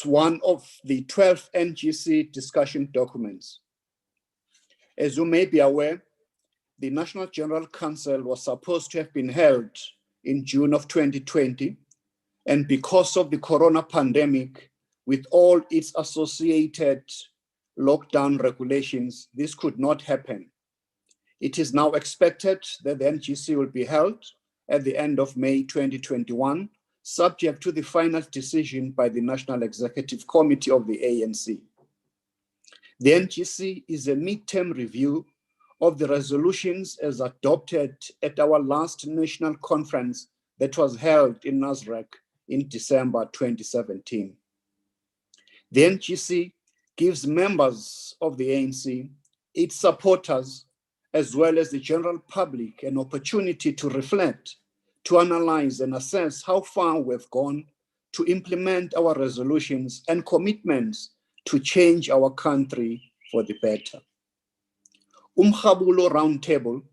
is one of the 12 NGC discussion documents. As you may be aware, the National General Council was supposed to have been held in June of 2020, and because of the corona pandemic, with all its associated lockdown regulations, this could not happen. It is now expected that the NGC will be held at the end of May 2021, subject to the final decision by the National Executive Committee of the ANC. The NGC is a midterm review of the resolutions as adopted at our last national conference that was held in Nasrec in December 2017. The NGC gives members of the ANC, its supporters, as well as the general public an opportunity to reflect, to analyze and assess how far we've gone to implement our resolutions and commitments to change our country for the better. Umrabulo Roundtable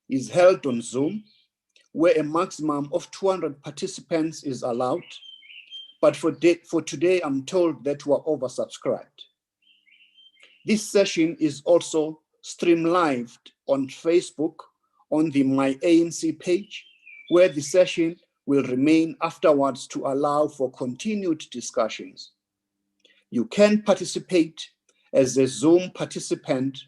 is held on Zoom, where a maximum of 200 participants is allowed, but for today, I'm told that we're oversubscribed. This session is also streamed live on Facebook on the My ANC page, where the session will remain afterwards to allow for continued discussions. You can participate as a Zoom participant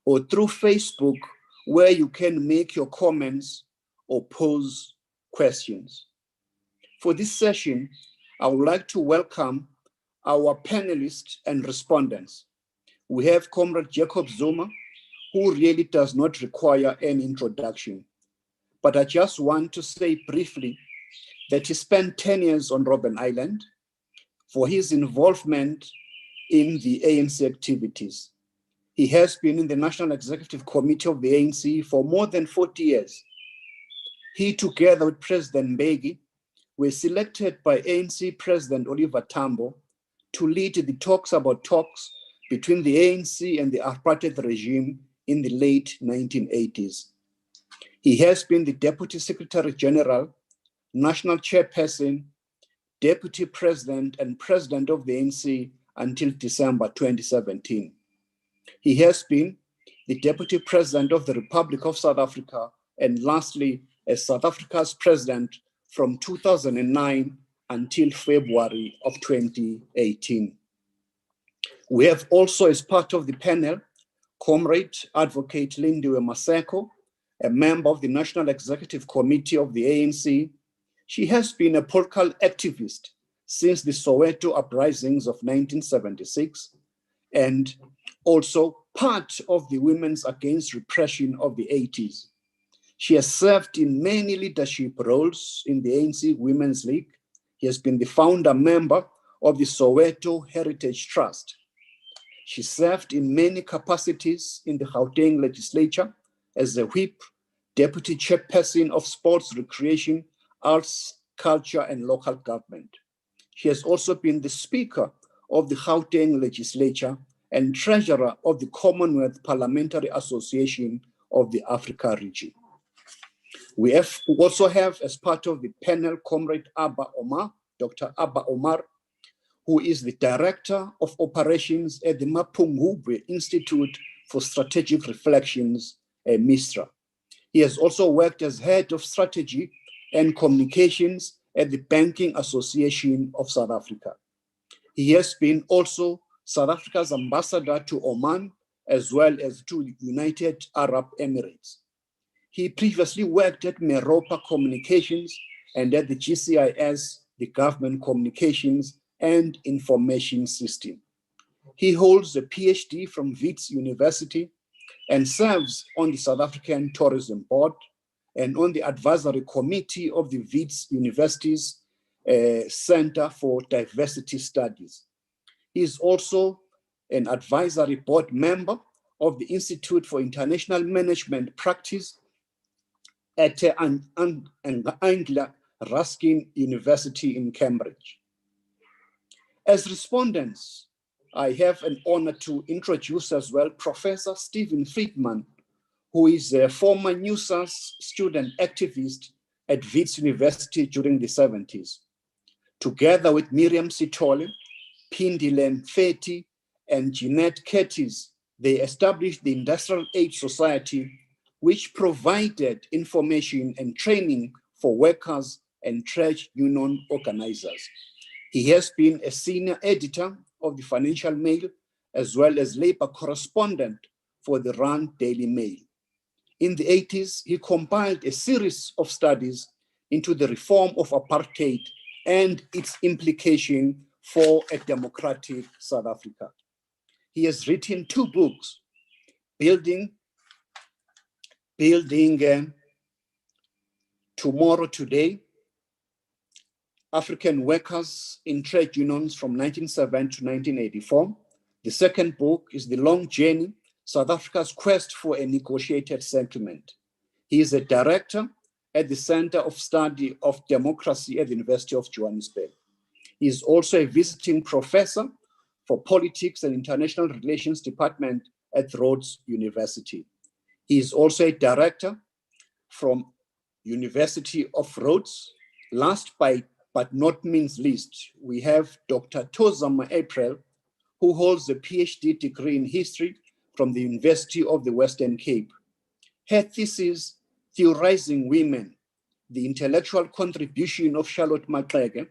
or through Facebook, where you can make your comments or pose questions. For this session, I would like to welcome our panelists and respondents. We have Comrade Jacob Zuma, who really does not require any introduction. But I just want to say briefly that he spent 10 years on Robben Island for his involvement in the ANC activities. He has been in the National Executive Committee of the ANC for more than 40 years. He, together with President Mbeki, were selected by ANC President Oliver Tambo to lead the talks about talks between the ANC and the apartheid regime in the late 1980s. He has been the Deputy Secretary General, National Chairperson, Deputy President, and President of the ANC until December 2017. He has been the Deputy President of the Republic of South Africa, and lastly, as South Africa's President from 2009 until February of 2018. We have also, as part of the panel, Comrade Advocate Lindiwe Maseko, a member of the National Executive Committee of the ANC. She has been a political activist since the Soweto uprisings of 1976, and also part of the Women's Against Repression of the 80s. She has served in many leadership roles in the ANC Women's League. He has been the founder member of the Soweto Heritage Trust. She served in many capacities in the Gauteng legislature as a whip, deputy chairperson of sports, recreation, arts, culture, and local government. She has also been the speaker of the Gauteng legislature and treasurer of the Commonwealth Parliamentary Association of the Africa region. We also have, as part of the panel, Comrade Abba Omar, Dr. Abba Omar, who is the Director of Operations at the Mapungubwe Institute for Strategic Reflections, MISTRA. He has also worked as Head of Strategy and Communications at the Banking Association of South Africa. He has been also South Africa's ambassador to Oman, as well as to the United Arab Emirates. He previously worked at Meropa Communications and at the GCIS, the Government Communications and Information System. He holds a PhD from Wits University and serves on the South African Tourism Board and on the advisory committee of the Wits University's Center for Diversity Studies. He is also an advisory board member of the Institute for International Management Practice at Anglia Ruskin University in Cambridge. As respondents, I have an honor to introduce as well Professor Stephen Friedman, who is a former NUSAS student activist at Wits University during the 70s. Together with Miriam Sithole, Pindile Mfeti, and Jeanette Curtis, they established the Industrial Aid Society, which provided information and training for workers and trade union organizers. He has been a senior editor of the Financial Mail, as well as labor correspondent for the Rand Daily Mail. In the 80s, he compiled a series of studies into the reform of apartheid and its implication for a democratic South Africa. He has written 2 books, Building Tomorrow Today, African Workers in Trade Unions from 1970 to 1984. The second book is The Long Journey, South Africa's Quest for a Negotiated Settlement. He is a director at the Center of Study of Democracy at the University of Johannesburg. He is also a visiting professor for Politics and International Relations Department at Rhodes University. He is also a director from University of Rhodes. Last but not means least, we have Dr. Tozama April, who holds a PhD degree in history from the University of the Western Cape. Her thesis, Theorizing Women, the intellectual contribution of Charlotte Maxeke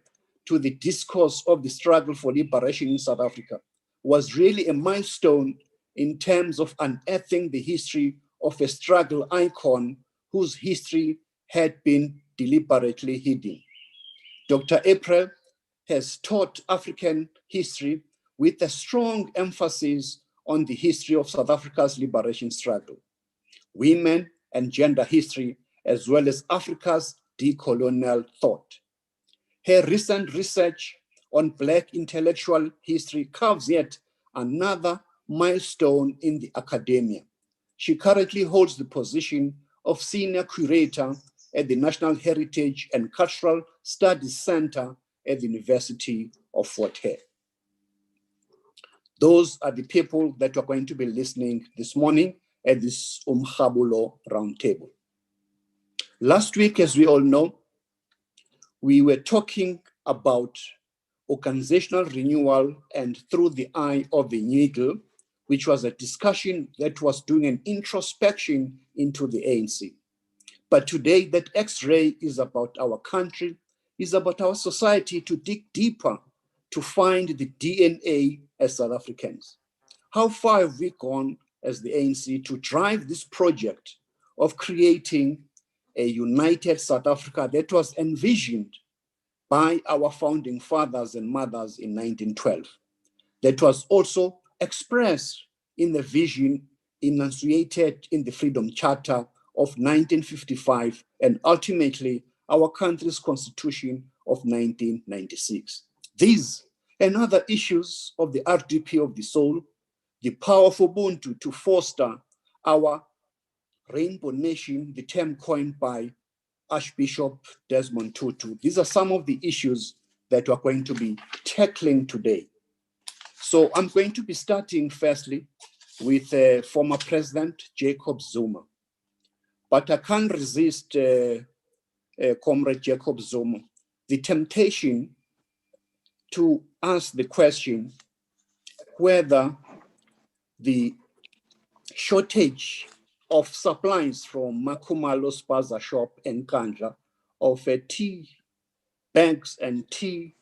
to the discourse of the struggle for liberation in South Africa, was really a milestone in terms of unearthing the history of a struggle icon whose history had been deliberately hidden. Dr. April has taught African history with a strong emphasis on the history of South Africa's liberation struggle, women and gender history, as well as Africa's decolonial thought. Her recent research on Black intellectual history carves yet another milestone in the academia. She currently holds the position of Senior Curator at the National Heritage and Cultural Studies Center at the University of Fort Hare. Those are the people that are going to be listening this morning at this Umrabulo Roundtable. Last week, as we all know, we were talking about organizational renewal and through the eye of the needle, which was a discussion that was doing an introspection into the ANC. But today, that X-ray is about our country, is about our society, to dig deeper, to find the DNA as South Africans. How far have we gone as the ANC to drive this project of creating a united South Africa that was envisioned by our founding fathers and mothers in 1912, that was also expressed in the vision enunciated in the Freedom Charter of 1955, and ultimately our country's constitution of 1996. These and other issues of the RDP of the soul, the power of Ubuntu to foster our rainbow nation, the term coined by Archbishop Desmond Tutu. These are some of the issues that we're going to be tackling today. So I'm going to be starting firstly with former President Jacob Zuma. But I can't resist Comrade Jacob Zuma, the temptation to ask the question whether the shortage of supplies from Makumalo Spaza shop in Kandla of tea bags and tea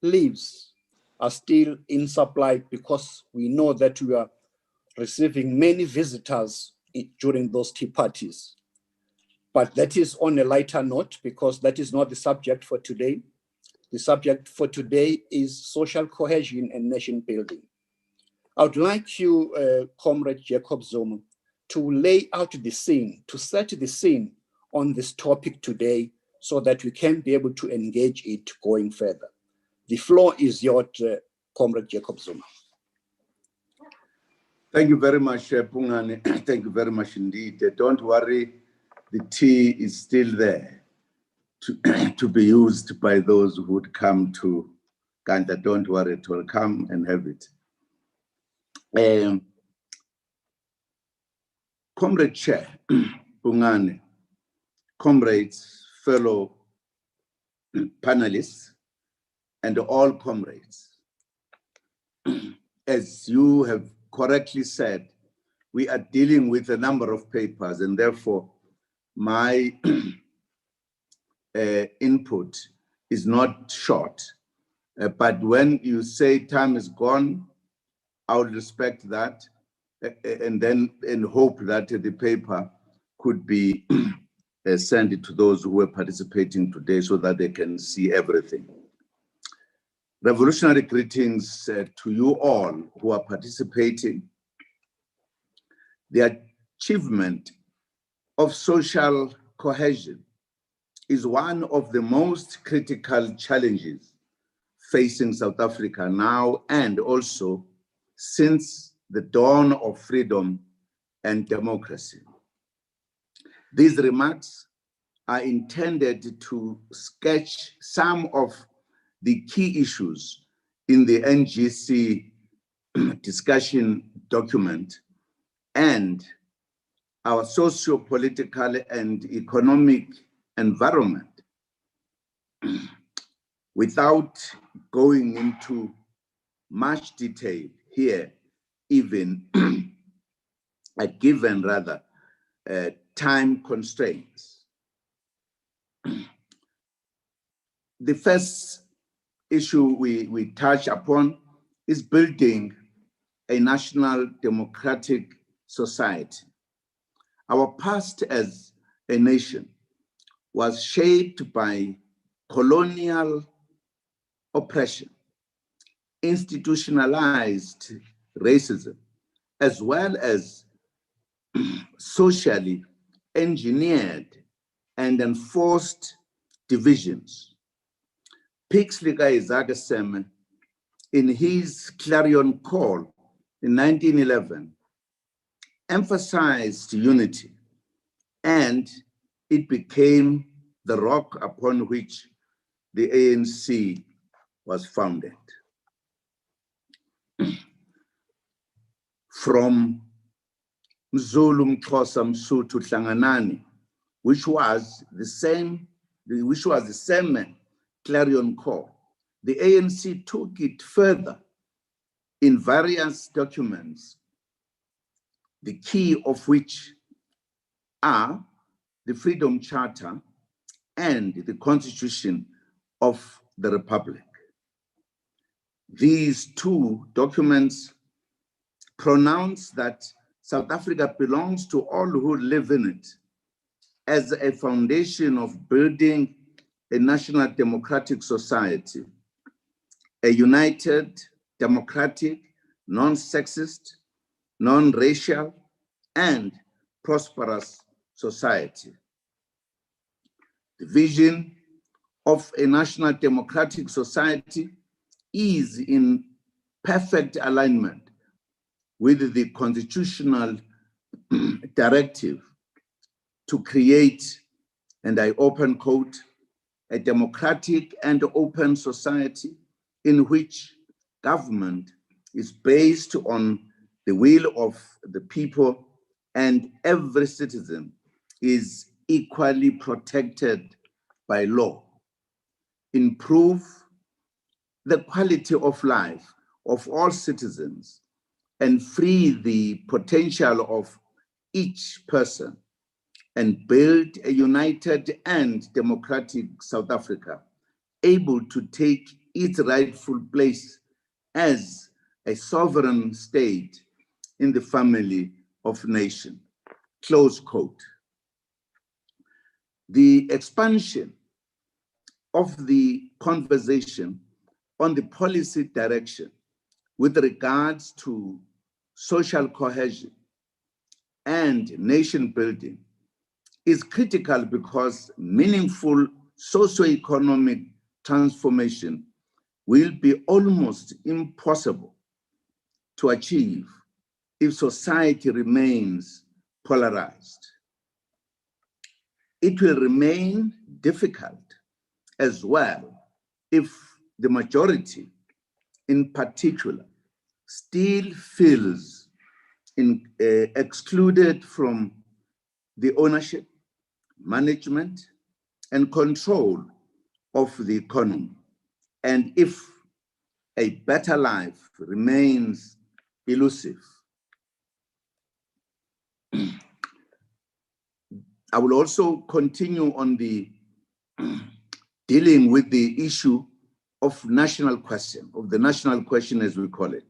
leaves are still in supply, because we know that we are receiving many visitors during those tea parties. But that is on a lighter note, because that is not the subject for today. The subject for today is social cohesion and nation building. I would like you, Comrade Jacob Zuma, to lay out the scene, to set the scene on this topic today so that we can be able to engage it going further. The floor is yours, Comrade Jacob Zuma. Thank you very much, Pungane. Thank you very much indeed. Don't worry, the tea is still there to be used by those who would come to Kanda. Don't worry, it will come and have it. Comrade Chair, Pungane, comrades, fellow panelists, and all comrades, as you have correctly said, we are dealing with a number of papers, and therefore my input is not short. But when you say time is gone, I would respect that, and hope that the paper could be sent to those who are participating today so that they can see everything. Revolutionary greetings to you all who are participating. The achievement of social cohesion is one of the most critical challenges facing South Africa now and also since the dawn of freedom and democracy. These remarks are intended to sketch some of the key issues in the NGC discussion document and our socio-political and economic environment. Without going into much detail here, even given time constraints. The first issue we touch upon is building a national democratic society. Our past as a nation was shaped by colonial oppression, institutionalized racism, as well as socially engineered and enforced divisions. Pixley Isaac, in his clarion call in 1911, emphasized unity, and it became the rock upon which the ANC was founded. From Mzulu, Xhosa, Msuthu, Hlanganani, which was the same clarion call, the ANC took it further in various documents, the key of which are the Freedom Charter and the Constitution of the Republic. These two documents pronounce that South Africa belongs to all who live in it as a foundation of building a national democratic society, a united, democratic, non-sexist, non-racial, and prosperous society. The vision of a national democratic society is in perfect alignment with the constitutional directive to create, and I open quote, a democratic and open society in which government is based on the will of the people and every citizen is equally protected by law. Improve the quality of life of all citizens and free the potential of each person and build a united and democratic South Africa, able to take its rightful place as a sovereign state in the family of nations, close quote. The expansion of the conversation on the policy direction with regards to social cohesion and nation building is critical because meaningful socio-economic transformation will be almost impossible to achieve if society remains polarized. It will remain difficult as well if the majority, in particular, still feels excluded from the ownership, management, and control of the economy. And if a better life remains elusive. I will also continue on the dealing with the issue of national question, of the national question as we call it.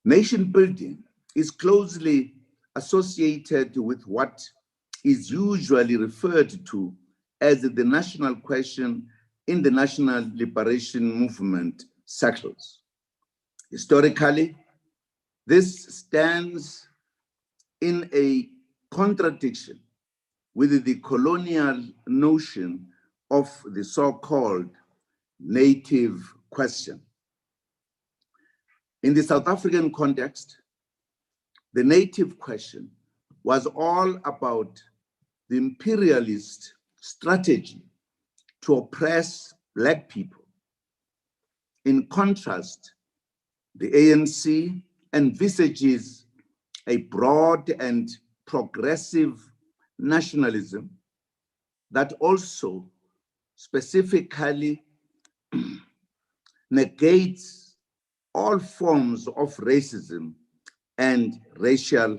Nation building is closely associated with what is usually referred to as the national question in the national liberation movement circles. Historically, this stands in a contradiction with the colonial notion of the so-called native question. In the South African context, the native question was all about the imperialist strategy to oppress Black people. In contrast, the ANC envisages a broad and progressive nationalism that also specifically negates all forms of racism and racial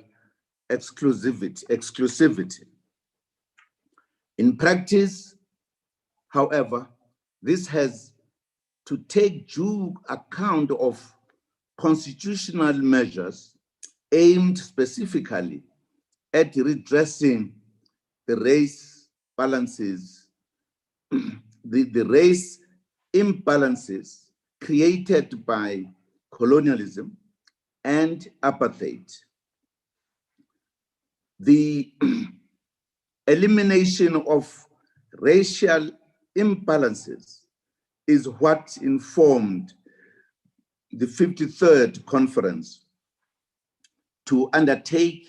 exclusivity. In practice, however, this has to take due account of constitutional measures aimed specifically at redressing the race balances, the race imbalances created by colonialism and apartheid. The elimination of racial imbalances is what informed the 53rd conference to undertake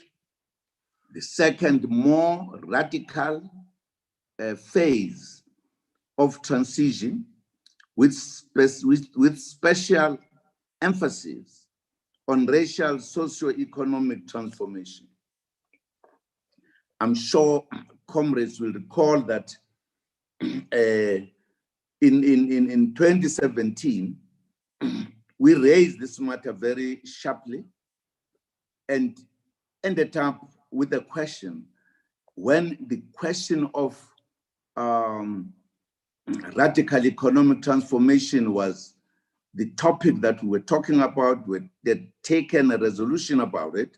the second, more radical phase of transition with special emphasis on racial socio-economic transformation. I'm sure comrades will recall that in 2017, we raised this matter very sharply and ended up with a question when the question of radical economic transformation was the topic that we were talking about. We had taken a resolution about it.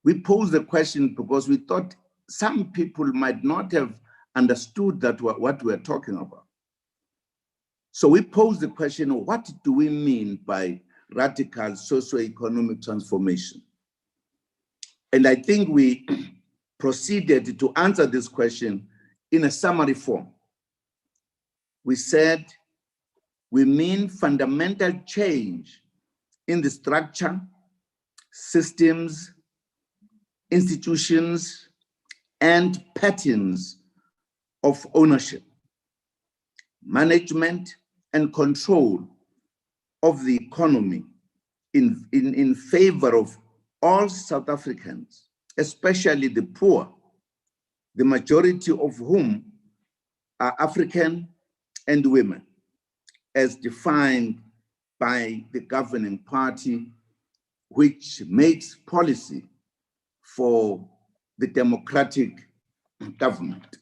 We posed the question because we thought some people might not have understood that what we're talking about. So we posed the question, what do we mean by radical socio-economic transformation? And I think we proceeded to answer this question in a summary form. We said, we mean fundamental change in the structure, systems, institutions, and patterns of ownership, management, and control of the economy in favor of all South Africans, especially the poor, the majority of whom are African and women, as defined by the governing party, which makes policy for the democratic government.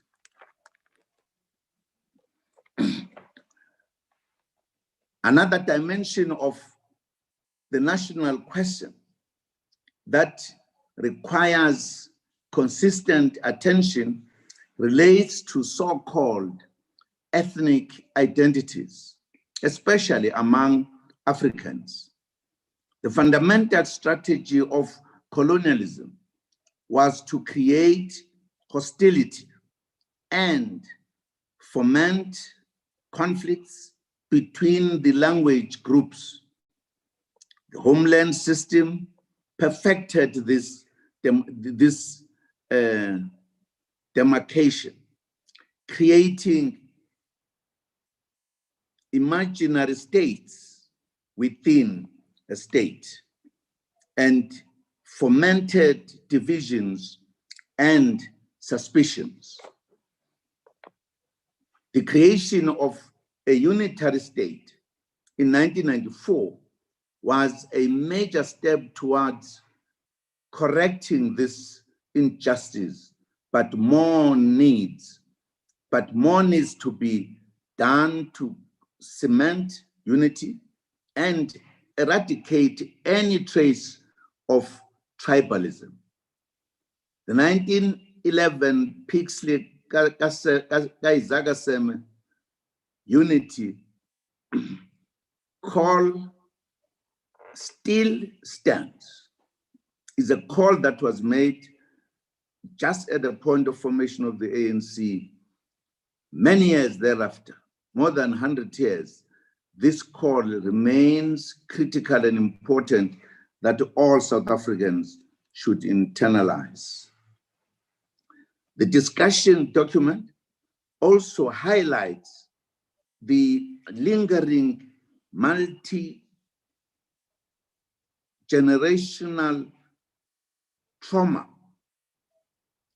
Another dimension of the national question that requires consistent attention relates to so-called ethnic identities, especially among Africans. The fundamental strategy of colonialism was to create hostility and foment conflicts between the language groups. The homeland system perfected this demarcation, creating imaginary states within a state and fomented divisions and suspicions. The creation of a unitary state in 1994 was a major step towards correcting this injustice, but more needs to be done to cement unity and eradicate any trace of tribalism. The 1911 Pixley Kaizagasem unity call still stands. Is a call that was made just at the point of formation of the ANC. Many years thereafter, more than 100 years, this call remains critical and important that all South Africans should internalize. The discussion document also highlights the lingering multi-generational trauma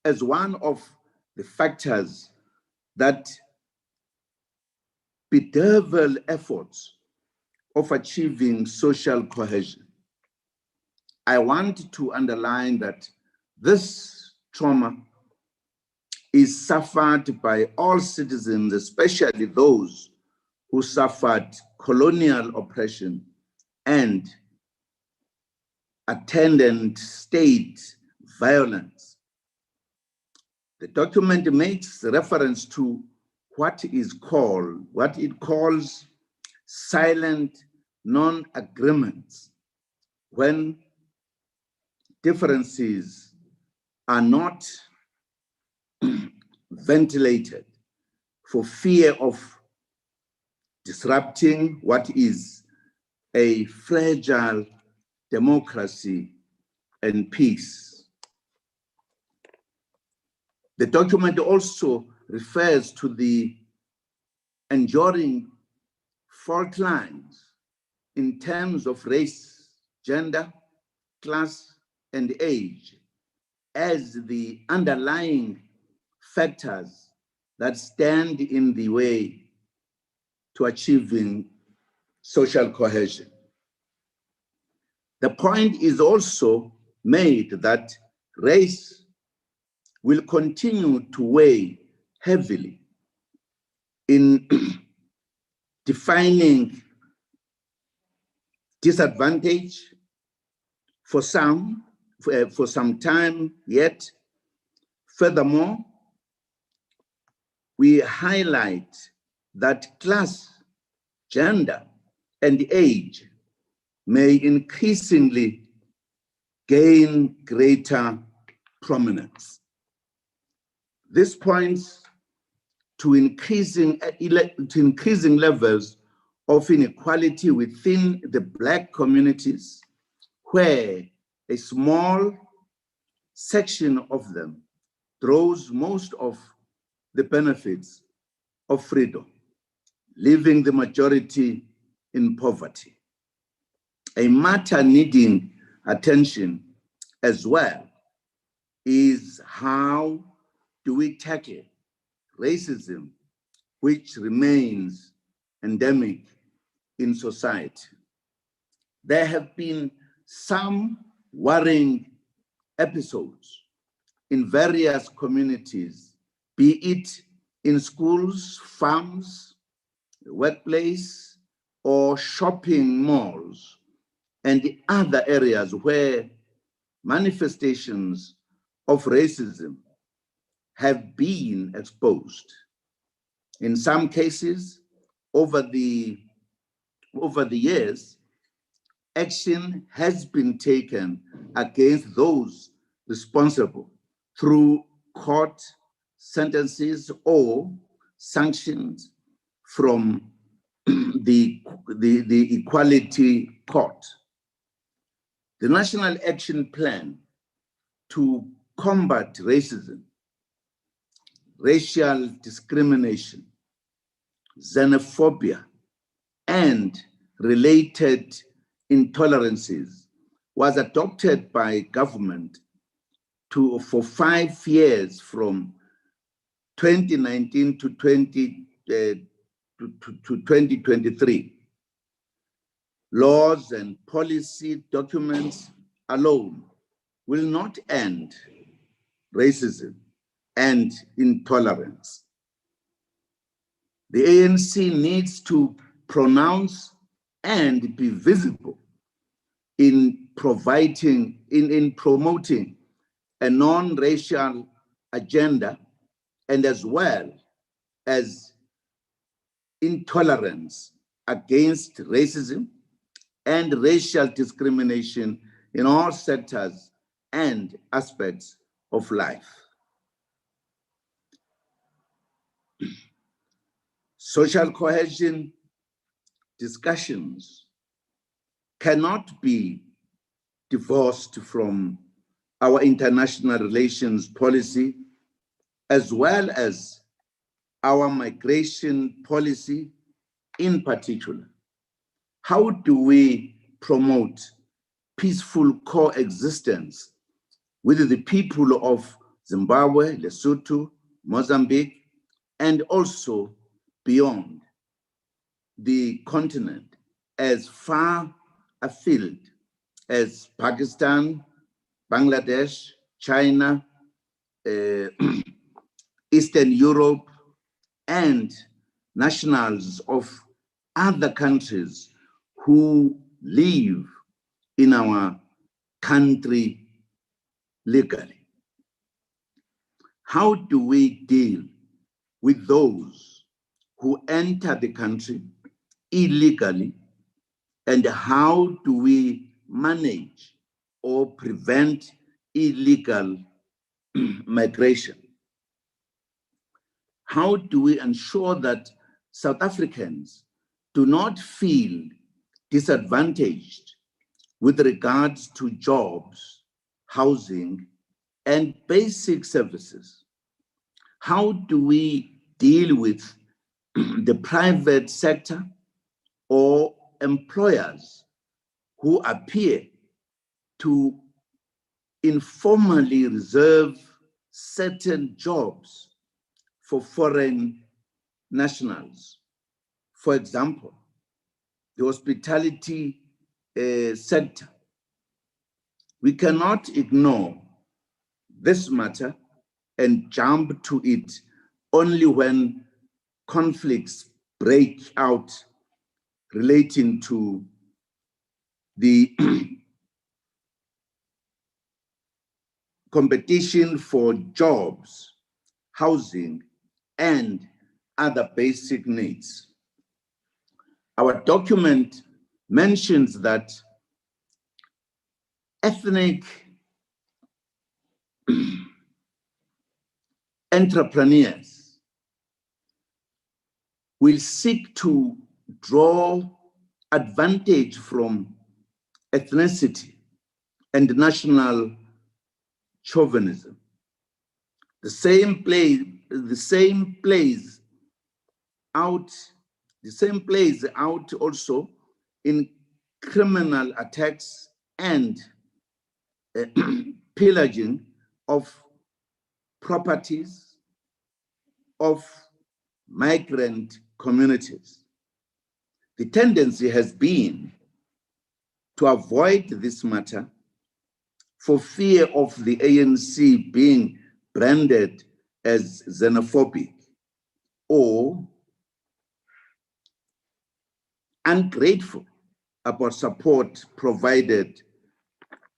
as one of the factors that bedevil efforts of achieving social cohesion. I want to underline that this trauma is suffered by all citizens, especially those who suffered colonial oppression and attendant state violence. The document makes reference to what it calls silent non-agreements, when differences are not ventilated for fear of disrupting what is a fragile democracy and peace. The document also refers to the enduring fault lines in terms of race, gender, class, and age as the underlying factors that stand in the way to achieving social cohesion. The point is also made that race will continue to weigh heavily in defining disadvantage for some time yet. Furthermore, we highlight that class, gender, and age may increasingly gain greater prominence. This points to increasing levels of inequality within the Black communities, where a small section of them draws most of the benefits of freedom, leaving the majority in poverty. A matter needing attention as well is how do we tackle racism, which remains endemic in society. There have been some worrying episodes in various communities, be it in schools, farms, workplace, or shopping malls, and the other areas where manifestations of racism have been exposed. In some cases, over the years, action has been taken against those responsible through court sentences or sanctions from the Equality Court. The National Action Plan to combat racism, racial discrimination, xenophobia, and related intolerances was adopted by government for 5 years from 2019 to 2023. laws and policy documents alone will not end racism and intolerance. The ANC needs to pronounce and be visible in promoting a non-racial agenda, and as well as intolerance against racism and racial discrimination in all sectors and aspects of life. Social cohesion discussions cannot be divorced from our international relations policy, as well as our migration policy in particular. How do we promote peaceful coexistence with the people of Zimbabwe, Lesotho, Mozambique, and also beyond the continent, as far afield as Pakistan, Bangladesh, China, Eastern Europe, and nationals of other countries who live in our country legally? How do we deal with those who enter the country illegally, and how do we manage or prevent illegal migration? How do we ensure that South Africans do not feel disadvantaged with regards to jobs, housing, and basic services? How do we deal with the private sector or employers who appear to informally reserve certain jobs for foreign nationals? For example, the hospitality sector. We cannot ignore this matter and jump to it only when conflicts break out relating to the competition for jobs, housing, and other basic needs. Our document mentions that ethnic entrepreneurs will seek to draw advantage from ethnicity and national chauvinism. The same plays out also in criminal attacks and pillaging of properties of migrant communities. The tendency has been to avoid this matter for fear of the ANC being branded as xenophobic or ungrateful about support provided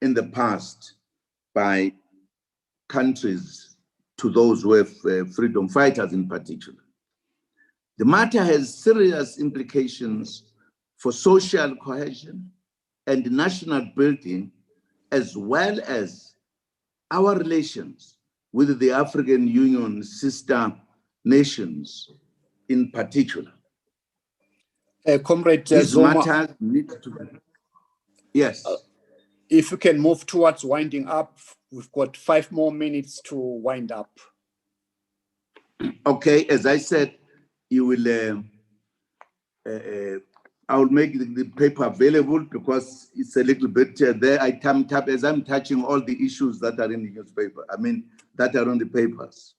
in the past by countries to those who have freedom fighters in particular. The matter has serious implications for social cohesion and national building, as well as our relations with the African Union sister nations in particular. Comrade These Zuma, matters need to be, yes. If you can move towards winding up, we've got 5 more minutes to wind up. Okay, as I said, you will, I will make the paper available because it's a little bit there. I tap as I'm touching all the issues that are in the newspaper, that are on the papers.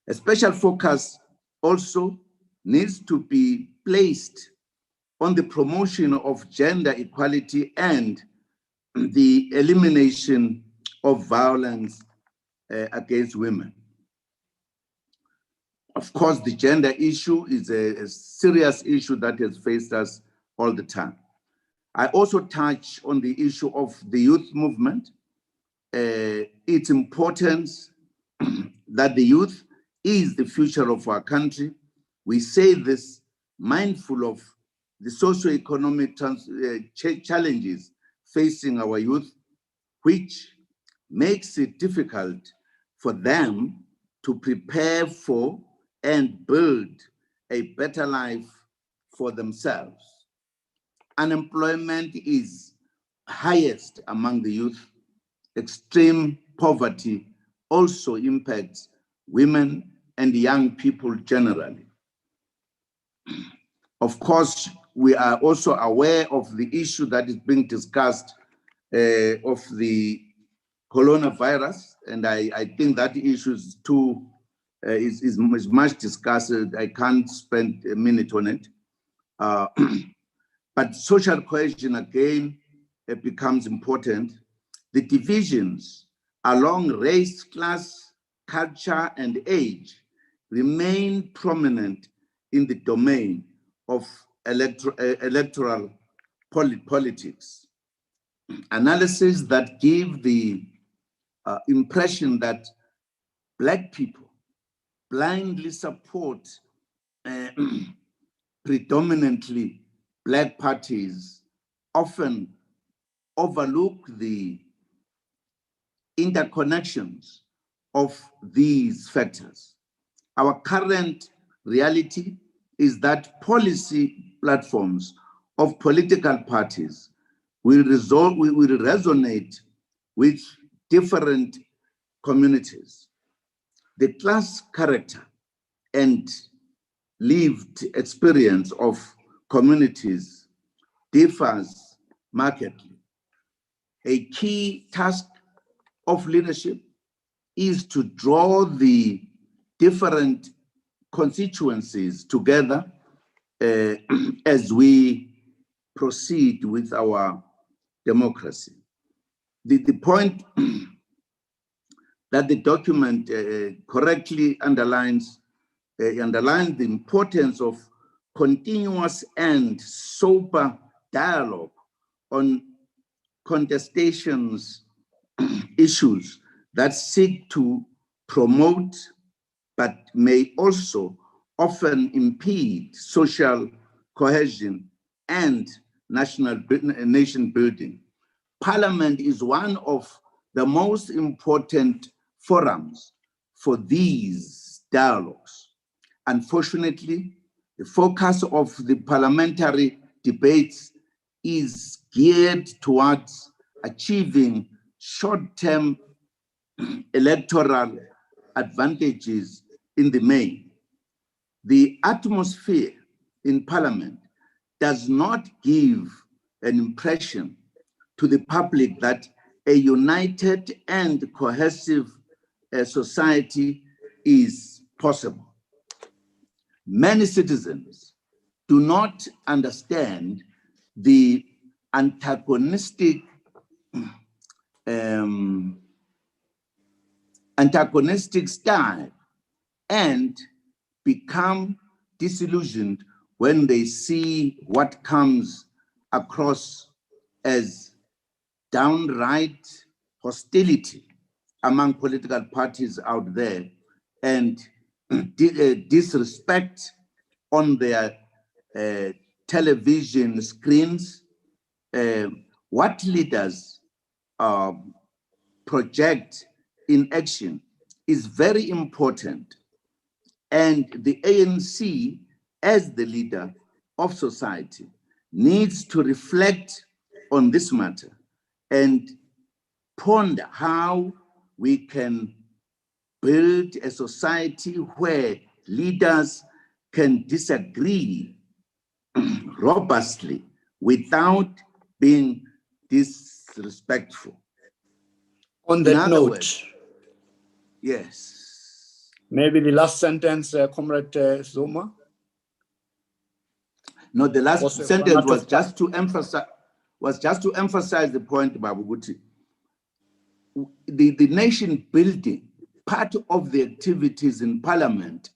A special focus also needs to be placed on the promotion of gender equality and the elimination of violence against women. Of course, the gender issue is a serious issue that has faced us all the time. I also touch on the issue of the youth movement, its importance that the youth is the future of our country. We say this mindful of the socio-economic challenges facing our youth, which makes it difficult for them to prepare for and build a better life for themselves. Unemployment is highest among the youth. Extreme poverty also impacts women and young people generally. Of course, we are also aware of the issue that is being discussed of the coronavirus, and I think that issue is is much discussed. I can't spend a minute on it. But social cohesion again, it becomes important. The divisions along race, class, culture, and age remain prominent in the domain of electoral politics. Analysis that give the impression that Black people blindly support predominantly Black parties often overlook the interconnections of these factors. Our current reality is that policy platforms of political parties will resonate with different communities. The class character and lived experience of communities differs markedly. A key task of leadership is to draw the different constituencies together as we proceed with our democracy. The point that the document correctly underlines the importance of continuous and sober dialogue on contestations issues that seek to promote but may also often impede social cohesion and nation building. Parliament is one of the most important forums for these dialogues. Unfortunately, the focus of the parliamentary debates is geared towards achieving short-term electoral advantages in the main. The atmosphere in Parliament does not give an impression to the public that a united and cohesive society is possible. Many citizens do not understand the antagonistic style and become disillusioned when they see what comes across as downright hostility among political parties out there and disrespect on their television screens. What leaders project in action is very important. And the ANC, as the leader of society, needs to reflect on this matter and ponder how we can build a society where leaders can disagree robustly without being disrespectful. On that note, yes. Maybe the last sentence, Comrade Zuma. No, the last Also, sentence was just to emphasize the point, Babu Guti. The nation building, part of the activities in Parliament,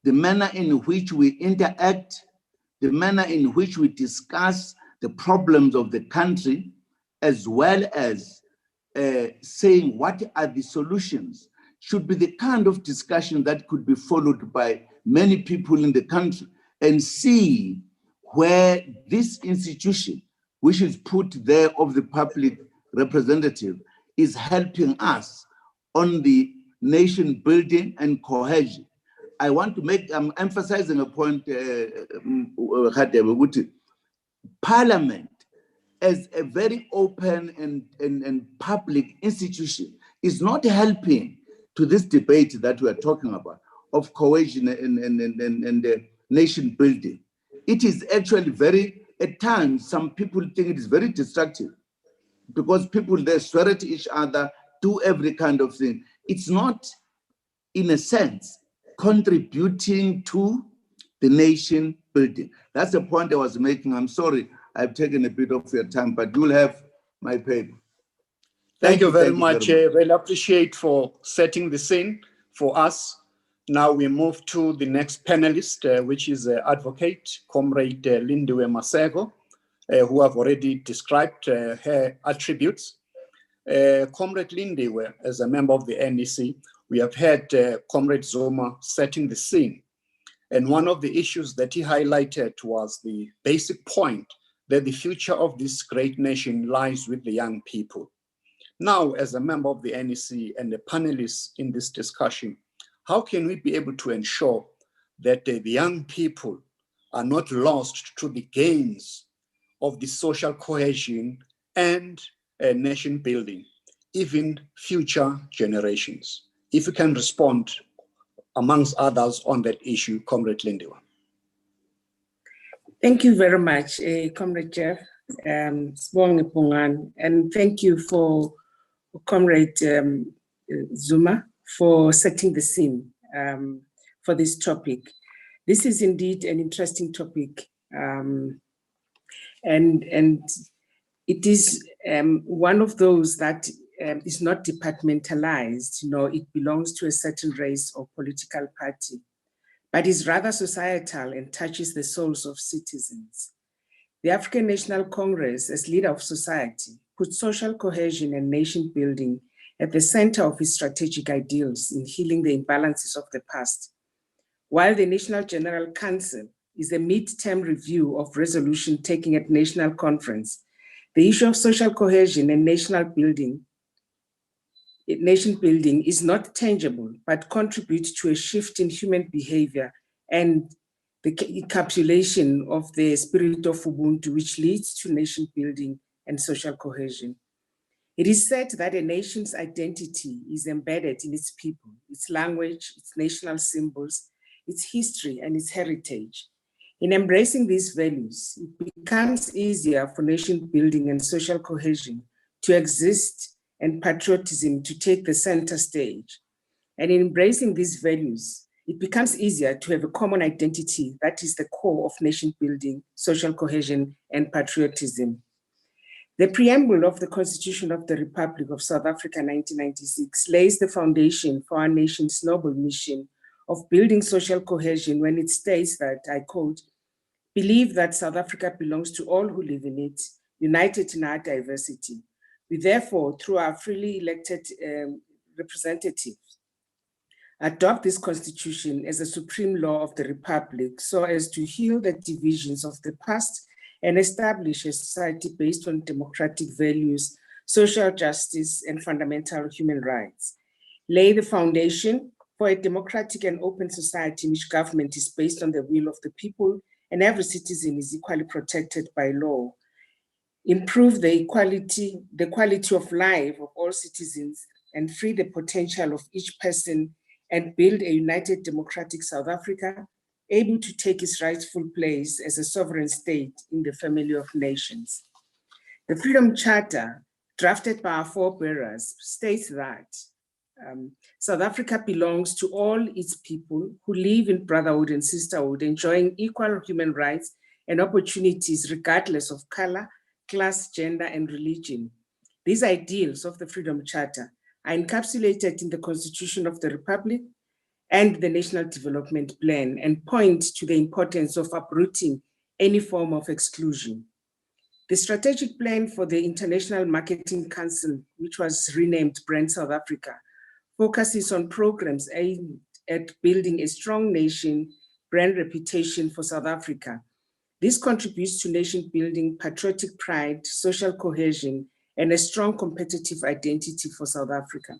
the manner in which we interact, the manner in which we discuss the problems of the country, as well as saying what are the solutions, should be the kind of discussion that could be followed by many people in the country and see where this institution, which is put there of the public representative, is helping us on the nation building and cohesion. I want to make, I'm emphasizing a point, Parliament as a very open and public institution is not helping to this debate that we are talking about of cohesion and nation building. It is actually very, at times, some people think it is very destructive because people there swear at each other, do every kind of thing. It's not, in a sense, contributing to the nation building. That's the point I was making. I'm sorry, I've taken a bit of your time, but you'll have my paper. Thank you very much. Really appreciate for setting the scene for us. Now we move to the next panelist, which is Advocate Comrade Lindiwe Masego, who have already described her attributes. Comrade Lindiwe, as a member of the NEC, we have had Comrade Zuma setting the scene. And one of the issues that he highlighted was the basic point that the future of this great nation lies with the young people. Now, as a member of the NEC and a panelist in this discussion, how can we be able to ensure that the young people are not lost to the gains of the social cohesion and nation building, even future generations? If you can respond, amongst others, on that issue, Comrade Lindiwe. Thank you very much, Comrade Jeff, and thank you for Comrade Zuma for setting the scene for this topic. This is indeed an interesting topic, and it is one of those that is not departmentalized, it belongs to a certain race or political party, but is rather societal and touches the souls of citizens. The African National Congress, as leader of society, put social cohesion and nation building at the center of its strategic ideals in healing the imbalances of the past. While the National General Council is a mid-term review of resolution taken at National Conference, the issue of social cohesion and nation building is not tangible, but contributes to a shift in human behavior and the encapsulation of the spirit of Ubuntu, which leads to nation building and social cohesion. It is said that a nation's identity is embedded in its people, its language, its national symbols, its history, and its heritage. In embracing these values, it becomes easier for nation building and social cohesion to exist and patriotism to take the center stage. And in embracing these values, it becomes easier to have a common identity that is the core of nation building, social cohesion, and patriotism. The preamble of the Constitution of the Republic of South Africa 1996 lays the foundation for our nation's noble mission of building social cohesion when it states that, I quote, "Believe that South Africa belongs to all who live in it, united in our diversity. We therefore, through our freely elected representatives, adopt this constitution as a supreme law of the Republic so as to heal the divisions of the past and establish a society based on democratic values, social justice, and fundamental human rights. Lay the foundation for a democratic and open society in which government is based on the will of the people and every citizen is equally protected by law. Improve the quality of life of all citizens and free the potential of each person and build a united democratic South Africa, able to take its rightful place as a sovereign state in the family of nations." The Freedom Charter, drafted by our forebearers, states that South Africa belongs to all its people who live in brotherhood and sisterhood, enjoying equal human rights and opportunities regardless of color, class, gender, and religion. These ideals of the Freedom Charter are encapsulated in the Constitution of the Republic and the National Development Plan, and point to the importance of uprooting any form of exclusion. The strategic plan for the International Marketing Council, which was renamed Brand South Africa, focuses on programs aimed at building a strong nation brand reputation for South Africa. This contributes to nation building, patriotic pride, social cohesion, and a strong competitive identity for South Africa.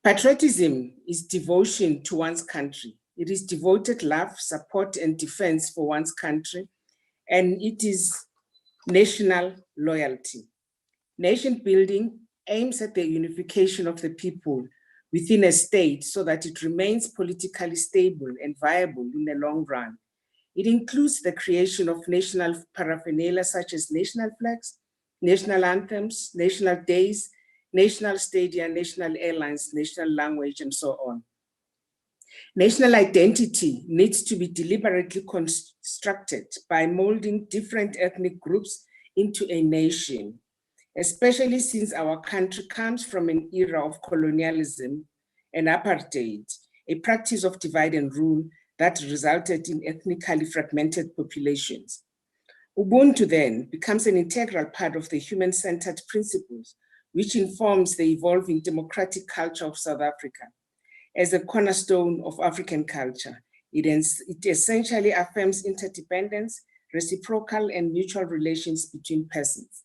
Patriotism is devotion to one's country. It is devoted love, support, and defense for one's country, and it is national loyalty. Nation building aims at the unification of the people within a state so that it remains politically stable and viable in the long run. It includes the creation of national paraphernalia such as national flags, national anthems, national days, national stadia, national airlines, national language, and so on. National identity needs to be deliberately constructed by molding different ethnic groups into a nation, especially since our country comes from an era of colonialism and apartheid, a practice of divide and rule that resulted in ethnically fragmented populations. Ubuntu then becomes an integral part of the human-centered principles, which informs the evolving democratic culture of South Africa. As a cornerstone of African culture, it essentially affirms interdependence, reciprocal and mutual relations between persons.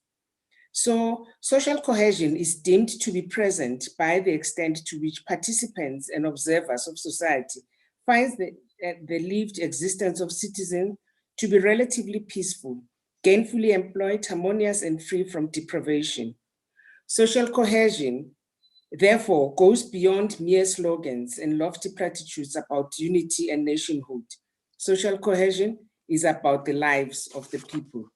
So social cohesion is deemed to be present by the extent to which participants and observers of society find the lived existence of citizens to be relatively peaceful, gainfully employed, harmonious, and free from deprivation. Social cohesion, therefore, goes beyond mere slogans and lofty platitudes about unity and nationhood. Social cohesion is about the lives of the people.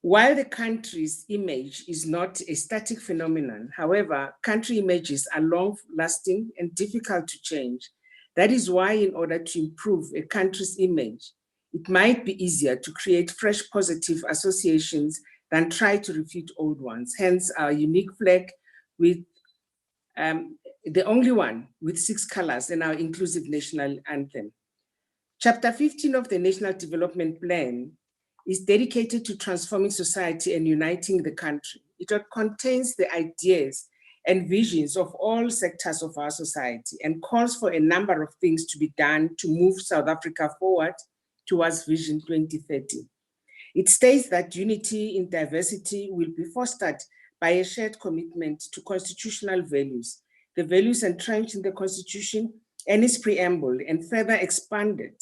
While the country's image is not a static phenomenon, however, country images are long-lasting and difficult to change. That is why, in order to improve a country's image, it might be easier to create fresh positive associations than try to refute old ones. Hence, our unique flag with the only one with 6 colors in our inclusive national anthem. Chapter 15 of the National Development Plan is dedicated to transforming society and uniting the country. It contains the ideas and visions of all sectors of our society and calls for a number of things to be done to move South Africa forward towards Vision 2030. It states that unity in diversity will be fostered by a shared commitment to constitutional values, the values entrenched in the Constitution and its preamble, and further expanded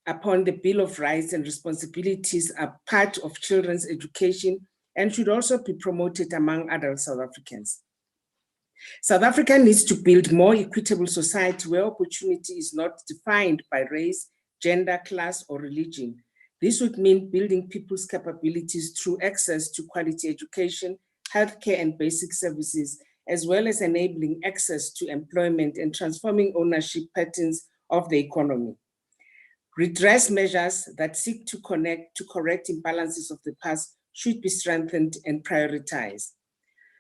upon the Bill of Rights and Responsibilities, are part of children's education and should also be promoted among adult South Africans. South Africa needs to build more equitable society where opportunity is not defined by race, gender, class, or religion. This would mean building people's capabilities through access to quality education, healthcare, and basic services, as well as enabling access to employment and transforming ownership patterns of the economy. Redress measures that seek to correct imbalances of the past should be strengthened and prioritized.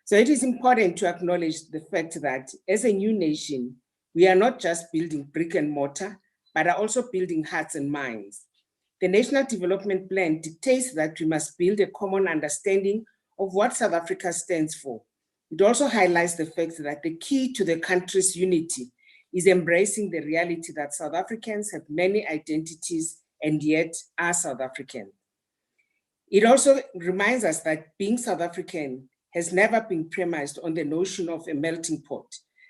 So it is important to acknowledge the fact that as a new nation, we are not just building brick and mortar, but are also building hearts and minds. The National Development Plan dictates that we must build a common understanding of what South Africa stands for. It also highlights the fact that the key to the country's unity is embracing the reality that South Africans have many identities and yet are South African. It also reminds us that being South African has never been premised on the notion of a melting pot.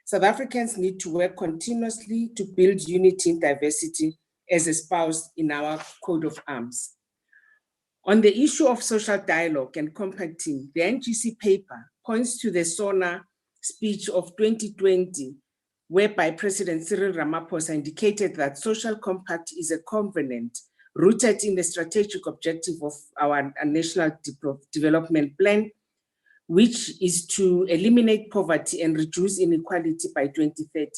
South Africans need to work continuously to build unity in diversity as espoused in our Code of Arms. On the issue of social dialogue and compacting, the NGC paper points to the SONA speech of 2020, whereby President Cyril Ramaphosa indicated that social compact is a covenant rooted in the strategic objective of our National Development Plan, which is to eliminate poverty and reduce inequality by 2030.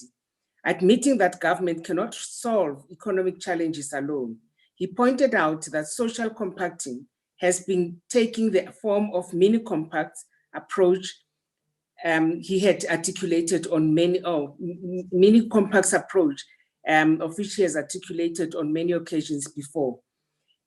Admitting that government cannot solve economic challenges alone, he pointed out that social compacting has been taking the form of mini-compact approach. He had articulated on mini-compacts approach, of which he has articulated on many occasions before.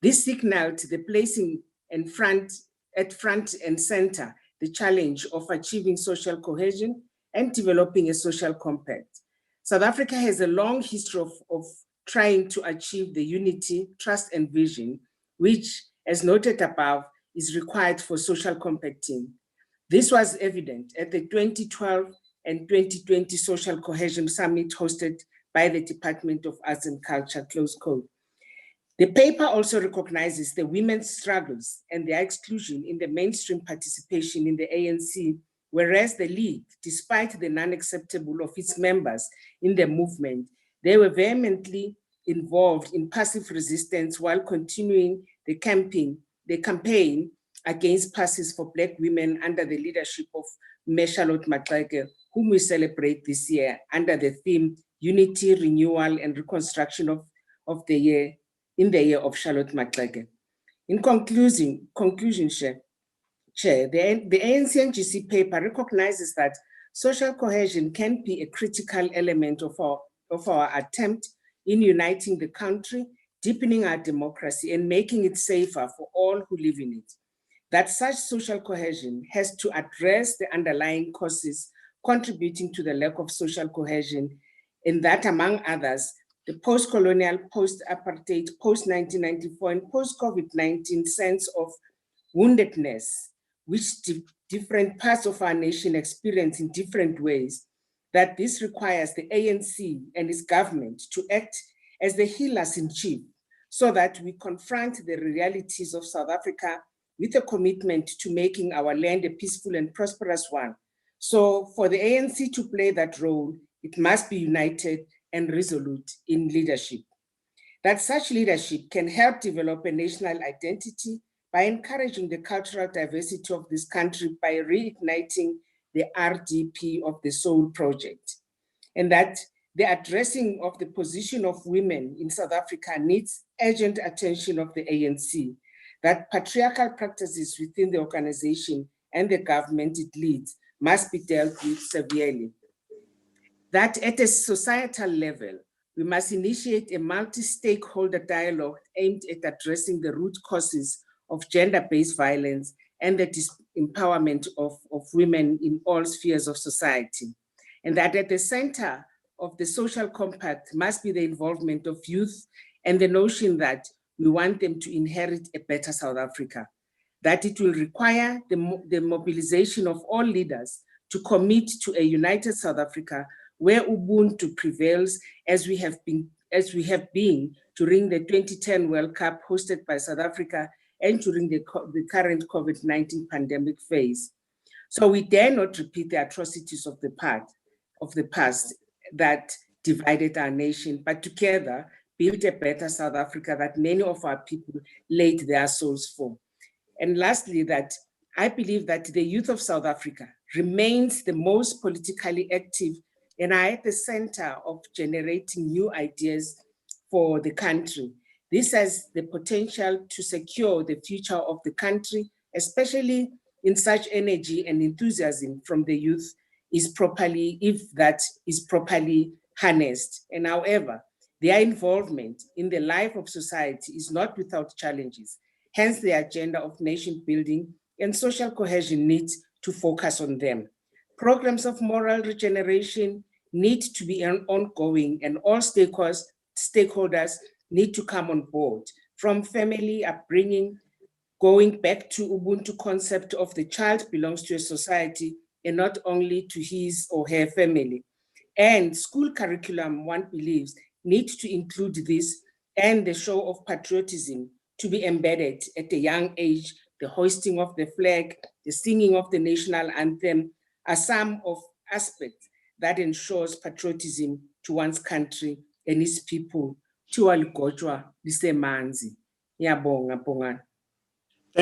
This signaled the placing at front and center the challenge of achieving social cohesion and developing a social compact. South Africa has a long history of trying to achieve the unity, trust, and vision, which, as noted above, is required for social compacting. This was evident at the 2012 and 2020 Social Cohesion Summit hosted by the Department of Arts and Culture, close quote. The paper also recognizes the women's struggles and their exclusion in the mainstream participation in the ANC, whereas the League, despite the non-acceptable of its members in the movement, they were vehemently involved in passive resistance while continuing the campaign against passes for Black women under the leadership of Charlotte Maxeke, whom we celebrate this year under the theme Unity, Renewal, and Reconstruction of the Year, in the year of Charlotte Maxeke. In conclusion, Chair, the ANC NGC paper recognizes that social cohesion can be a critical element of our attempt in uniting the country, deepening our democracy, and making it safer for all who live in it. That such social cohesion has to address the underlying causes contributing to the lack of social cohesion, and that, among others, the post-colonial, post-apartheid, post-1994, and post-COVID-19 sense of woundedness, which different parts of our nation experience in different ways, that this requires the ANC and its government to act as the healers in chief, so that we confront the realities of South Africa with a commitment to making our land a peaceful and prosperous one. So for the ANC to play that role, it must be united and resolute in leadership. That such leadership can help develop a national identity by encouraging the cultural diversity of this country by reigniting the RDP of the Soul Project. And that the addressing of the position of women in South Africa needs urgent attention of the ANC, that patriarchal practices within the organization and the government it leads must be dealt with severely. That at a societal level, we must initiate a multi-stakeholder dialogue aimed at addressing the root causes of gender-based violence and the empowerment of women in all spheres of society. And that at the center of the social compact must be the involvement of youth and the notion that we want them to inherit a better South Africa. That it will require the mobilization of all leaders to commit to a united South Africa where Ubuntu prevails, as we have been during the 2010 World Cup hosted by South Africa and during the current COVID-19 pandemic phase. So we dare not repeat the atrocities of the past that divided our nation, but together build a better South Africa that many of our people laid their souls for. And lastly, that I believe that the youth of South Africa remains the most politically active and are at the center of generating new ideas for the country. This has the potential to secure the future of the country, especially in such energy and enthusiasm from the youth if that is properly harnessed. And however, their involvement in the life of society is not without challenges. Hence, the agenda of nation building and social cohesion needs to focus on them. Programs of moral regeneration need to be ongoing, and all stakeholders need to come on board, from family upbringing, going back to Ubuntu concept of the child belongs to a society and not only to his or her family. And school curriculum, one believes, need to include this and the show of patriotism to be embedded at a young age. The hoisting of the flag, the singing of the national anthem are some of aspects that ensures patriotism to one's country and its people. Thank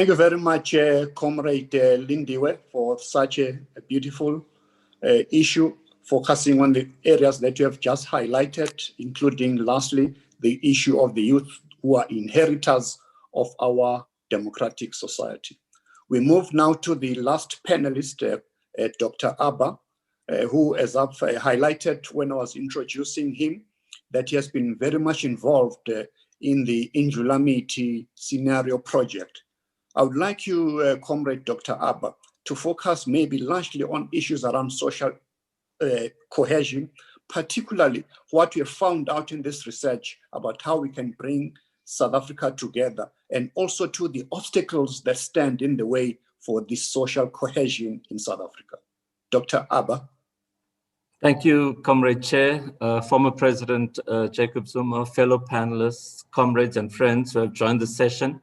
you very much, Comrade Lindiwe, for such a beautiful issue, focusing on the areas that you have just highlighted, including, lastly, the issue of the youth who are inheritors of our democratic society. We move now to the last panelist, Dr. Abba, who, as I've highlighted when I was introducing him, that he has been very much involved in the Injulamity scenario project. I would like you, Comrade Dr. Abba, to focus maybe largely on issues around social cohesion, particularly what we have found out in this research about how we can bring South Africa together, and also to the obstacles that stand in the way for this social cohesion in South Africa. Dr. Abba. Thank you, Comrade Chair, former President Jacob Zuma, fellow panelists, comrades and friends who have joined the session.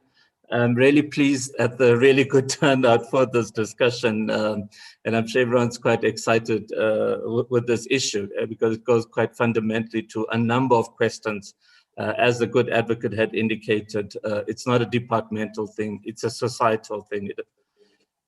I'm really pleased at the really good turnout for this discussion, and I'm sure everyone's quite excited with this issue because it goes quite fundamentally to a number of questions. As the good advocate had indicated, it's not a departmental thing, it's a societal thing.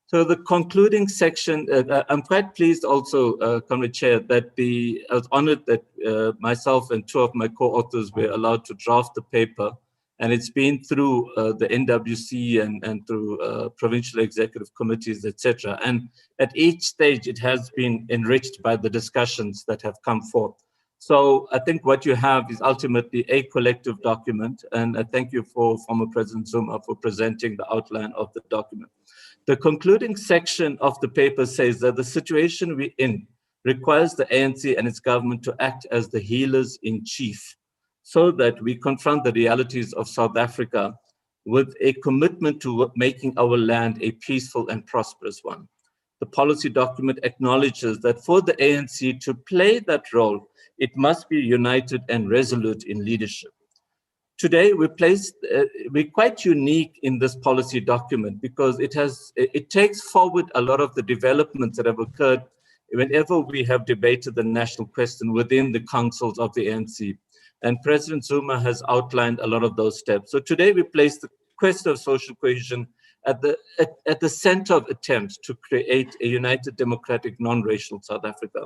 So the concluding section, I'm quite pleased also, Comrade Chair, that I was honored that myself and two of my co-authors were allowed to draft the paper, and it's been through the NWC and through provincial executive committees, etc. And at each stage, it has been enriched by the discussions that have come forth. So I think what you have is ultimately a collective document, and I thank you for former President Zuma for presenting the outline of the document. The concluding section of the paper says that the situation we're in requires the ANC and its government to act as the healers in chief so that we confront the realities of South Africa with a commitment to making our land a peaceful and prosperous one. The policy document acknowledges that for the ANC to play that role, it must be united and resolute in leadership. Today, we're quite unique in this policy document because it takes forward a lot of the developments that have occurred whenever we have debated the national question within the councils of the ANC. And President Zuma has outlined a lot of those steps. So today, we place the question of social cohesion at the center of attempts to create a united, democratic, non-racial South Africa.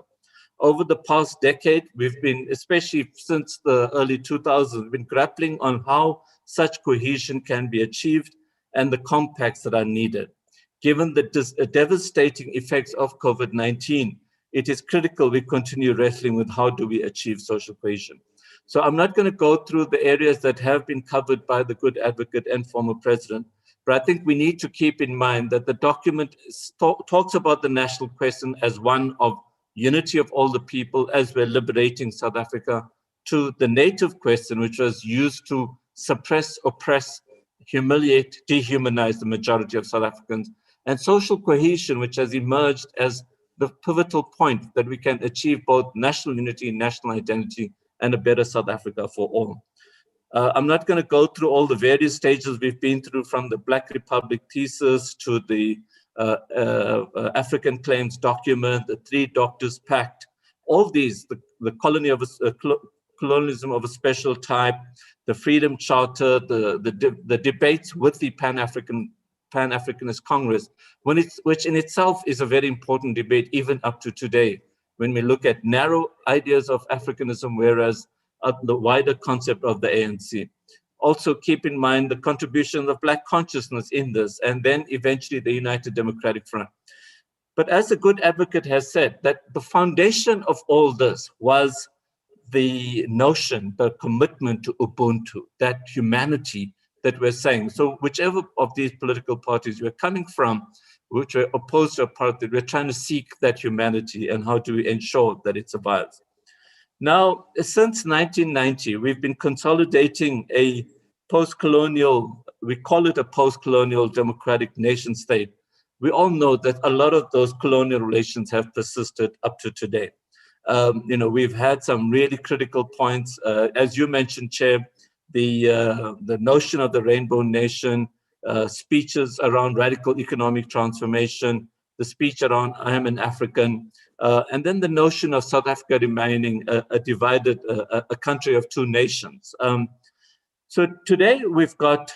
Over the past decade, we've been, especially since the early 2000s, been grappling on how such cohesion can be achieved and the compacts that are needed. Given the devastating effects of COVID-19, it is critical we continue wrestling with how do we achieve social cohesion. So I'm not going to go through the areas that have been covered by the good advocate and former president, but I think we need to keep in mind that the document talks about the national question as one of unity of all the people as we're liberating South Africa, to the native question, which was used to suppress, oppress, humiliate, dehumanize the majority of South Africans, and social cohesion, which has emerged as the pivotal point that we can achieve both national unity, national identity, and a better South Africa for all. I'm not going to go through all the various stages we've been through, from the Black Republic thesis to the African Claims document, the Three Doctors Pact, all these, the colonialism of a special type, the Freedom Charter, the debates with the Pan-Africanist Congress, which in itself is a very important debate even up to today, when we look at narrow ideas of Africanism, whereas the wider concept of the ANC. Also keep in mind the contribution of Black consciousness in this, and then eventually the United Democratic Front. But as the good advocate has said, that the foundation of all this was the notion, the commitment to Ubuntu, that humanity that we're saying. So whichever of these political parties we're coming from, which are opposed to apartheid, we're trying to seek that humanity, and how do we ensure that it survives. Now, since 1990, we've been consolidating a post-colonial, we call it a post-colonial democratic nation state. We all know that a lot of those colonial relations have persisted up to today. We've had some really critical points. As you mentioned, Chair, the notion of the Rainbow Nation, speeches around radical economic transformation, the speech around I am an African, and then the notion of South Africa remaining a divided, a country of two nations. So today we've got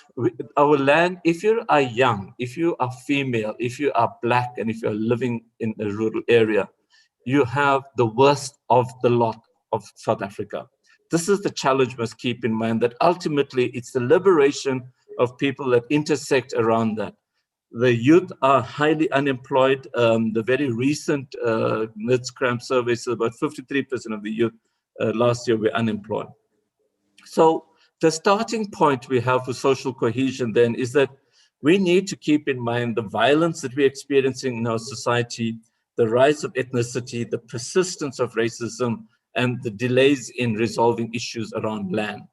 our land. If you are young, if you are female, if you are Black, and if you're living in a rural area, you have the worst of the lot of South Africa. this is the challenge we must keep in mind, that ultimately it's the liberation of people that intersect around that. The youth are highly unemployed. The very recent NIDSCRAM survey says about 53% of the youth last year were unemployed. So the starting point we have for social cohesion then is that we need to keep in mind the violence that we're experiencing in our society, the rise of ethnicity, the persistence of racism, and the delays in resolving issues around land.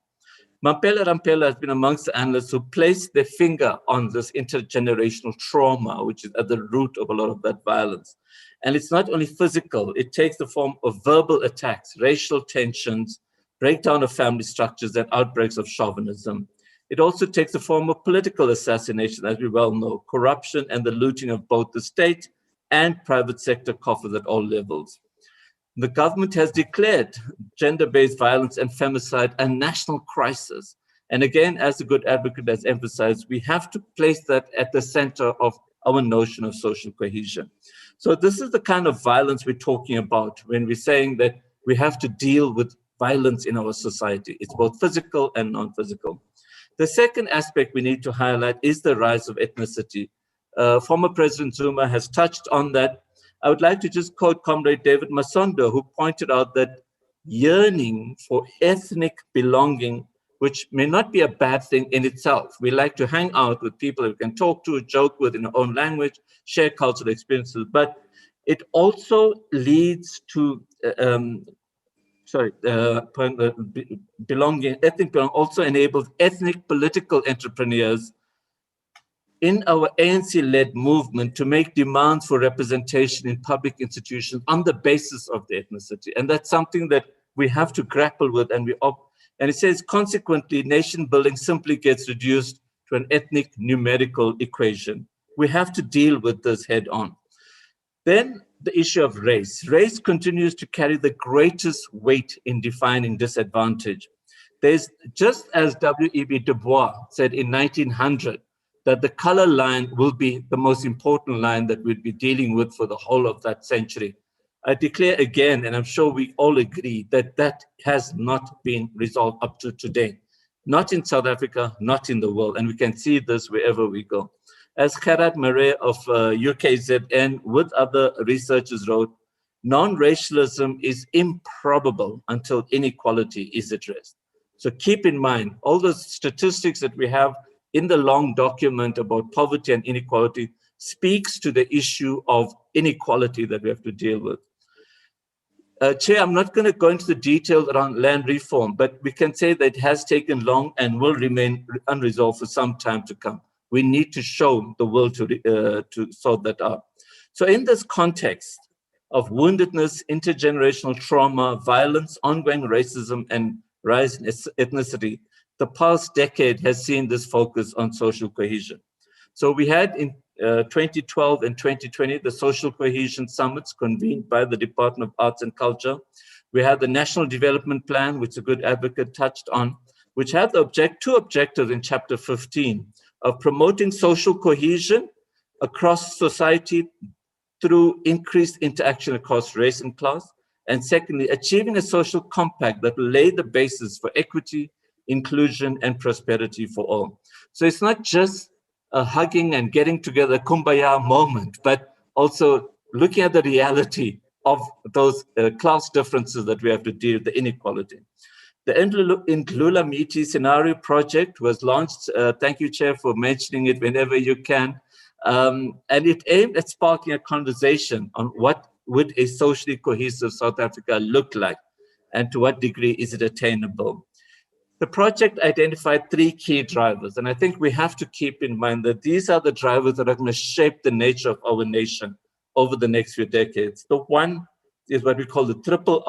Mampela Rampela has been amongst the analysts who placed their finger on this intergenerational trauma, which is at the root of a lot of that violence. And it's not only physical, it takes the form of verbal attacks, racial tensions, breakdown of family structures, and outbreaks of chauvinism. It also takes the form of political assassination, as we well know, corruption and the looting of both the state and private sector coffers at all levels. The government has declared gender-based violence and femicide a national crisis. And again, as the good advocate has emphasized, we have to place that at the center of our notion of social cohesion. So this is the kind of violence we're talking about when we're saying that we have to deal with violence in our society. It's both physical and non-physical. The second aspect we need to highlight is the rise of ethnicity. Former President Zuma has touched on that. I would like to just quote Comrade David Masondo, who pointed out that yearning for ethnic belonging, which may not be a bad thing in itself. We like to hang out with people that we can talk to, joke with in our own language, share cultural experiences, but it also leads to, belonging, ethnic belonging also enables ethnic political entrepreneurs in our ANC-led movement to make demands for representation in public institutions on the basis of the ethnicity. And that's something that we have to grapple with. And it says, consequently, nation building simply gets reduced to an ethnic numerical equation. We have to deal with this head on. Then the issue of race. Race continues to carry the greatest weight in defining disadvantage. There's, just as W.E.B. Du Bois said in 1900, that the color line will be the most important line that we'll be dealing with for the whole of that century. I declare again, and I'm sure we all agree, that that has not been resolved up to today. Not in South Africa, not in the world, and we can see this wherever we go. As Gerard Murray of UKZN with other researchers wrote, non-racialism is improbable until inequality is addressed. So keep in mind, all the statistics that we have in the long document about poverty and inequality speaks to the issue of inequality that we have to deal with. Chair, I'm not going to go into the details around land reform, but we can say that it has taken long and will remain unresolved for some time to come. We need to show the will to sort that out. So in this context of woundedness, intergenerational trauma, violence, ongoing racism, and rise in ethnicity, the past decade has seen this focus on social cohesion. So we had in 2012 and 2020, the social cohesion summits convened by the Department of Arts and Culture. We had the National Development Plan, which a good advocate touched on, which had two objectives in Chapter 15 of promoting social cohesion across society through increased interaction across race and class. And secondly, achieving a social compact that will lay the basis for equity, inclusion, and prosperity for all. So it's not just a hugging and getting together kumbaya moment, but also looking at the reality of those class differences that we have to deal with, the inequality. The Ndlula Miti Scenario Project was launched. Thank you, Chair, for mentioning it whenever you can. And it aimed at sparking a conversation on what would a socially cohesive South Africa look like, and to what degree is it attainable. The project identified 3 key drivers, and I think we have to keep in mind that these are the drivers that are going to shape the nature of our nation over the next few decades. The one is what we call the triple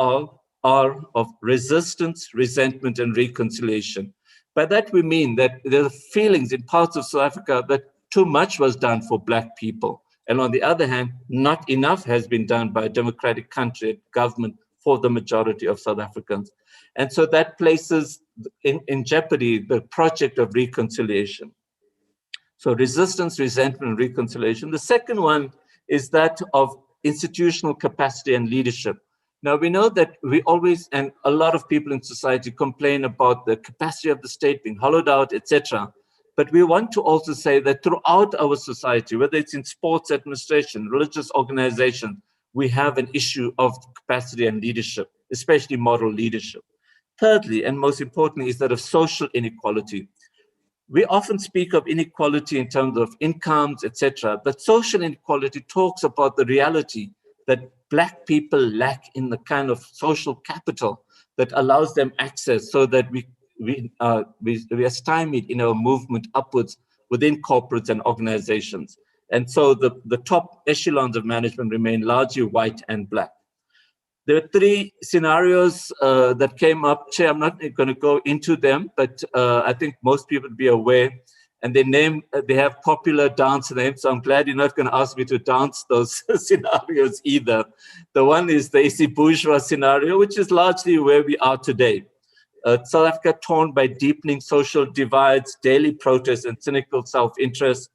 R of resistance, resentment, and reconciliation. By that we mean that there are feelings in parts of South Africa that too much was done for Black people. And on the other hand, not enough has been done by a democratic country, government, for the majority of South Africans. And so that places in jeopardy the project of reconciliation. So resistance, resentment, and reconciliation. The second one is that of institutional capacity and leadership. Now, we know that we always, and a lot of people in society complain about the capacity of the state being hollowed out, etc. But we want to also say that throughout our society, whether it's in sports administration, religious organizations, we have an issue of capacity and leadership, especially moral leadership. Thirdly, and most importantly, is that of social inequality. We often speak of inequality in terms of incomes, etc., but social inequality talks about the reality that Black people lack in the kind of social capital that allows them access, so that we are stymied in our movement upwards within corporates and organizations. And so the top echelons of management remain largely white and Black. There are three scenarios that came up. Chair, I'm not going to go into them, but I think most people would be aware. And they have popular dance names, so I'm glad you're not going to ask me to dance those scenarios either. The one is the AC bourgeois scenario, which is largely where we are today. South Africa torn by deepening social divides, daily protests, and cynical self-interest.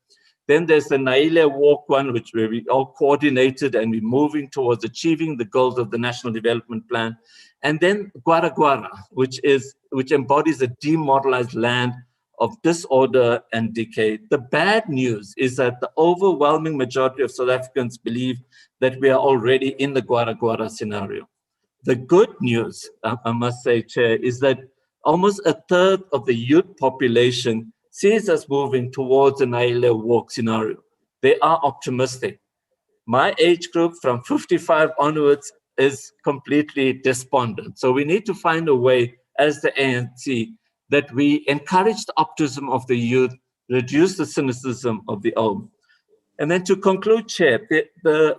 Then there's the Naile Walk one, where we all coordinated and we're moving towards achieving the goals of the National Development Plan. And then Gwara Gwara, which embodies a demoralized land of disorder and decay. The bad news is that the overwhelming majority of South Africans believe that we are already in the Gwara Gwara scenario. The good news, I must say, Chair, is that almost a third of the youth population sees us moving towards an Naile Walk scenario. They are optimistic. My age group from 55 onwards is completely despondent. So we need to find a way as the ANC that we encourage the optimism of the youth, reduce the cynicism of the old. And then to conclude, Chair,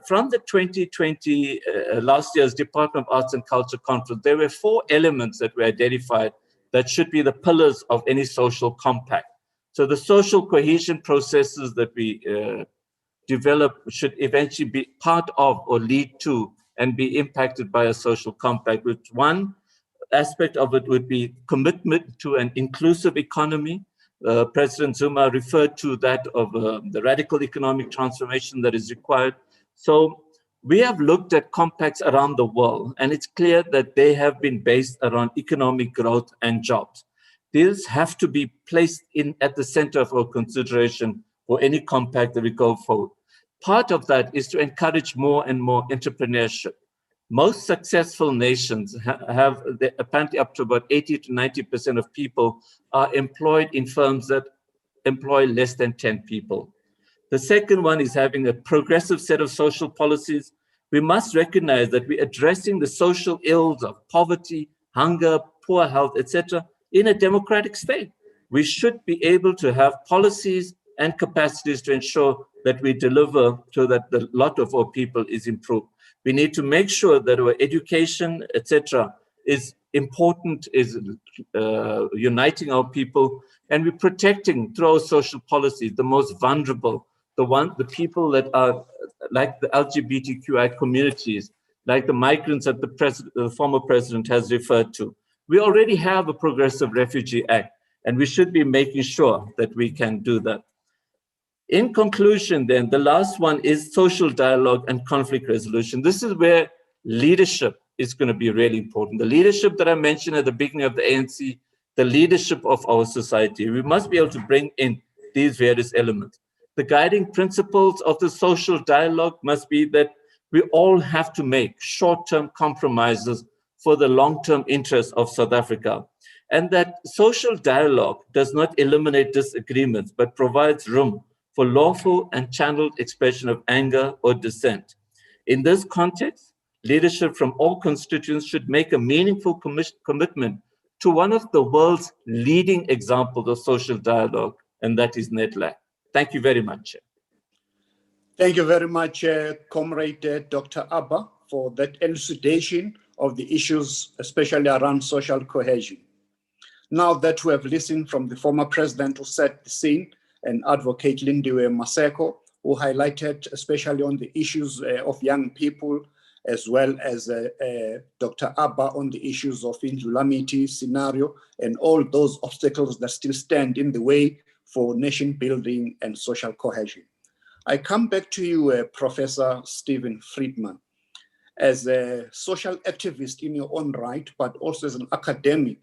from the 2020 last year's Department of Arts and Culture conference, there were 4 elements that were identified that should be the pillars of any social compact. So the social cohesion processes that we develop should eventually be part of or lead to and be impacted by a social compact, which one aspect of it would be commitment to an inclusive economy. President Zuma referred to that of the radical economic transformation that is required. So we have looked at compacts around the world, and it's clear that they have been based around economic growth and jobs. These have to be placed at the center of our consideration for any compact that we go forward. Part of that is to encourage more and more entrepreneurship. Most successful nations have apparently up to about 80 to 90% of people are employed in firms that employ less than 10 people. The second one is having a progressive set of social policies. We must recognize that we're addressing the social ills of poverty, hunger, poor health, etc., in a democratic state. We should be able to have policies and capacities to ensure that we deliver so that the lot of our people is improved. We need to make sure that our education, etc., is important, is uniting our people, and we're protecting through our social policies the most vulnerable, the people that are like the LGBTQI communities, like the migrants that the former president has referred to. We already have a Progressive Refugee Act, and we should be making sure that we can do that. In conclusion, then, the last one is social dialogue and conflict resolution. This is where leadership is going to be really important. The leadership that I mentioned at the beginning of the ANC, the leadership of our society. We must be able to bring in these various elements. The guiding principles of the social dialogue must be that we all have to make short-term compromises for the long-term interests of South Africa. And that social dialogue does not eliminate disagreements, but provides room for lawful and channeled expression of anger or dissent. In this context, leadership from all constituents should make a meaningful commitment to one of the world's leading examples of social dialogue, and that is NEDLAC. Thank you very much. Thank you very much, Comrade Dr. Abba, for that elucidation of the issues, especially around social cohesion. Now that we have listened from the former president who set the scene, and Advocate Lindiwe Maseko, who highlighted especially on the issues of young people, as well as Dr. Abba on the issues of Indulamity scenario and all those obstacles that still stand in the way for nation building and social cohesion. I come back to you, Professor Stephen Friedman. as a social activist in your own right, but also as an academic,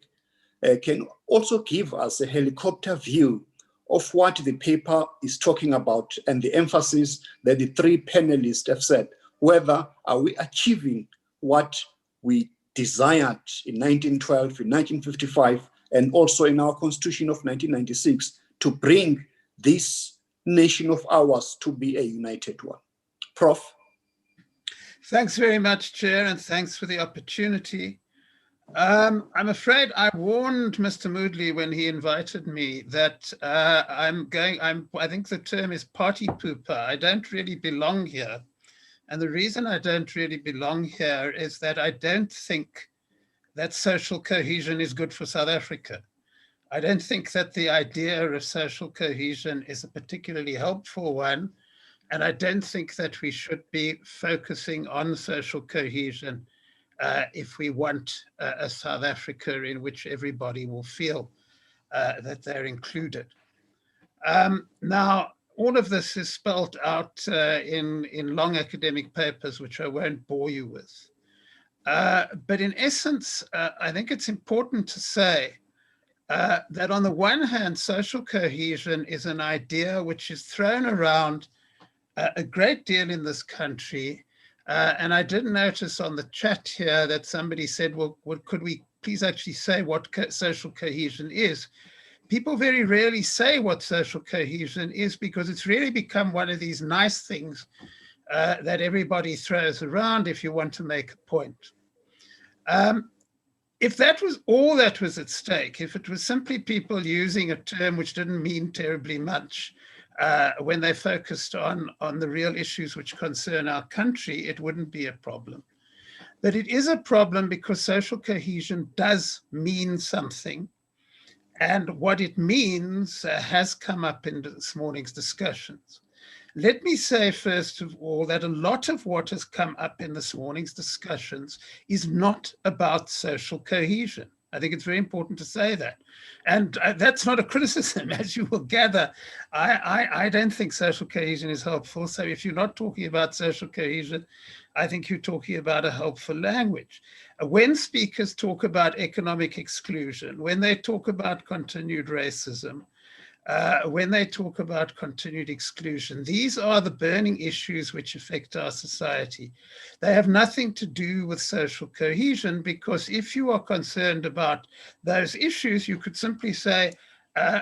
can also give us a helicopter view of what the paper is talking about and the emphasis that the three panelists have said, whether are we achieving what we desired in 1912, in 1955, and also in our Constitution of 1996 to bring this nation of ours to be a united one. Prof. Thanks very much, Chair, and thanks for the opportunity. I'm afraid I warned Mr. Moodley when he invited me that I think the term is party pooper. I don't really belong here. And the reason I don't really belong here is that I don't think that social cohesion is good for South Africa. I don't think that the idea of social cohesion is a particularly helpful one. And I don't think that we should be focusing on social cohesion if we want a South Africa in which everybody will feel that they're included. Now, all of this is spelled out in long academic papers, which I won't bore you with. But in essence, I think it's important to say that on the one hand, social cohesion is an idea which is thrown around a great deal in this country. And I did notice on the chat here that somebody said, well, could we please actually say what social cohesion is? People very rarely say what social cohesion is because it's really become one of these nice things that everybody throws around if you want to make a point. If that was all that was at stake, if it was simply people using a term which didn't mean terribly much when they focused on the real issues which concern our country, it wouldn't be a problem. But it is a problem because social cohesion does mean something. And what it means has come up in this morning's discussions. Let me say, first of all, that a lot of what has come up in this morning's discussions is not about social cohesion. I think it's very important to say that. And that's not a criticism, as you will gather. I don't think social cohesion is helpful. So if you're not talking about social cohesion, I think you're talking about a helpful language. When speakers talk about economic exclusion, when they talk about continued racism, when they talk about continued exclusion, these are the burning issues which affect our society. They have nothing to do with social cohesion, because if you are concerned about those issues, you could simply say,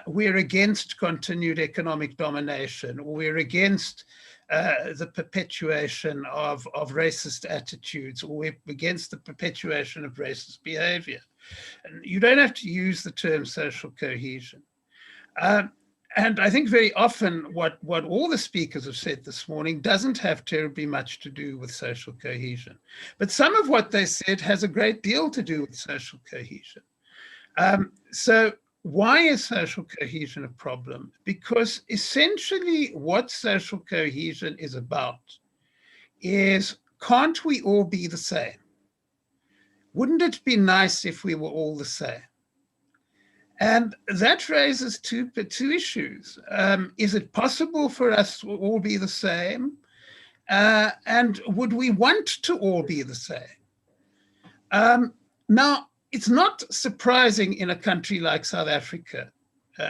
we're against continued economic domination, or we're against the perpetuation of racist attitudes, or we're against the perpetuation of racist behavior. And you don't have to use the term social cohesion. And I think very often what all the speakers have said this morning doesn't have terribly much to do with social cohesion. But some of what they said has a great deal to do with social cohesion. So why is social cohesion a problem? Because essentially what social cohesion is about is, can't we all be the same? Wouldn't it be nice if we were all the same? And that raises two issues. Is it possible for us to all be the same? And would we want to all be the same? Now, it's not surprising in a country like South Africa.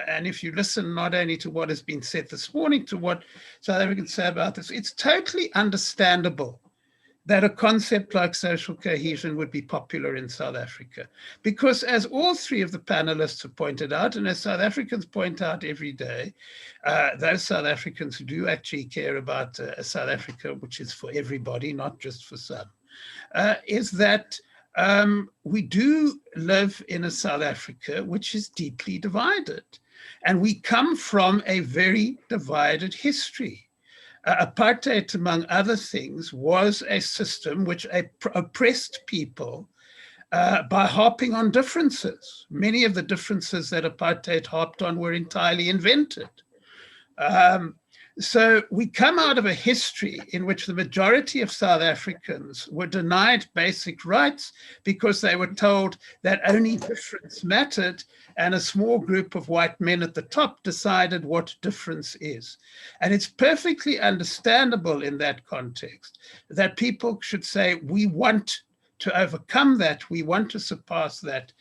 And if you listen not only to what has been said this morning, to what South Africans say about this, it's totally understandable that a concept like social cohesion would be popular in South Africa. Because as all three of the panelists have pointed out, and as South Africans point out every day, those South Africans who do actually care about a South Africa which is for everybody, not just for some, is that we do live in a South Africa which is deeply divided. And we come from a very divided history. Apartheid, among other things, was a system which oppressed people by harping on differences. Many of the differences that apartheid harped on were entirely invented. So we come out of a history in which the majority of South Africans were denied basic rights because they were told that only difference mattered, and a small group of white men at the top decided what difference is. And it's perfectly understandable in that context that people should say, we want to overcome that, we want to surpass that,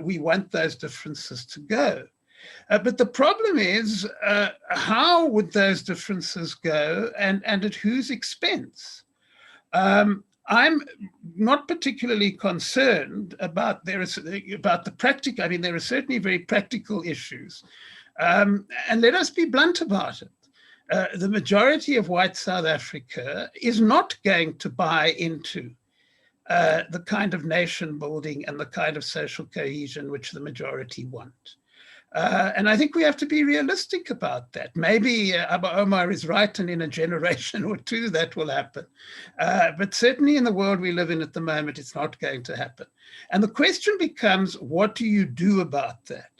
we want those differences to go. But the problem is, how would those differences go, and at whose expense? I'm not particularly concerned about the practical. I mean, there are certainly very practical issues, and let us be blunt about it. The majority of white South Africa is not going to buy into the kind of nation building and the kind of social cohesion which the majority want. And I think we have to be realistic about that. Maybe Abba Omar is right, and in a generation or two that will happen. But certainly in the world we live in at the moment, it's not going to happen. And the question becomes, what do you do about that?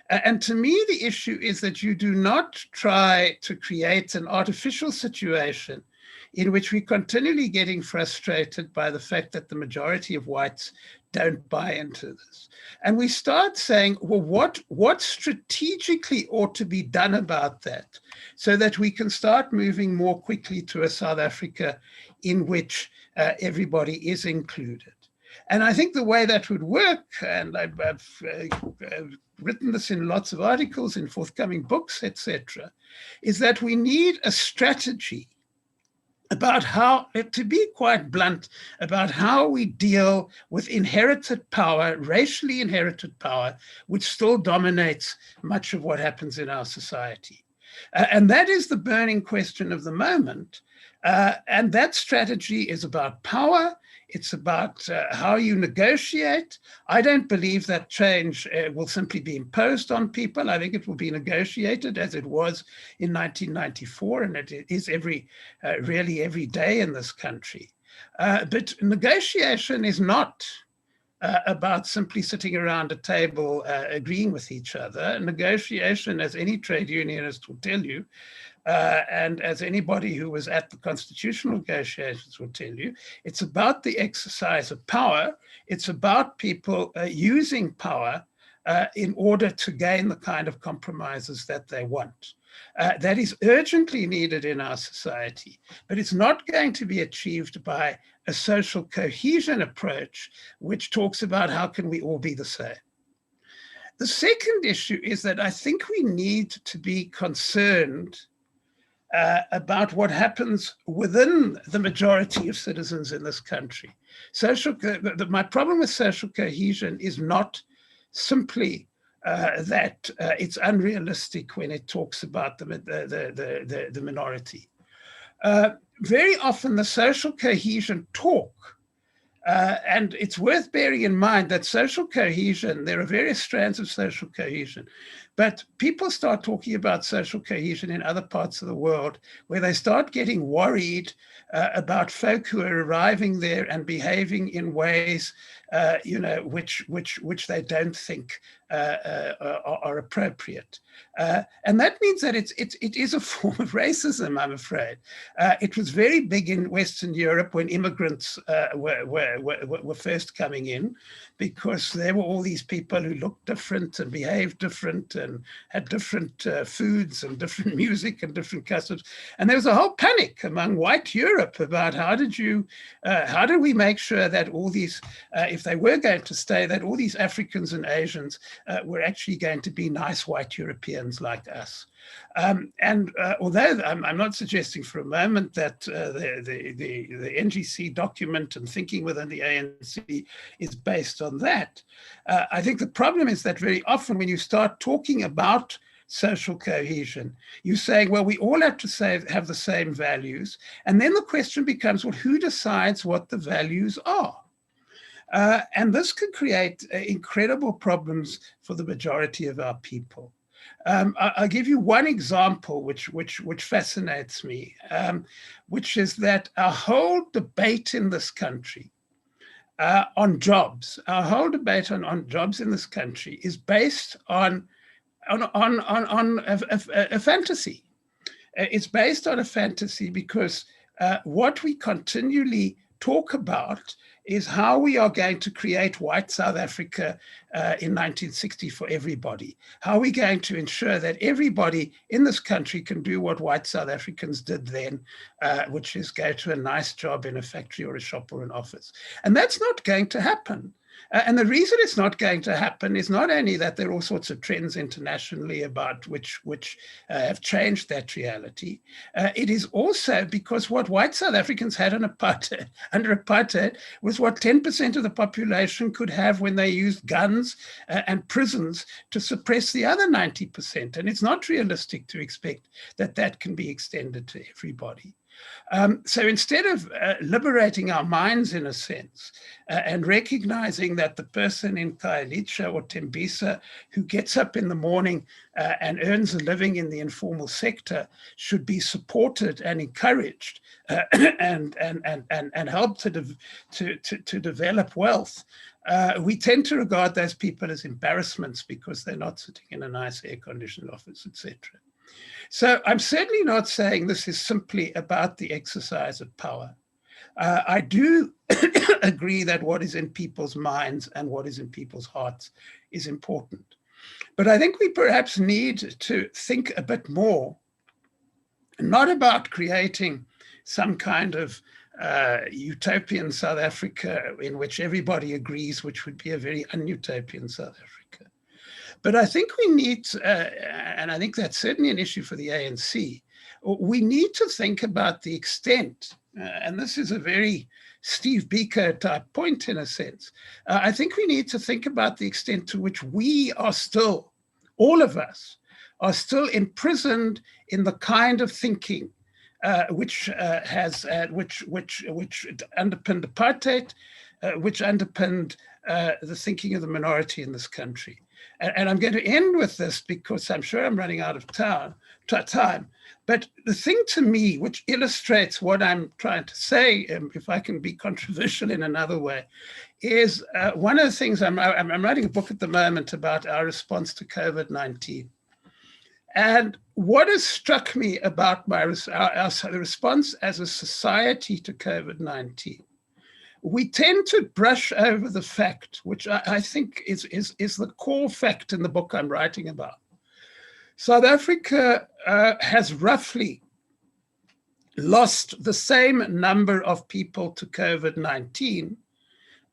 And to me, the issue is that you do not try to create an artificial situation in which we're continually getting frustrated by the fact that the majority of whites don't buy into this. And we start saying, well, what strategically ought to be done about that so that we can start moving more quickly to a South Africa in which everybody is included. And I think the way that would work, and I've written this in lots of articles, in forthcoming books, etc., is that we need a strategy about how, to be quite blunt, about how we deal with inherited power, racially inherited power, which still dominates much of what happens in our society. And that is the burning question of the moment. And that strategy is about power. It's about how you negotiate. I don't believe that change will simply be imposed on people. I think it will be negotiated as it was in 1994, and it is really every day in this country. But negotiation is not about simply sitting around a table agreeing with each other. Negotiation, as any trade unionist will tell you, and as anybody who was at the constitutional negotiations will tell you, it's about the exercise of power. It's about people using power in order to gain the kind of compromises that they want. That is urgently needed in our society, but it's not going to be achieved by a social cohesion approach, which talks about how can we all be the same. The second issue is that I think we need to be concerned about what happens within the majority of citizens in this country. My problem with social cohesion is not simply that it's unrealistic when it talks about the minority. Very often the social cohesion talk, and it's worth bearing in mind that social cohesion, there are various strands of social cohesion, but people start talking about social cohesion in other parts of the world where they start getting worried about folk who are arriving there and behaving in ways which they don't think are appropriate. And that means that it is a form of racism, I'm afraid. It was very big in Western Europe when immigrants were first coming in, because there were all these people who looked different and behaved different and had different foods and different music and different customs. And there was a whole panic among white Europe about how do we make sure that all these, if they were going to stay, that all these Africans and Asians were actually going to be nice white Europeans like us. Although I'm not suggesting for a moment that the NGC document and thinking within the ANC is based on that, I think the problem is that very often when you start talking about social cohesion, you're saying, well, we all have to have the same values. And then the question becomes, well, who decides what the values are? And this can create incredible problems for the majority of our people. I'll give you one example which fascinates me, which is that our whole debate in this country on jobs, on jobs in this country is based on a fantasy. It's based on a fantasy because what we continually talk about is how we are going to create white South Africa in 1960 for everybody. How are we going to ensure that everybody in this country can do what white South Africans did then, which is go to a nice job in a factory or a shop or an office. And that's not going to happen. And the reason it's not going to happen is not only that there are all sorts of trends internationally about which have changed that reality. It is also because what white South Africans had under apartheid was what 10% of the population could have when they used guns and prisons to suppress the other 90%. And it's not realistic to expect that that can be extended to everybody. So instead of liberating our minds in a sense and recognizing that the person in Khayelitsha or Tembisa who gets up in the morning and earns a living in the informal sector should be supported and encouraged and helped to develop wealth, we tend to regard those people as embarrassments because they're not sitting in a nice air-conditioned office, etc. So I'm certainly not saying this is simply about the exercise of power. I do agree that what is in people's minds and what is in people's hearts is important. But I think we perhaps need to think a bit more, not about creating some kind of utopian South Africa in which everybody agrees, which would be a very un-utopian South Africa. But I think we need, and I think that's certainly an issue for the ANC, we need to think about the extent, and this is a very Steve Biko type point in a sense. I think we need to think about the extent to which we are still, all of us, are still imprisoned in the kind of thinking which underpinned apartheid, which underpinned the thinking of the minority in this country. And I'm going to end with this because I'm sure I'm running out of time. But the thing to me, which illustrates what I'm trying to say, if I can be controversial in another way, is one of the things I'm writing a book at the moment about our response to COVID-19. And what has struck me about the response as a society to COVID-19, we tend to brush over the fact, which I think is the core fact in the book I'm writing about. South Africa has roughly lost the same number of people to COVID-19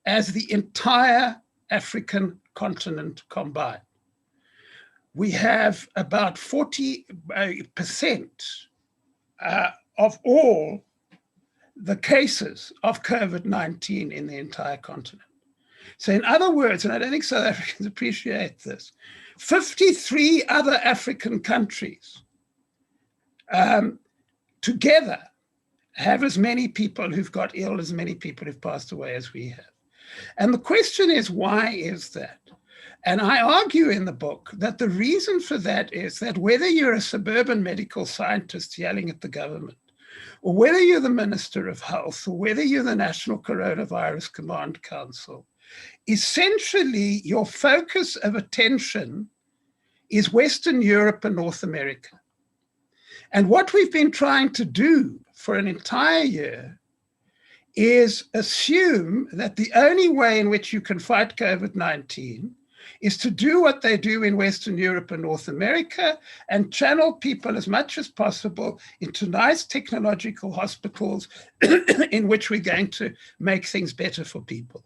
as the entire African continent combined. We have about 40% of all the cases of COVID-19 in the entire continent. So in other words, and I don't think South Africans appreciate this, 53 other African countries together have as many people who've got ill, as many people who've passed away as we have. And the question is, why is that? And I argue in the book that the reason for that is that whether you're a suburban medical scientist yelling at the government, or whether you're the Minister of Health, or whether you're the National Coronavirus Command Council, essentially your focus of attention is Western Europe and North America. And what we've been trying to do for an entire year is assume that the only way in which you can fight COVID-19 is to do what they do in Western Europe and North America and channel people as much as possible into nice technological hospitals in which we're going to make things better for people.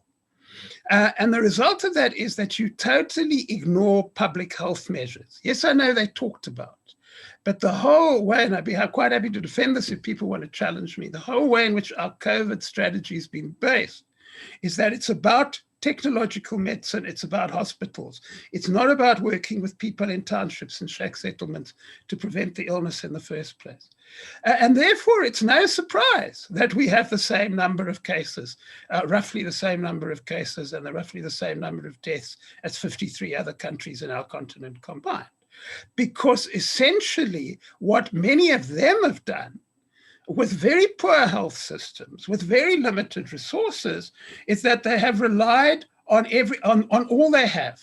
And the result of that is that you totally ignore public health measures. Yes, I know they talked about, but the whole way, and I'd be quite happy to defend this if people want to challenge me, the whole way in which our COVID strategy has been based is that it's about technological medicine, it's about hospitals. It's not about working with people in townships and shack settlements to prevent the illness in the first place. And therefore, it's no surprise that we have the same number of cases, roughly the same number of cases and roughly the same number of deaths as 53 other countries in our continent combined. Because essentially, what many of them have done with very poor health systems, with very limited resources, is that they have relied on all they have.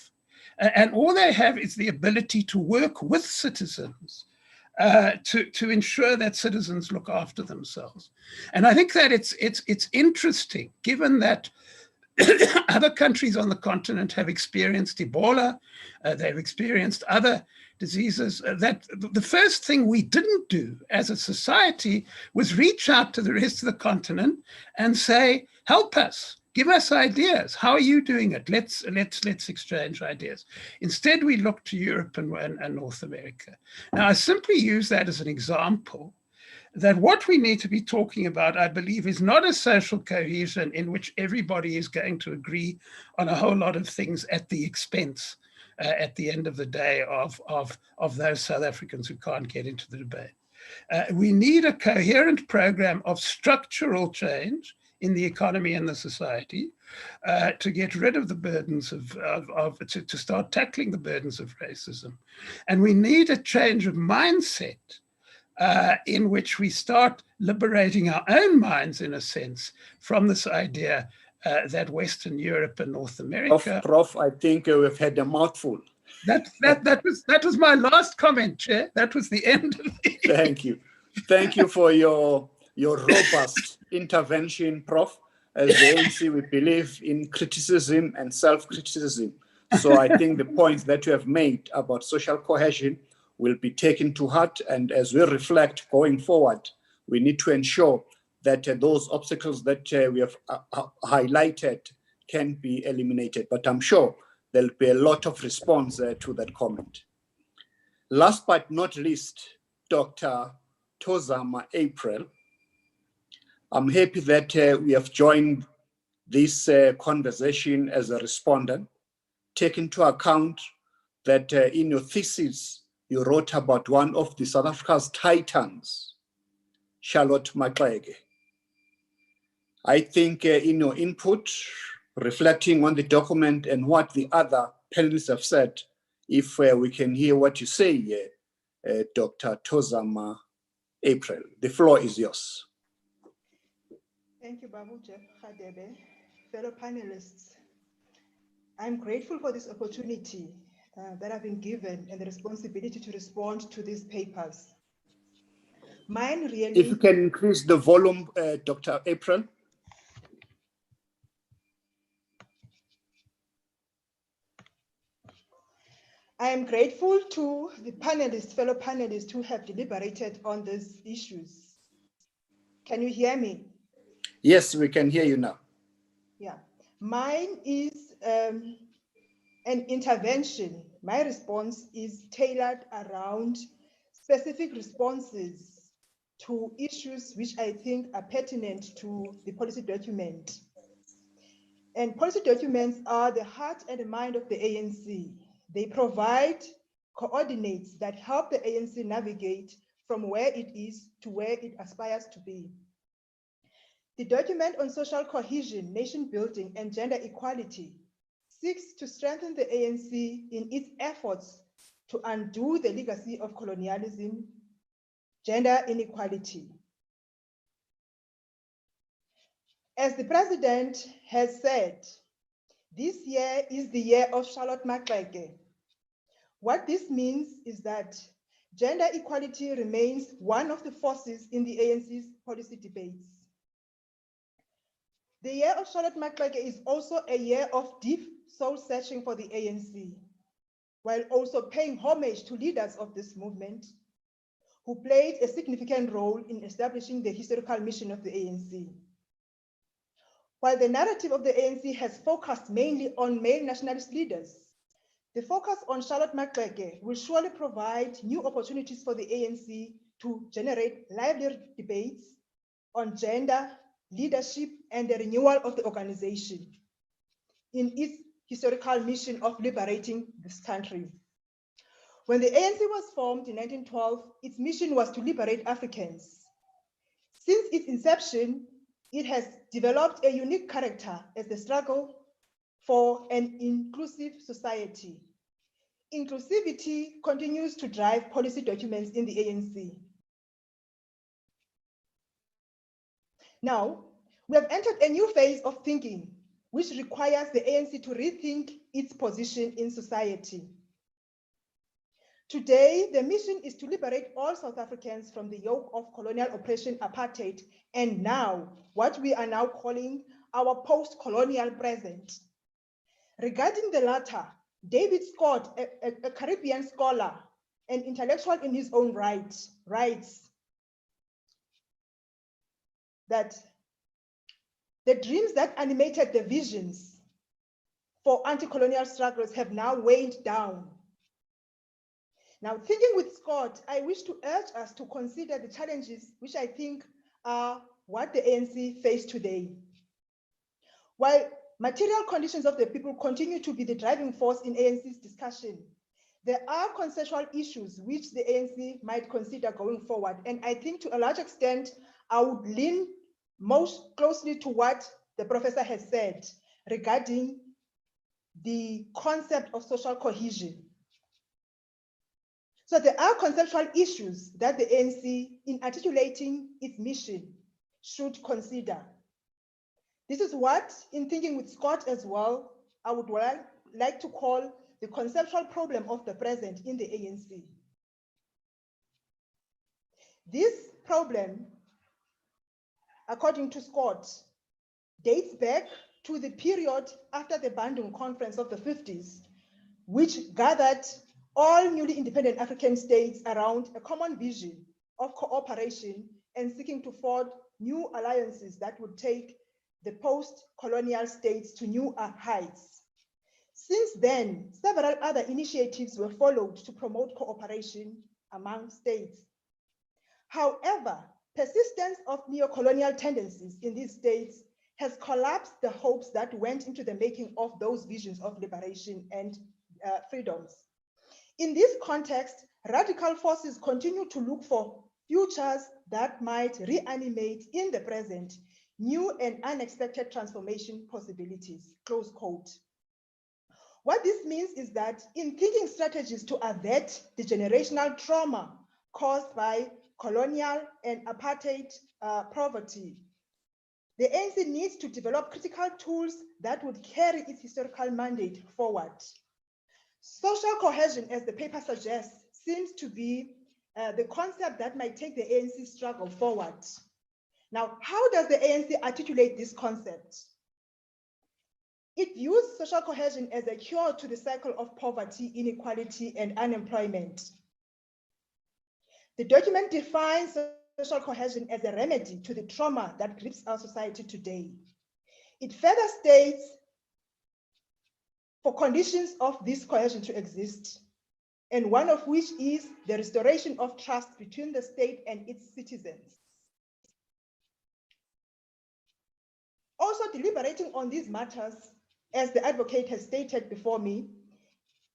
And all they have is the ability to work with citizens to ensure that citizens look after themselves. And I think that it's interesting, given that other countries on the continent have experienced Ebola, they've experienced other diseases, that the first thing we didn't do as a society was reach out to the rest of the continent and say, help us, give us ideas. How are you doing it? Let's exchange ideas. Instead, we look to Europe and North America. Now, I simply use that as an example that what we need to be talking about, I believe, is not a social cohesion in which everybody is going to agree on a whole lot of things at the expense, at the end of the day, of those South Africans who can't get into the debate. We need a coherent program of structural change in the economy and the society to get rid of the burdens to start tackling the burdens of racism. And we need a change of mindset in which we start liberating our own minds, in a sense, from this idea that Western Europe and North America. Prof, I think we've had a mouthful. That was my last comment, Chair. That was the end of it. Thank you. Thank you for your robust intervention, Prof. As the ANC, we believe in criticism and self-criticism. So I think the points that you have made about social cohesion will be taken to heart. And as we reflect going forward, we need to ensure that those obstacles that we have highlighted can be eliminated. But I'm sure there'll be a lot of response to that comment. Last but not least, Dr. Tozama April, I'm happy that we have joined this conversation as a respondent, taking into account that in your thesis, you wrote about one of the South Africa's titans, Charlotte Maxeke. I think in your input, reflecting on the document and what the other panelists have said, if we can hear what you say here, Dr. Tozama April, the floor is yours. Thank you, Babu Jeff Khadebe. Fellow panelists, I'm grateful for this opportunity that I've been given and the responsibility to respond to these papers. Mine really— If you can increase the volume, Dr. April. I am grateful to the panelists, fellow panelists who have deliberated on these issues. Can you hear me? Yes, we can hear you now. Yeah, mine is an intervention. My response is tailored around specific responses to issues which I think are pertinent to the policy document. And policy documents are the heart and the mind of the ANC. They provide coordinates that help the ANC navigate from where it is to where it aspires to be. The document on social cohesion, nation building, and gender equality seeks to strengthen the ANC in its efforts to undo the legacy of colonialism, gender inequality. As the president has said, this year is the year of Charlotte Maxeke. What this means is that gender equality remains one of the forces in the ANC's policy debates. The year of Charlotte Maxeke is also a year of deep soul searching for the ANC, while also paying homage to leaders of this movement who played a significant role in establishing the historical mission of the ANC. While the narrative of the ANC has focused mainly on male nationalist leaders, the focus on Charlotte Maxeke will surely provide new opportunities for the ANC to generate lively debates on gender, leadership, and the renewal of the organization in its historical mission of liberating this country. When the ANC was formed in 1912, its mission was to liberate Africans. Since its inception, it has developed a unique character as the struggle for an inclusive society. Inclusivity continues to drive policy documents in the ANC. Now, we have entered a new phase of thinking, which requires the ANC to rethink its position in society. Today, the mission is to liberate all South Africans from the yoke of colonial oppression, apartheid, and now what we are now calling our post-colonial present. Regarding the latter, David Scott, a Caribbean scholar and intellectual in his own right, writes that the dreams that animated the visions for anti-colonial struggles have now waned down. Now, thinking with Scott, I wish to urge us to consider the challenges which I think are what the ANC face today. While material conditions of the people continue to be the driving force in ANC's discussion, there are conceptual issues which the ANC might consider going forward. And I think to a large extent, I would lean most closely to what the professor has said regarding the concept of social cohesion. So there are conceptual issues that the ANC, in articulating its mission, should consider. This is what, in thinking with Scott as well, I would like to call the conceptual problem of the present in the ANC. This problem, according to Scott, dates back to the period after the Bandung Conference of the 50s, which gathered all newly independent African states around a common vision of cooperation and seeking to forge new alliances that would take the post-colonial states to new heights. Since then, several other initiatives were followed to promote cooperation among states. However, persistence of neo-colonial tendencies in these states has collapsed the hopes that went into the making of those visions of liberation and freedoms. In this context, radical forces continue to look for futures that might reanimate in the present new and unexpected transformation possibilities, close quote. What this means is that in thinking strategies to avert the generational trauma caused by colonial and apartheid poverty, the ANC needs to develop critical tools that would carry its historical mandate forward. Social cohesion, as the paper suggests, seems to be the concept that might take the ANC struggle forward. Now, how does the ANC articulate this concept? It views social cohesion as a cure to the cycle of poverty, inequality, and unemployment. The document defines social cohesion as a remedy to the trauma that grips our society today. It further states, for conditions of this cohesion to exist, and one of which is the restoration of trust between the state and its citizens. Also deliberating on these matters, as the advocate has stated before me,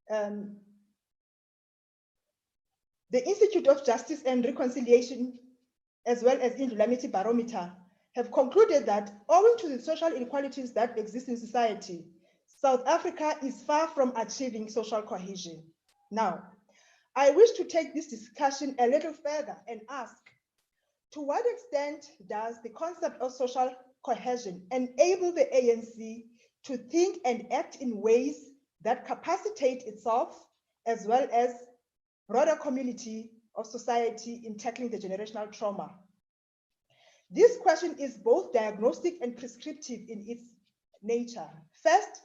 the Institute of Justice and Reconciliation, as well as Indemnity Barometer, have concluded that owing to the social inequalities that exist in society, South Africa is far from achieving social cohesion. Now, I wish to take this discussion a little further and ask, to what extent does the concept of social cohesion enable the ANC to think and act in ways that capacitate itself, as well as broader community of society in tackling the generational trauma? This question is both diagnostic and prescriptive in its nature. First,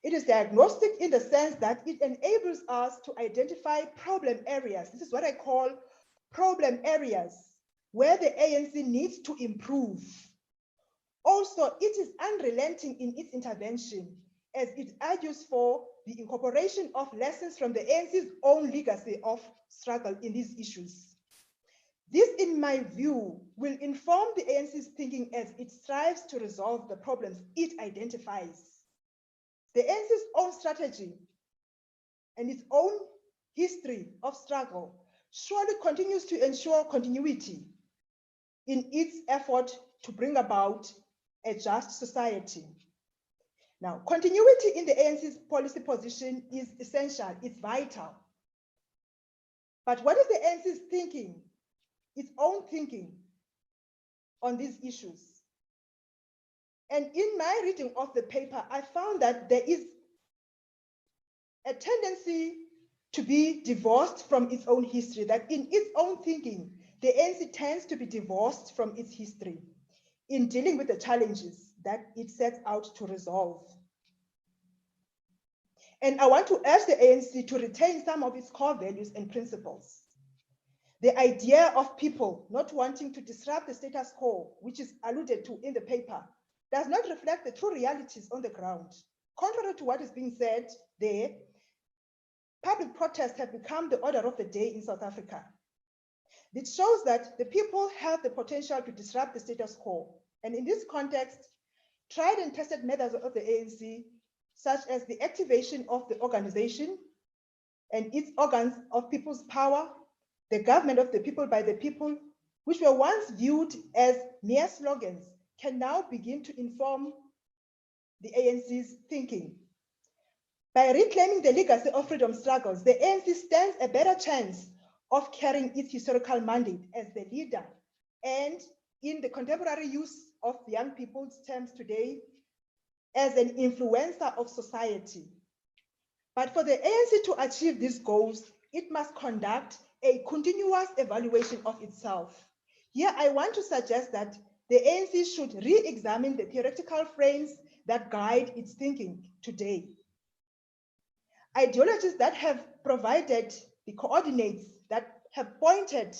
it is diagnostic in the sense that it enables us to identify problem areas. This is what I call problem areas where the ANC needs to improve. Also, it is unrelenting in its intervention as it argues for the incorporation of lessons from the ANC's own legacy of struggle in these issues. This, in my view, will inform the ANC's thinking as it strives to resolve the problems it identifies. The ANC's own strategy and its own history of struggle surely continues to ensure continuity in its effort to bring about a just society. Now, continuity in the ANC's policy position is essential, it's vital. But what is the ANC's thinking, its own thinking on these issues? And in my reading of the paper, I found that there is a tendency to be divorced from its own history, that in its own thinking, the ANC tends to be divorced from its history in dealing with the challenges that it sets out to resolve. And I want to urge the ANC to retain some of its core values and principles. The idea of people not wanting to disrupt the status quo, which is alluded to in the paper, does not reflect the true realities on the ground. Contrary to what is being said there, public protests have become the order of the day in South Africa. It shows that the people have the potential to disrupt the status quo. And in this context, tried and tested methods of the ANC, such as the activation of the organization and its organs of people's power, the government of the people by the people, which were once viewed as mere slogans, can now begin to inform the ANC's thinking. By reclaiming the legacy of freedom struggles, the ANC stands a better chance of carrying its historical mandate as the leader and, in the contemporary use of young people's terms today, as an influencer of society. But for the ANC to achieve these goals, it must conduct a continuous evaluation of itself. Here, I want to suggest that the ANC should re-examine the theoretical frames that guide its thinking today. Ideologies that have provided the coordinates that have pointed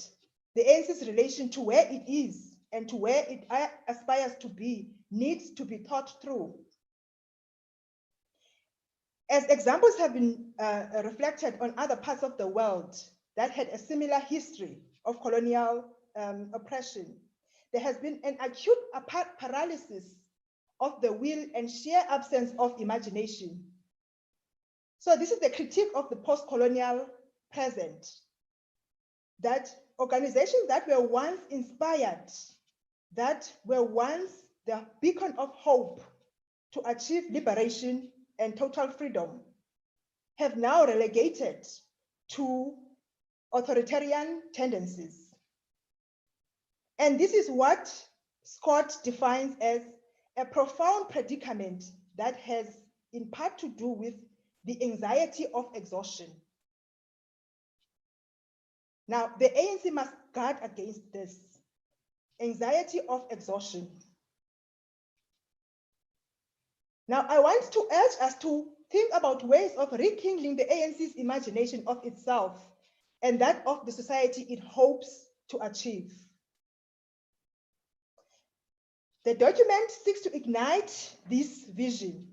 the ANC's relation to where it is and to where it aspires to be needs to be thought through. As examples have been reflected on other parts of the world that had a similar history of colonial oppression, there has been an acute paralysis of the will and sheer absence of imagination. So this is the critique of the post-colonial present, that organizations that were once inspired, that were once the beacon of hope to achieve liberation and total freedom, have now relegated to authoritarian tendencies. And this is what Scott defines as a profound predicament that has in part to do with the anxiety of exhaustion. Now, the ANC must guard against this anxiety of exhaustion. Now, I want to urge us to think about ways of rekindling the ANC's imagination of itself and that of the society it hopes to achieve. The document seeks to ignite this vision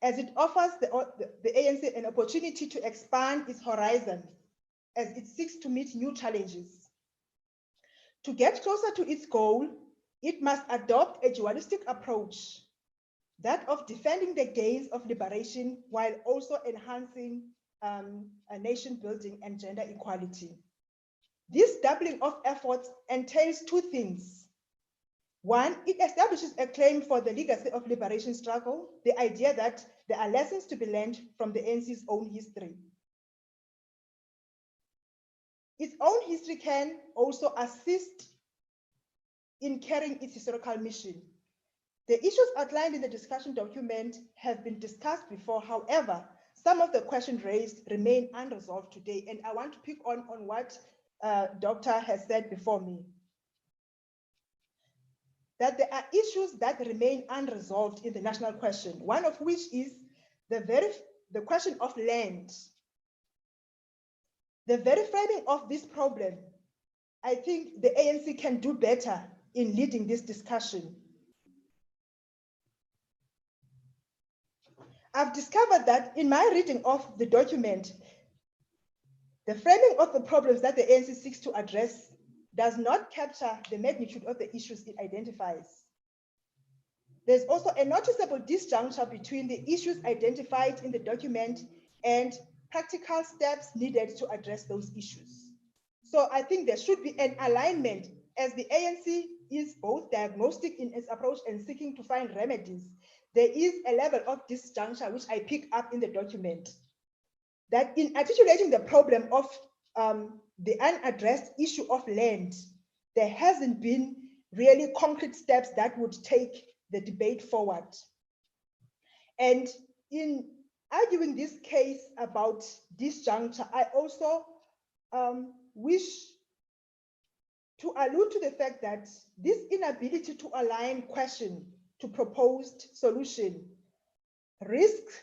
as it offers the ANC an opportunity to expand its horizon as it seeks to meet new challenges. To get closer to its goal, it must adopt a dualistic approach, that of defending the gains of liberation while also enhancing a nation building and gender equality. This doubling of efforts entails two things. One, it establishes a claim for the legacy of liberation struggle, the idea that there are lessons to be learned from the ANC's own history. Its own history can also assist in carrying its historical mission. The issues outlined in the discussion document have been discussed before. However, some of the questions raised remain unresolved today, and I want to pick on what Doctor has said before me. That there are issues that remain unresolved in the national question, one of which is the question of land. The very framing of this problem, I think the ANC can do better in leading this discussion. I've discovered that in my reading of the document, the framing of the problems that the ANC seeks to address does not capture the magnitude of the issues it identifies. There's also a noticeable disjuncture between the issues identified in the document and practical steps needed to address those issues. So I think there should be an alignment, as the ANC is both diagnostic in its approach and seeking to find remedies. There is a level of disjuncture which I pick up in the document, that in articulating the problem of the unaddressed issue of land, there hasn't been really concrete steps that would take the debate forward. And in arguing this case about disjuncture, I also wish to allude to the fact that this inability to align question to proposed solution risks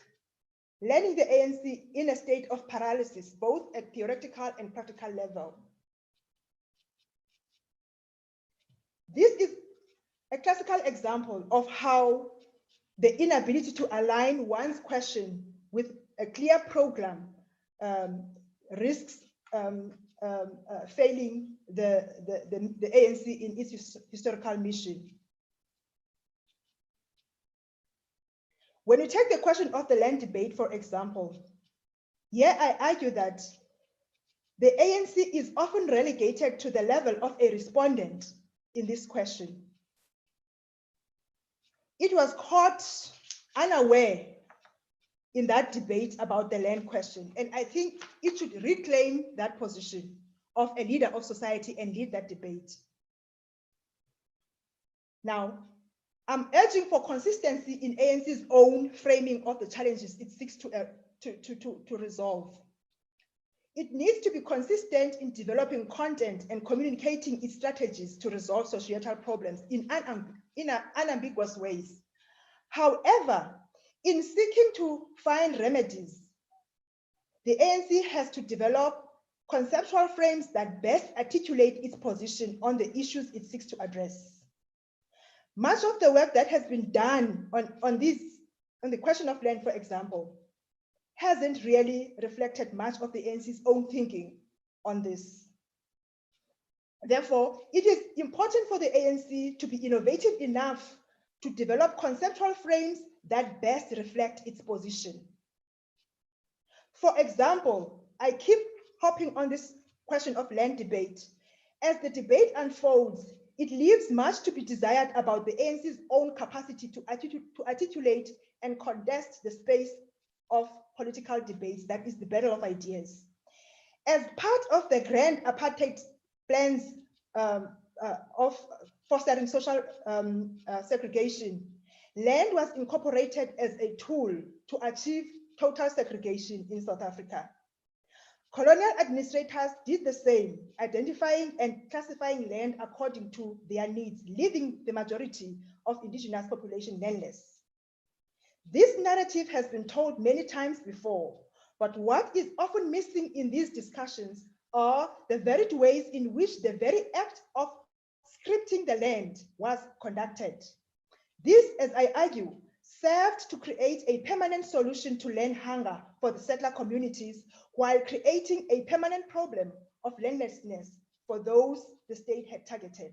landing the ANC in a state of paralysis, both at theoretical and practical level. This is a classical example of how the inability to align one's question with a clear program risks failing the ANC in its historical mission. When you take the question of the land debate, for example, here I argue that the ANC is often relegated to the level of a respondent in this question. It was caught unaware in that debate about the land question, and I think it should reclaim that position of a leader of society and lead that debate. Now, I'm urging for consistency in ANC's own framing of the challenges it seeks to resolve. It needs to be consistent in developing content and communicating its strategies to resolve societal problems in unambiguous ways. However, in seeking to find remedies, the ANC has to develop conceptual frames that best articulate its position on the issues it seeks to address. Much of the work that has been done on the question of land, for example, hasn't really reflected much of the ANC's own thinking on this. Therefore, it is important for the ANC to be innovative enough to develop conceptual frames that best reflect its position. For example, I keep hopping on this question of land debate. As the debate unfolds, it leaves much to be desired about the ANC's own capacity to articulate and contest the space of political debates, that is the battle of ideas. As part of the grand apartheid plans of fostering social segregation, land was incorporated as a tool to achieve total segregation in South Africa. Colonial administrators did the same, identifying and classifying land according to their needs, leaving the majority of indigenous population landless. This narrative has been told many times before, but what is often missing in these discussions are the varied ways in which the very act of scripting the land was conducted. This, as I argue, served to create a permanent solution to land hunger for the settler communities while creating a permanent problem of landlessness for those the state had targeted.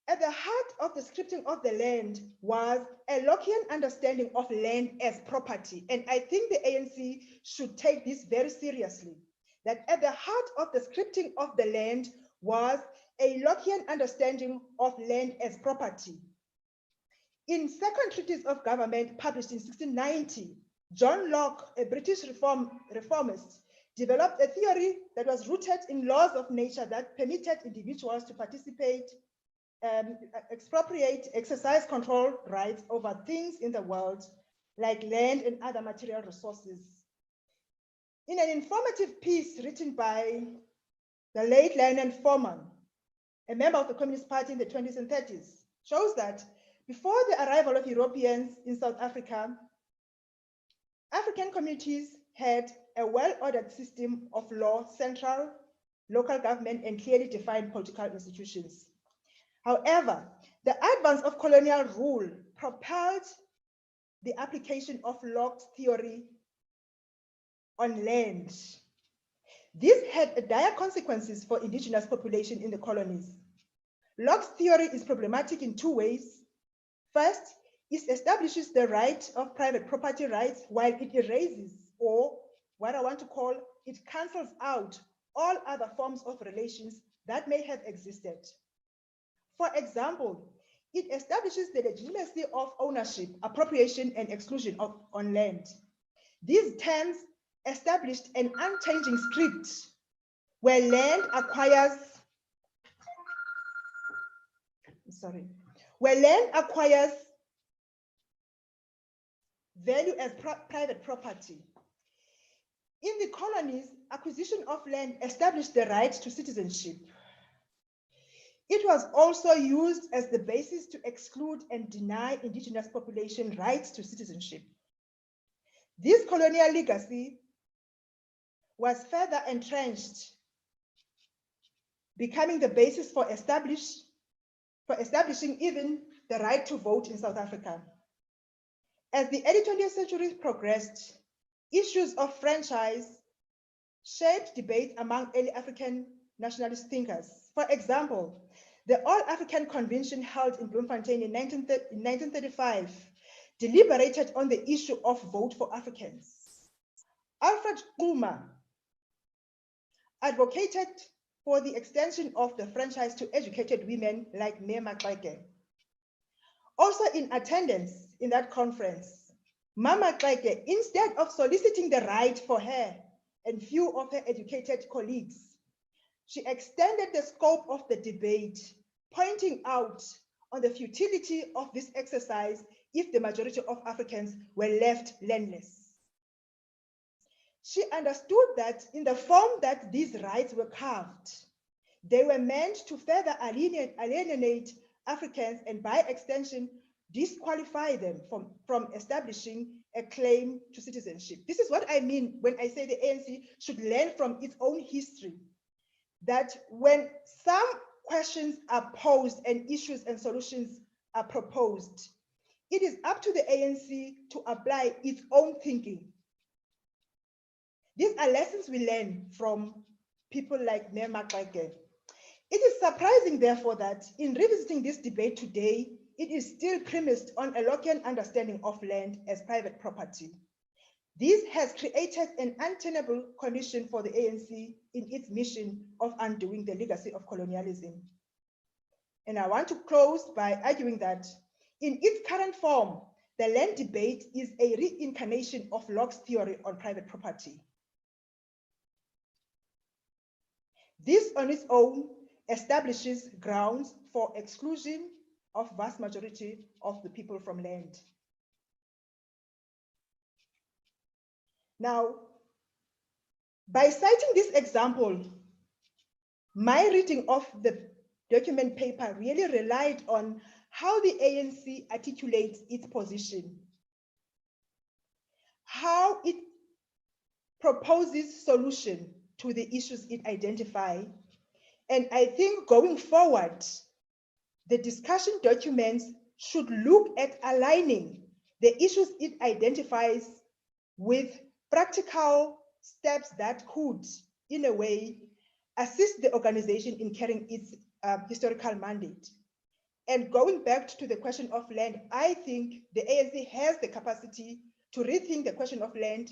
At the heart of the scripting of the land was a Lockean understanding of land as property, and I think the ANC should take this very seriously, that at the heart of the scripting of the land was a Lockean understanding of land as property. In Second Treatise of Government, published in 1690, John Locke, a British reformist, developed a theory that was rooted in laws of nature that permitted individuals to participate, expropriate, exercise control rights over things in the world, like land and other material resources. In an informative piece written by the late Lionel Foreman, a member of the Communist Party in the 20s and 30s, shows that before the arrival of Europeans in South Africa, African communities had a well-ordered system of law, central, local government, and clearly defined political institutions. However, the advance of colonial rule propelled the application of Locke's theory on land. This had dire consequences for indigenous population in the colonies. Locke's theory is problematic in two ways. First, it establishes the right of private property rights while it erases, or what I want to call, it cancels out all other forms of relations that may have existed. For example, it establishes the legitimacy of ownership, appropriation, and exclusion on land. These terms established an unchanging script where land acquires, value as private property. In the colonies, acquisition of land established the right to citizenship. It was also used as the basis to exclude and deny indigenous population rights to citizenship. This colonial legacy was further entrenched, becoming the basis for establishing even the right to vote in South Africa. As the early 20th century progressed, issues of franchise shaped debate among early African nationalist thinkers. For example, the All-African Convention held in Bloemfontein in 1935 deliberated on the issue of vote for Africans. Alfred Zuma advocated for the extension of the franchise to educated women like Mary Maxeke. Also in attendance in that conference, Mama Maxeke, instead of soliciting the right for her and few of her educated colleagues, she extended the scope of the debate, pointing out on the futility of this exercise if the majority of Africans were left landless. She understood that in the form that these rights were carved, they were meant to further alienate Africans and by extension, disqualify them from establishing a claim to citizenship. This is what I mean when I say the ANC should learn from its own history, that when some questions are posed and issues and solutions are proposed, it is up to the ANC to apply its own thinking. These are lessons we learn from people like Mary Maxeke. It is surprising, therefore, that in revisiting this debate today, it is still premised on a Lockean understanding of land as private property. This has created an untenable condition for the ANC in its mission of undoing the legacy of colonialism. And I want to close by arguing that in its current form, the land debate is a reincarnation of Locke's theory on private property. This on its own establishes grounds for exclusion of vast majority of the people from land. Now, by citing this example, my reading of the document paper really relied on how the ANC articulates its position, how it proposes solution to the issues it identifies. And I think going forward, the discussion documents should look at aligning the issues it identifies with practical steps that could, in a way, assist the organization in carrying its historical mandate. And going back to the question of land, I think the ANC has the capacity to rethink the question of land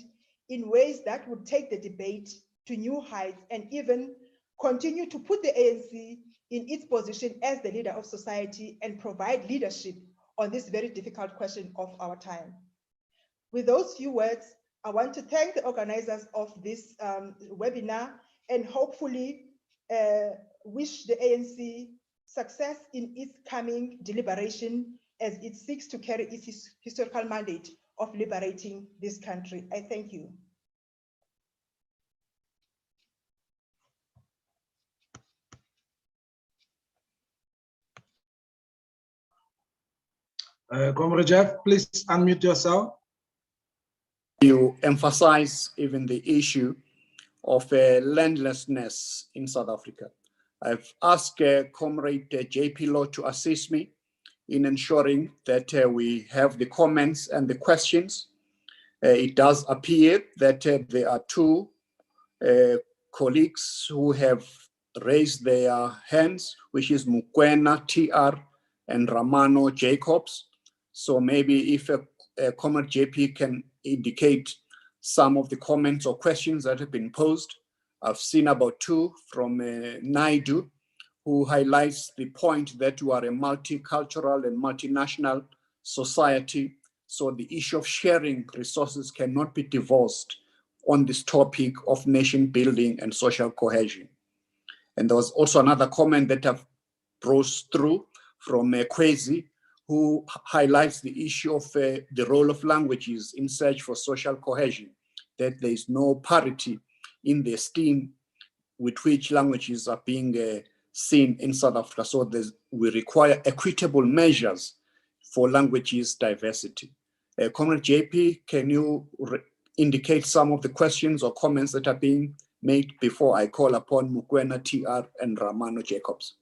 in ways that would take the debate to new heights and even continue to put the ANC in its position as the leader of society and provide leadership on this very difficult question of our time. With those few words, I want to thank the organizers of this webinar and hopefully wish the ANC success in its coming deliberation as it seeks to carry its historical mandate of liberating this country. I thank you. Comrade Jeff, please unmute yourself. You emphasize even the issue of landlessness in South Africa. I've asked Comrade JP Law to assist me in ensuring that we have the comments and the questions. It does appear that there are two colleagues who have raised their hands, which is Mukwena TR and Ramano Jacobs. So maybe if Comrade JP can indicate some of the comments or questions that have been posed. I've seen about two from Naidu, who highlights the point that we are a multicultural and multinational society. So the issue of sharing resources cannot be divorced on this topic of nation building and social cohesion. And there was also another comment that I've browsed through from Kwezi, who highlights the issue of the role of languages in search for social cohesion, that there is no parity in the esteem with which languages are being seen in South Africa. So we require equitable measures for languages diversity. Comrade JP, can you indicate some of the questions or comments that are being made before I call upon Mokoena TR and Romano Jacobs?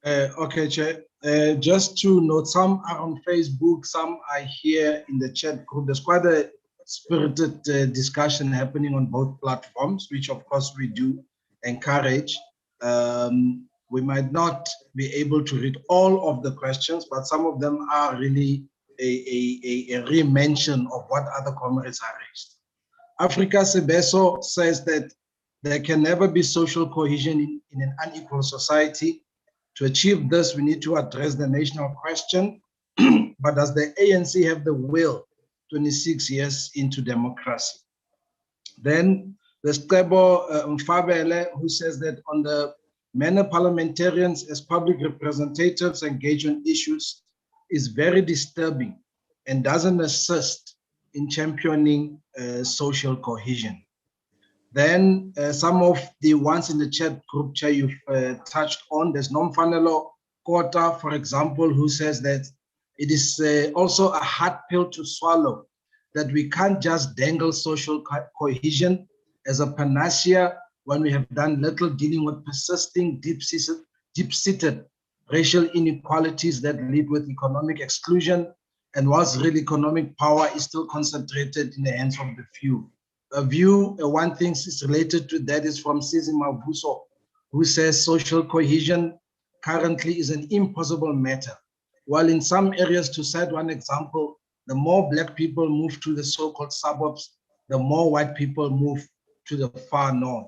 Okay, Chair. Just to note, some are on Facebook, some are here in the chat group. There's quite a spirited discussion happening on both platforms, which of course we do encourage. We might not be able to read all of the questions, but some of them are really a re-mention of what other comrades are raised. Africa Sebeso says that there can never be social cohesion in an unequal society. To achieve this, we need to address the national question, but does the ANC have the will 26 years into democracy? Then there's Tebo Mfabele, who says that on the manner parliamentarians as public representatives engage on issues is very disturbing and doesn't assist in championing social cohesion. Then some of the ones in the chat group, Chair, you've touched on. There's Nomfanelo Kota, for example, who says that it is also a hard pill to swallow, that we can't just dangle social cohesion as a panacea when we have done little dealing with persisting deep-seated racial inequalities that lead with economic exclusion, and whilst real economic power is still concentrated in the hands of the few. A view, one thing is related to that is from Sisi Mavuso, who says social cohesion currently is an impossible matter. While in some areas, to cite one example, the more Black people move to the so-called suburbs, the more white people move to the far north.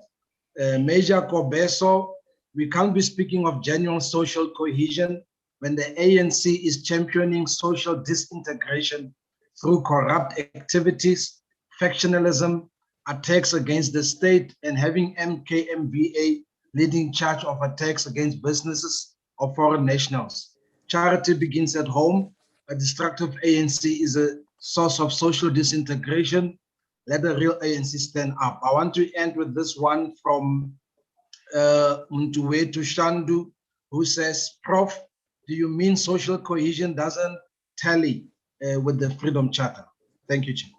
Major Kobeso, we can't be speaking of genuine social cohesion when the ANC is championing social disintegration through corrupt activities, factionalism, attacks against the state, and having MKMVA leading charge of attacks against businesses of foreign nationals. Charity begins at home. A destructive ANC is a source of social disintegration. Let the real ANC stand up. I want to end with this one from Mtuwetu Shandu, who says, Prof, do you mean social cohesion doesn't tally with the Freedom Charter? Thank you, Chair.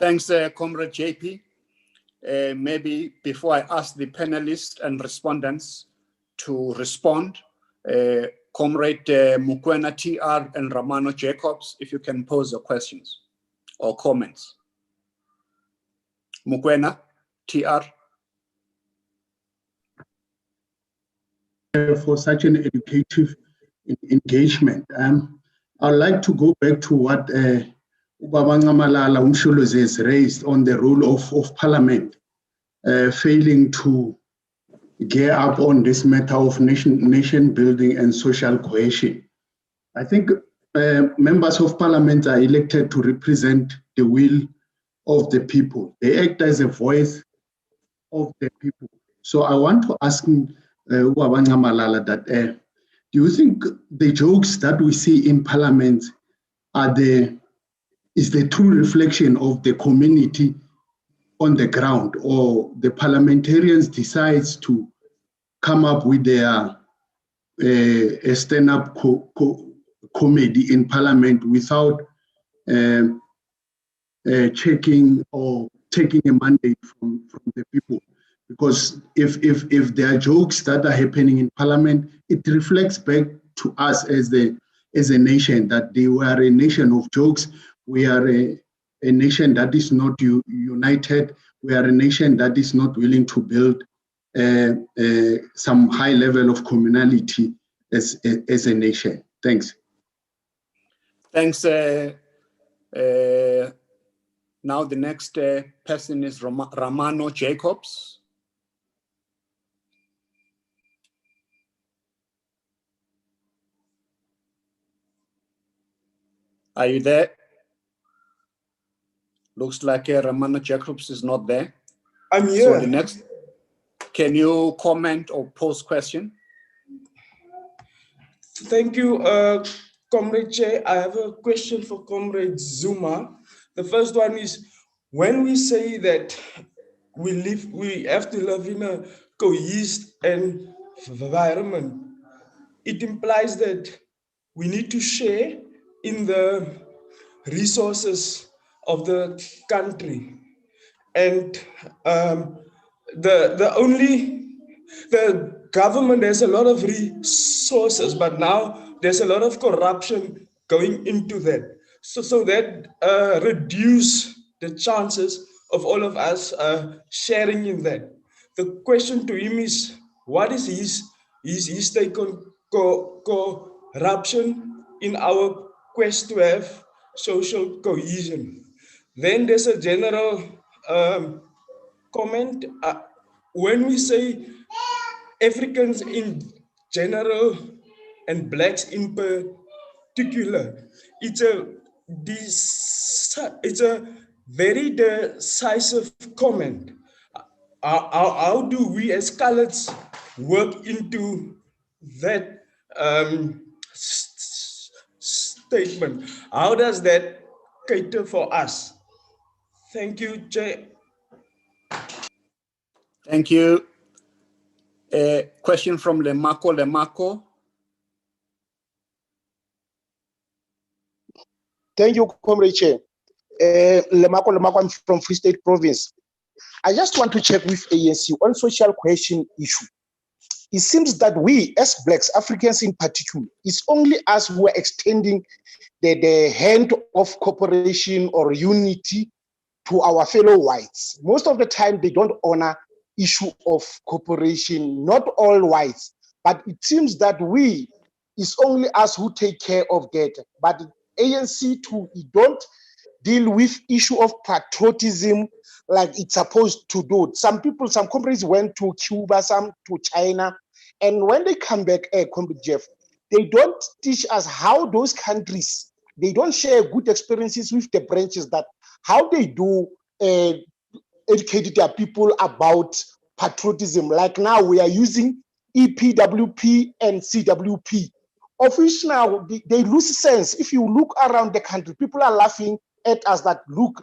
Thanks, Comrade JP. Maybe before I ask the panelists and respondents to respond, Comrade Mokoena TR and Romano Jacobs, if you can pose your questions or comments. Mokoena TR. For such an educative engagement. I'd like to go back to what Ubaba Malala Umsholozi has raised on the role of Parliament, failing to gear up on this matter of nation building and social cohesion. I think members of Parliament are elected to represent the will of the people. They act as a voice of the people. So I want to ask Ubaba Malala that do you think the jokes that we see in Parliament is the true reflection of the community on the ground, or the parliamentarians decides to come up with their a stand-up comedy in Parliament without checking or taking a mandate from the people? Because if there are jokes that are happening in Parliament, it reflects back to us as a nation that they were a nation of jokes. We are a nation that is not united. We are a nation that is not willing to build some high level of communality as a nation. Thanks. Thanks. Now the next person is Romano Jacobs. Are you there? Looks like Romano Jacobs is not there. I'm here. So the next, can you comment or pose question? Thank you, Comrade Chair. I have a question for Comrade Zuma. The first one is, when we say that we have to live in a cohesive environment, it implies that we need to share in the resources of the country. And the government has a lot of resources, but now there's a lot of corruption going into that. So that reduce the chances of all of us sharing in that. The question to him is, what is his take on corruption in our quest to have social cohesion? Then there's a general comment. When we say Africans in general and blacks in particular, it's a very decisive comment. How do we as coloureds work into that statement? How does that cater for us? Thank you, Chair. Thank you. A question from Lemako. Thank you, Comrade Chair. Lemako, I'm from Free State Province. I just want to check with ANC on social cohesion issue. It seems that we, as blacks, Africans in particular, it's only us who are extending the hand of cooperation or unity to our fellow whites. Most of the time, they don't honor issue of cooperation, not all whites, but it seems that it's only us who take care of that. But ANC too, it don't deal with issue of patriotism like it's supposed to do. Some companies went to Cuba, some to China, and when they come back, Comrade Jeff, they don't teach us how those countries, they don't share good experiences with the branches that how they do educate their people about patriotism. Like now we are using EPWP and CWP. Of which now they lose sense. If you look around the country, people are laughing at us that look,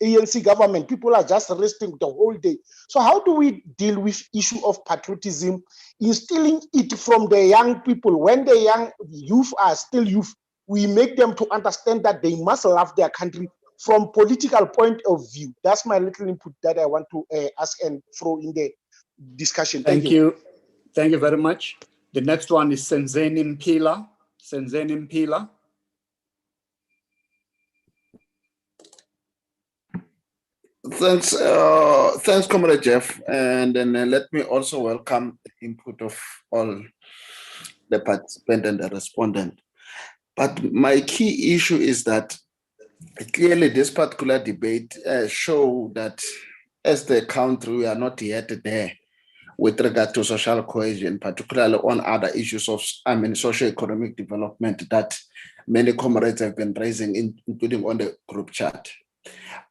ANC government, people are just resting the whole day. So how do we deal with issue of patriotism, instilling it from the young people? When the young youth are still youth, we make them to understand that they must love their country from political point of view. That's my little input that I want to ask and throw in the discussion. Thank you. Thank you very much. The next one is Senzeni Mpila. Senzeni Mpila. Thanks, Comrade Jeff. And then let me also welcome the input of all the participants and the respondent. But my key issue is that clearly this particular debate show that as the country, we are not yet there with regard to social cohesion, particularly on other issues of, socio-economic development that many comrades have been raising, including on the group chat.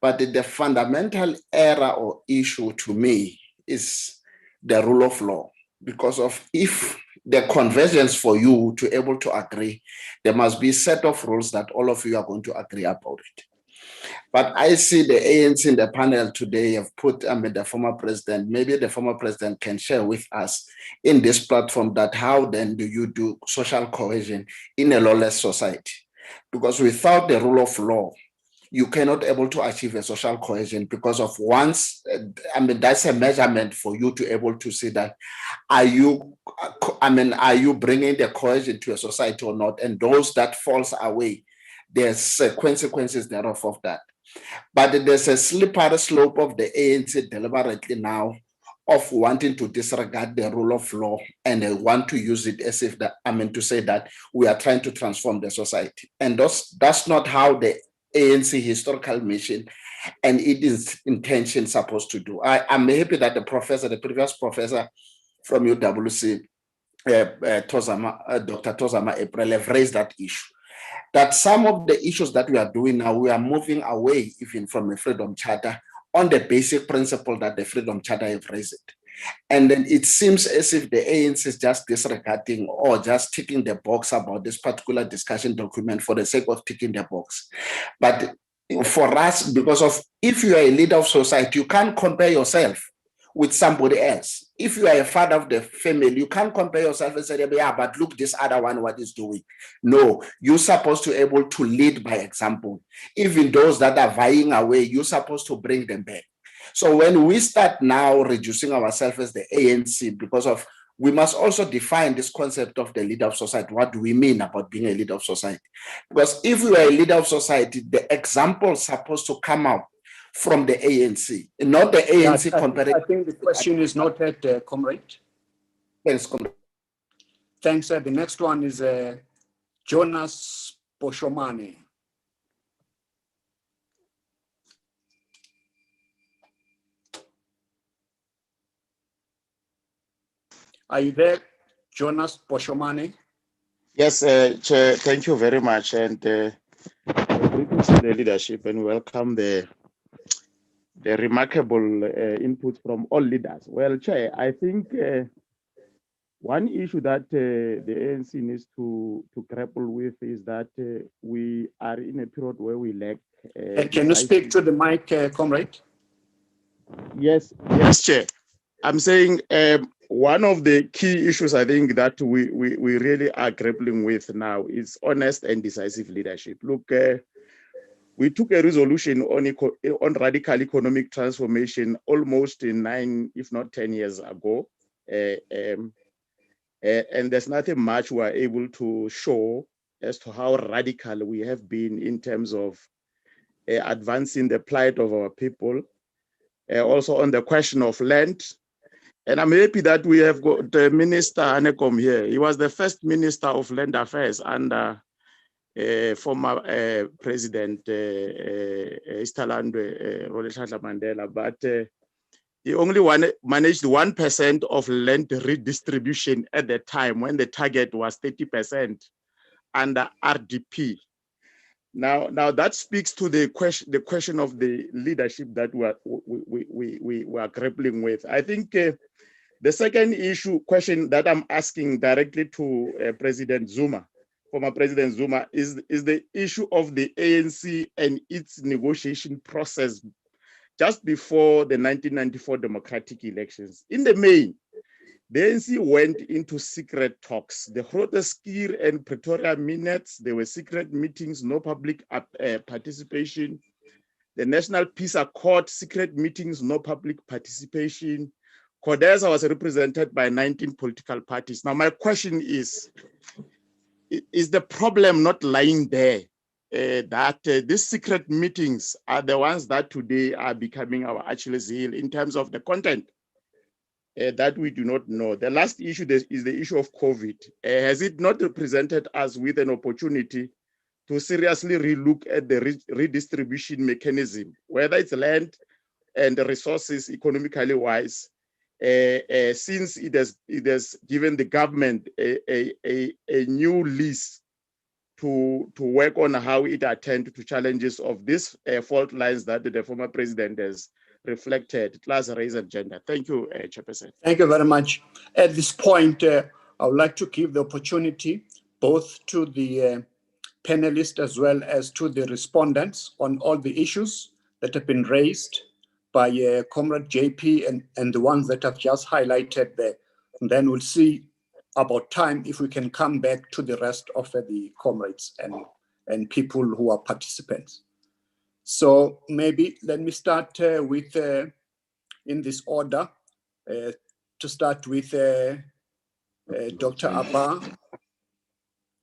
But the fundamental error or issue to me is the rule of law, because of if the convergence for you to able to agree, there must be a set of rules that all of you are going to agree about it. But I see the ANC in the panel today have put the former president, maybe the former president can share with us in this platform that how then do you do social cohesion in a lawless society? Because without the rule of law, you cannot able to achieve a social cohesion because of once, that's a measurement for you to able to see that, are you bringing the cohesion to a society or not? And those that falls away, there's consequences thereof of that. But there's a slippery slope of the ANC deliberately now of wanting to disregard the rule of law and they want to use it as if to say that we are trying to transform the society. And that's not how the ANC historical mission and its intention supposed to do. I'm happy that the previous professor from UWC, Dr. Tozama April, have raised that issue. That some of the issues that we are doing now, we are moving away even from the Freedom Charter on the basic principle that the Freedom Charter have raised it. And then it seems as if the ANC is just disregarding or just ticking the box about this particular discussion document for the sake of ticking the box. But for us, because of if you are a leader of society, you can't compare yourself with somebody else. If you are a father of the family, you can't compare yourself and say, yeah, but look, this other one, what is doing. No, you're supposed to be able to lead by example. Even those that are vying away, you're supposed to bring them back. So when we start now reducing ourselves as the ANC, because of, we must also define this concept of the leader of society. What do we mean about being a leader of society? Because if you are a leader of society, the example is supposed to come out from the ANC, not the ANC comparing. I think the question is noted, Comrade. Thanks, Comrade. Thanks. The next one is Jonas Poshomane. Are you there, Jonas Poshomane? Yes, Chair, thank you very much. And greetings to the leadership and welcome the remarkable input from all leaders. Well, Chair, I think one issue that the ANC needs to grapple with is that we are in a period where we lack. Can you speak to the mic, Comrade? Yes, Chair. I'm saying one of the key issues I think that we really are grappling with now is honest and decisive leadership. Look, we took a resolution on radical economic transformation almost in 9, if not 10 years ago. And there's nothing much we are able to show as to how radical we have been in terms of advancing the plight of our people. Also on the question of land. And I'm happy that we have got the Minister Anekom here. He was the first Minister of Land Affairs under former President Istalandwe Rolihlahla Mandela, but he only managed 1% of land redistribution at the time when the target was 30% under RDP. Now that speaks to the question of the leadership that we are grappling with. I think the second question that I'm asking directly to President Zuma, former President Zuma, is the issue of the ANC and its negotiation process just before the 1994 democratic elections. In the main, the ANC went into secret talks. The Grooteskier and Pretoria minutes, there were secret meetings, no public participation. The National Peace Accord, secret meetings, no public participation. CODESA was represented by 19 political parties. Now, my question is the problem not lying there? That these secret meetings are the ones that today are becoming our Achilles heel in terms of the content that we do not know. The last issue is the issue of COVID. Has it not represented us with an opportunity to seriously relook at the redistribution mechanism, whether it's land and the resources economically wise, since it has given the government a new lease to work on how it attend to challenges of these fault lines that the former president has reflected, class, race, and gender. Thank you, Chairperson. Thank you very much. At this point, I would like to give the opportunity both to the panelists as well as to the respondents on all the issues that have been raised by Comrade JP and the ones that I've just highlighted there. And then we'll see about time if we can come back to the rest of the comrades and people who are participants. So maybe let me start with, in this order, to start with Dr. Abba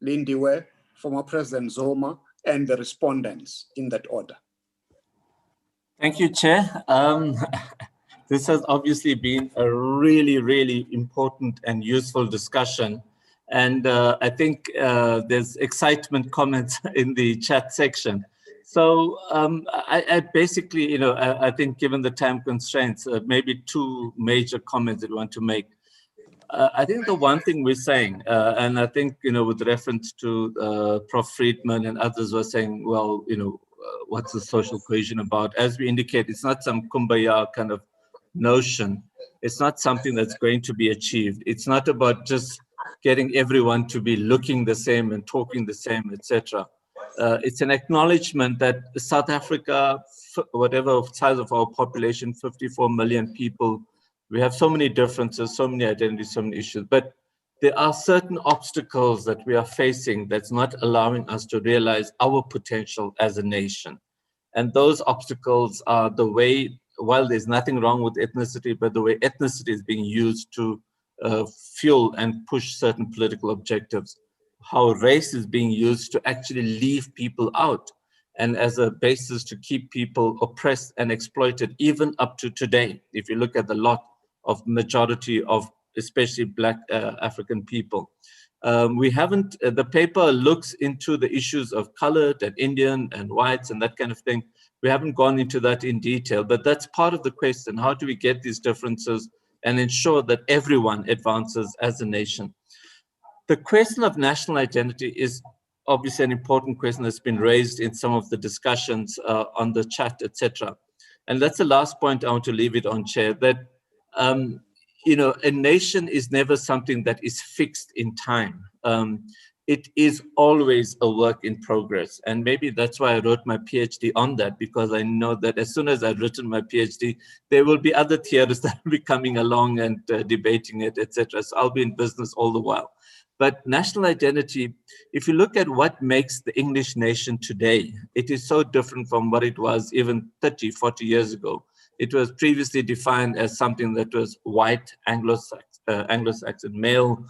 Lindiwe, former President Zuma, and the respondents in that order. Thank you, Chair. This has obviously been a really, really important and useful discussion. And I think there's excitement comments in the chat section. So I basically, I think given the time constraints, maybe two major comments that I want to make. I think the one thing we're saying, and I think, with reference to Prof. Friedman and others were saying, well, what's the social cohesion about? As we indicate, it's not some kumbaya kind of notion, it's not something that's going to be achieved. It's not about just getting everyone to be looking the same and talking the same, etc. It's an acknowledgement that South Africa, whatever size of our population, 54 million people, we have so many differences, so many identities, so many issues, but there are certain obstacles that we are facing that's not allowing us to realize our potential as a nation. And those obstacles are the way, while there's nothing wrong with ethnicity, but the way ethnicity is being used to fuel and push certain political objectives, how race is being used to actually leave people out and as a basis to keep people oppressed and exploited, even up to today. If you look at the lot of majority of especially Black African people. We haven't, the paper looks into the issues of colored and Indian and whites and that kind of thing. We haven't gone into that in detail, but that's part of the question. How do we get these differences and ensure that everyone advances as a nation? The question of national identity is obviously an important question that's been raised in some of the discussions on the chat, etc. And that's the last point I want to leave it on, Chair, that you know, a nation is never something that is fixed in time. It is always a work in progress. And maybe that's why I wrote my PhD on that, because I know that as soon as I've written my PhD, there will be other theorists that will be coming along and debating it, etc. So I'll be in business all the while. But national identity, if you look at what makes the English nation today, it is so different from what it was even 30, 40 years ago. It was previously defined as something that was white, Anglo-Saxon male,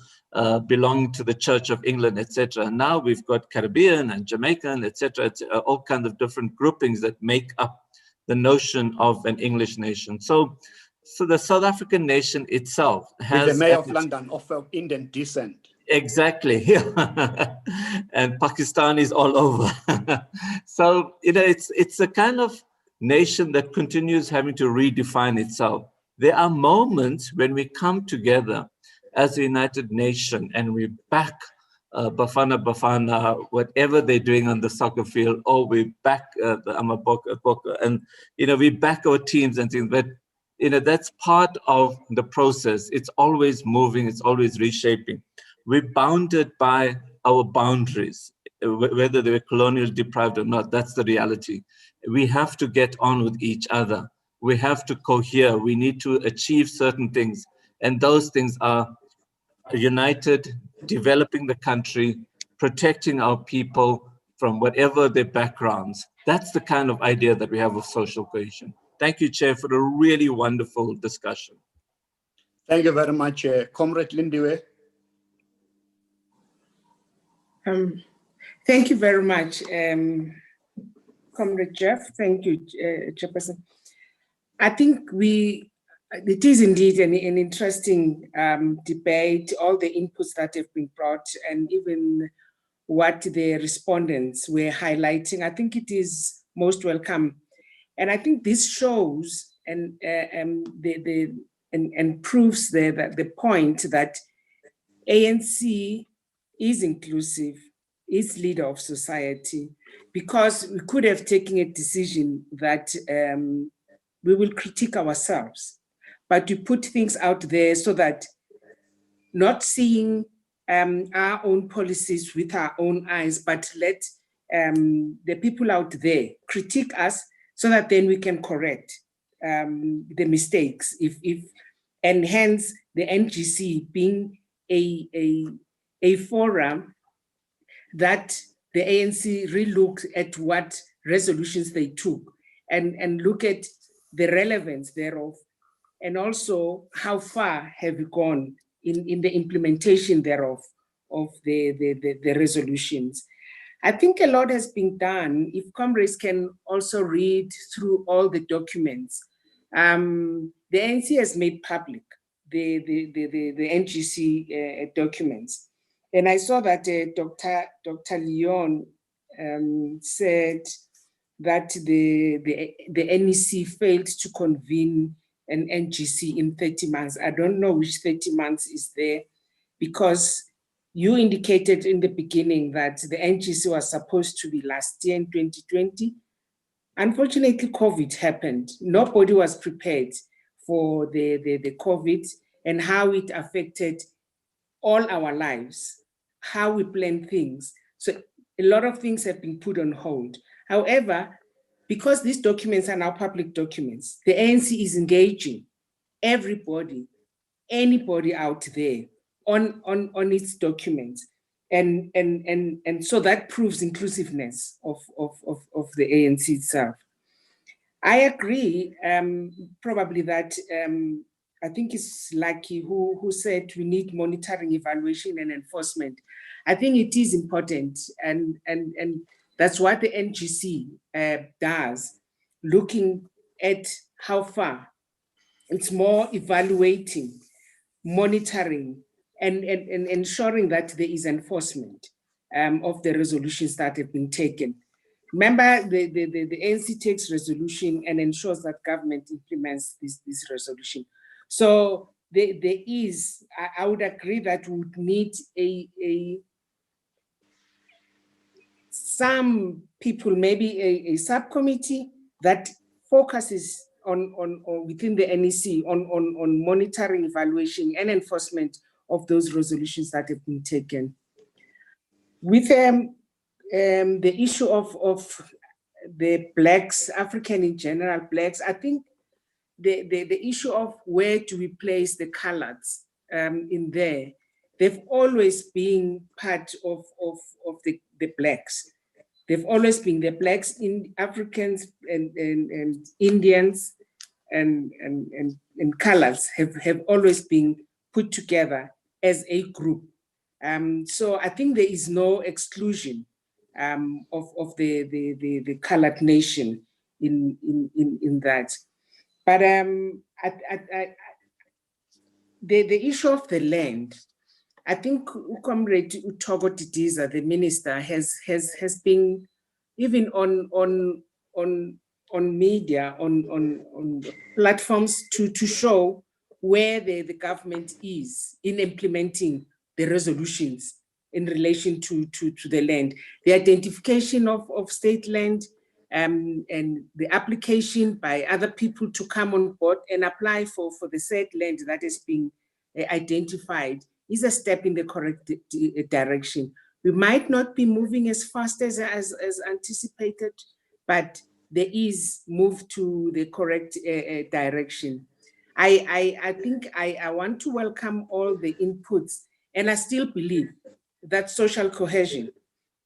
belonging to the Church of England, etc. Now we've got Caribbean and Jamaican, etc. All kinds of different groupings that make up the notion of an English nation. So the South African nation itself has— With the Mayor of London of Indian descent. Exactly, and Pakistanis all over. So, you know, it's a kind of nation that continues having to redefine itself. There are moments when we come together as a united nation and we back Bafana, whatever they're doing on the soccer field, or we back the Amaboka, and, you know, we back our teams and things, but, you know, that's part of the process. It's always moving, it's always reshaping. We're bounded by our boundaries, whether they were colonial deprived or not. That's the reality. We have to get on with each other. We have to cohere. We need to achieve certain things. And those things are united, developing the country, protecting our people from whatever their backgrounds. That's the kind of idea that we have of social cohesion. Thank you, Chair, for a really wonderful discussion. Thank you very much, Comrade Lindiwe. Thank you very much, Comrade Jeff. Thank you, Chairperson. I think it is indeed an interesting debate, all the inputs that have been brought, and even what the respondents were highlighting. I think it is most welcome. And I think this shows and proves the point that ANC is inclusive, is leader of society, because we could have taken a decision that we will critique ourselves, but we put things out there so that not seeing our own policies with our own eyes, but let the people out there critique us so that then we can correct the mistakes. And hence the NGC being a forum that the ANC relooked at what resolutions they took and look at the relevance thereof, and also how far have we gone in the implementation thereof of the resolutions. I think a lot has been done. If comrades can also read through all the documents, the ANC has made public the NGC documents. And I saw that Dr. Leon said that the NEC failed to convene an NGC in 30 months. I don't know which 30 months is there, because you indicated in the beginning that the NGC was supposed to be last year in 2020. Unfortunately, COVID happened. Nobody was prepared for the COVID and how it affected all our lives, how we plan things. So a lot of things have been put on hold. However, because these documents are now public documents, the ANC is engaging everybody, anybody out there on its documents. And so that proves inclusiveness of the ANC itself. I agree, probably that, I think it's Lucky who said we need monitoring, evaluation, and enforcement. I think it is important, and that's what the NGC does, looking at how far. It's more evaluating, monitoring, and ensuring that there is enforcement of the resolutions that have been taken. Remember, the ANC takes resolution and ensures that government implements this resolution. So there is, I would agree that we would need some people, maybe a subcommittee that focuses on within the NEC on monitoring, evaluation, and enforcement of those resolutions that have been taken. With the issue of the Blacks, African in general, Blacks, I think the issue of where do we place the coloreds in there, they've always been part of the Blacks. They've always been the Blacks, in Africans and Indians and colors have always been put together as a group. So I think there is no exclusion of the colored nation in that. But the issue of the land, I think Comrade Utogo Didiza, the minister, has been even on media, on platforms to show where the government is in implementing the resolutions in relation to the land, the identification of state land, and the application by other people to come on board and apply for the said land that is being identified is a step in the correct direction. We might not be moving as fast as anticipated, but there is move to the correct direction. I think I want to welcome all the inputs, and I still believe that social cohesion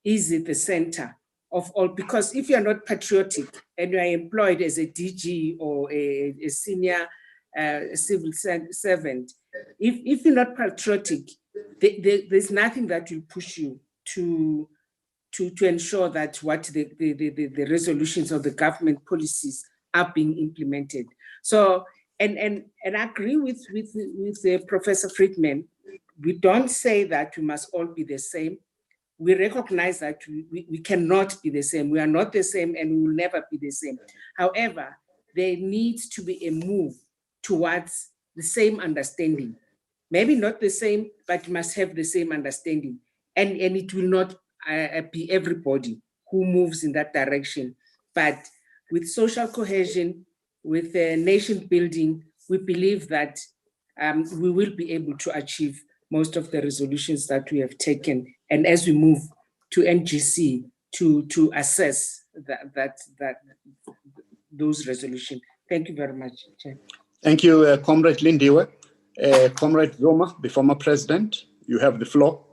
is at the center of all, because if you're not patriotic and you are employed as a DG or a senior civil servant, if you're not patriotic, there's nothing that will push you to ensure that what the resolutions of the government policies are being implemented. So, and I agree with Professor Friedman. We don't say that we must all be the same. We recognize that we cannot be the same. We are not the same, and we will never be the same. However, there needs to be a move towards the same understanding. Maybe not the same, but must have the same understanding. And it will not be everybody who moves in that direction. But with social cohesion, with nation building, we believe that we will be able to achieve most of the resolutions that we have taken. And as we move to NGC to assess those resolutions. Thank you very much, Chair. Thank you, Comrade Lindiwe. Comrade Zuma, the former president, you have the floor.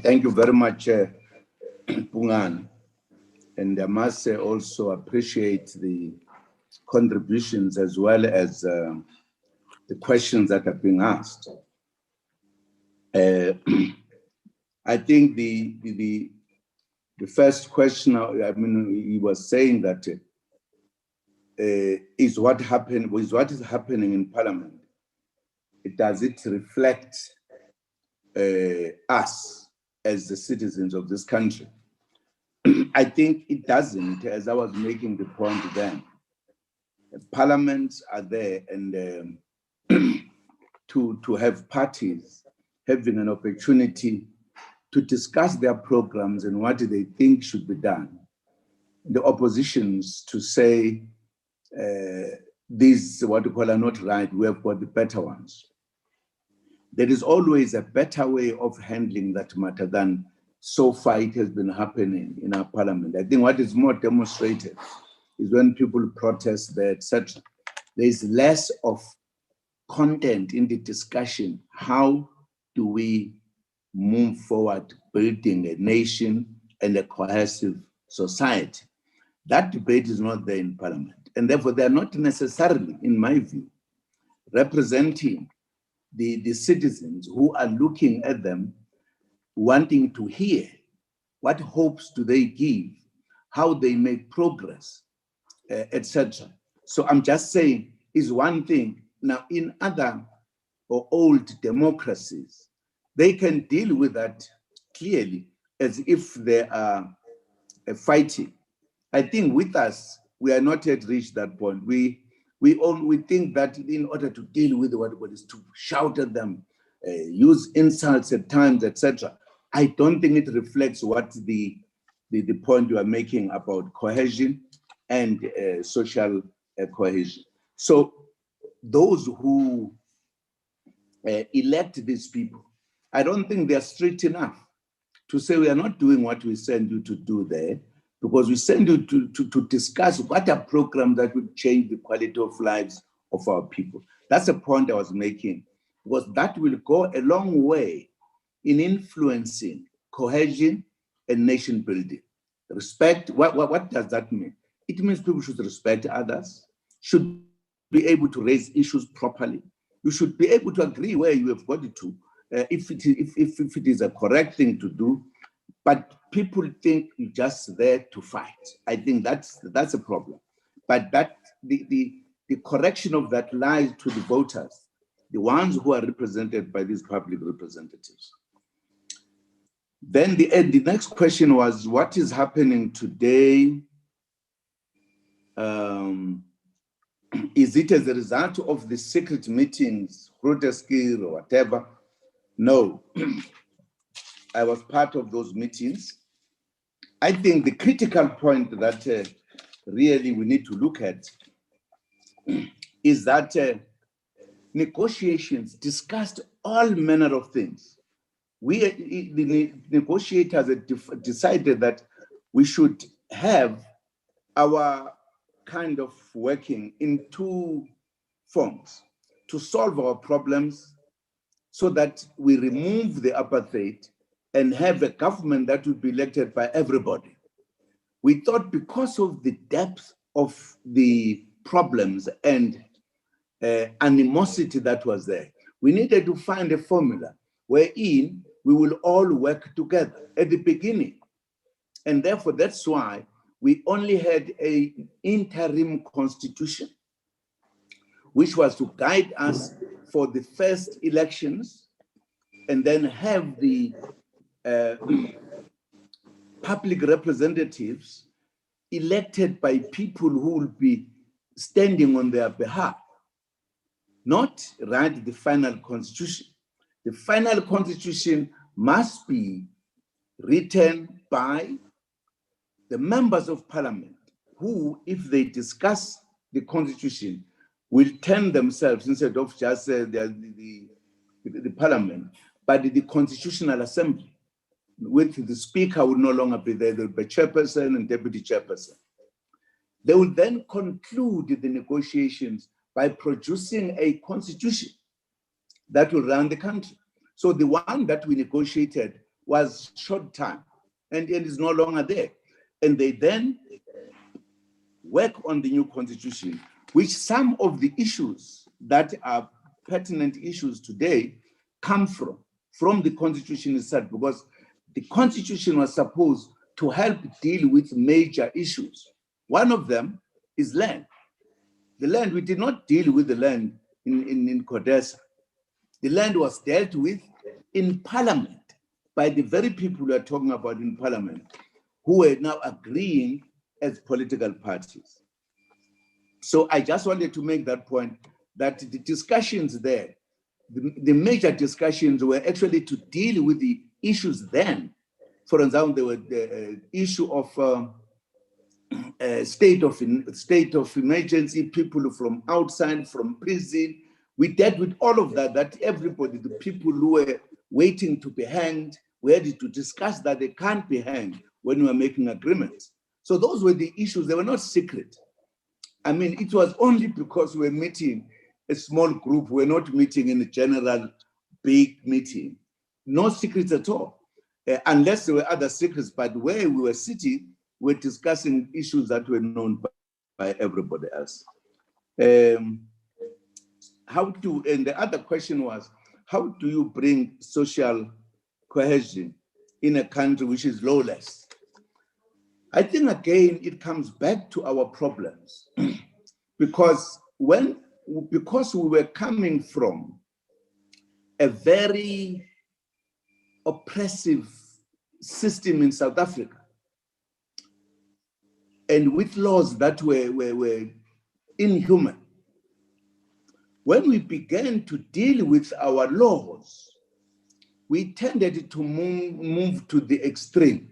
Thank you very much, Pungan. And I must also appreciate the contributions as well as the questions that have been asked. I think the first question, I mean, he was saying that is what is happening in Parliament. Does it reflect us as the citizens of this country? I think it doesn't, as I was making the point then. Parliaments are there, and to have parties having an opportunity to discuss their programs and what they think should be done. The oppositions to say these, what we call, are not right. We have got the better ones. There is always a better way of handling that matter than so far it has been happening in our parliament. I think what is more demonstrated is when people protest there, etc. There is less of content in the discussion. How do we move forward building a nation and a cohesive society? That debate is not there in parliament. And therefore, they are not necessarily, in my view, representing the citizens who are looking at them, wanting to hear what hopes do they give, how they make progress, etc. So I'm just saying, is one thing. Now, in other or old democracies, they can deal with that clearly as if they are fighting. I think with us, we are not yet reached that point. We think that in order to deal with what is to shout at them, use insults at times, etc. I don't think it reflects what the point you are making about cohesion and social cohesion. So those who elect these people, I don't think they're strict enough to say we are not doing what we send you to do there, because we send you to discuss what are programs that would change the quality of lives of our people. That's the point I was making, because that will go a long way in influencing cohesion and nation building. Respect, what does that mean? It means people should respect others, should be able to raise issues properly. You should be able to agree where you have got it to, if it is a correct thing to do. But people think you're just there to fight. I think that's a problem. But that the correction of that lies to the voters, the ones who are represented by these public representatives. Then the next question was, what is happening today? Is it as a result of the secret meetings, Groteskir or whatever? No. I was part of those meetings. I think the critical point that really we need to look at is that negotiations discussed all manner of things. The negotiators had decided that we should have our kind of working in two forms: to solve our problems so that we remove the apartheid and have a government that would be elected by everybody. We thought because of the depth of the problems and animosity that was there, we needed to find a formula wherein we will all work together at the beginning. And therefore, that's why we only had an interim constitution, which was to guide us for the first elections, and then have the public representatives elected by people who will be standing on their behalf, not write the final constitution. The final constitution must be written by the members of parliament who, if they discuss the constitution, will turn themselves, instead of just the parliament, but the constitutional assembly, with the speaker will no longer be there, there will be chairperson and deputy chairperson. They will then conclude the negotiations by producing a constitution that will run the country. So the one that we negotiated was short time and is no longer there. And they then work on the new constitution, which some of the issues that are pertinent issues today come from the constitution itself, because the constitution was supposed to help deal with major issues. One of them is land. The land, we did not deal with the land in Codesa. The land was dealt with in parliament by the very people we are talking about in parliament, who are now agreeing as political parties. So I just wanted to make that point, that the discussions there, the major discussions were actually to deal with the issues then. For example, there was the issue of state of emergency, people from outside, from prison. We dealt with all of that, that everybody, the people who were waiting to be hanged, we had to discuss that they can't be hanged when we were making agreements. So those were the issues, they were not secret. I mean, it was only because we were meeting a small group, we're not meeting in a general big meeting. No secrets at all, unless there were other secrets, but where we were sitting, we're discussing issues that were known by everybody else. And the other question was, how do you bring social cohesion in a country which is lawless? I think again, it comes back to our problems because we were coming from a very oppressive system in South Africa and with laws that were inhuman. When we began to deal with our laws, we tended to move to the extreme.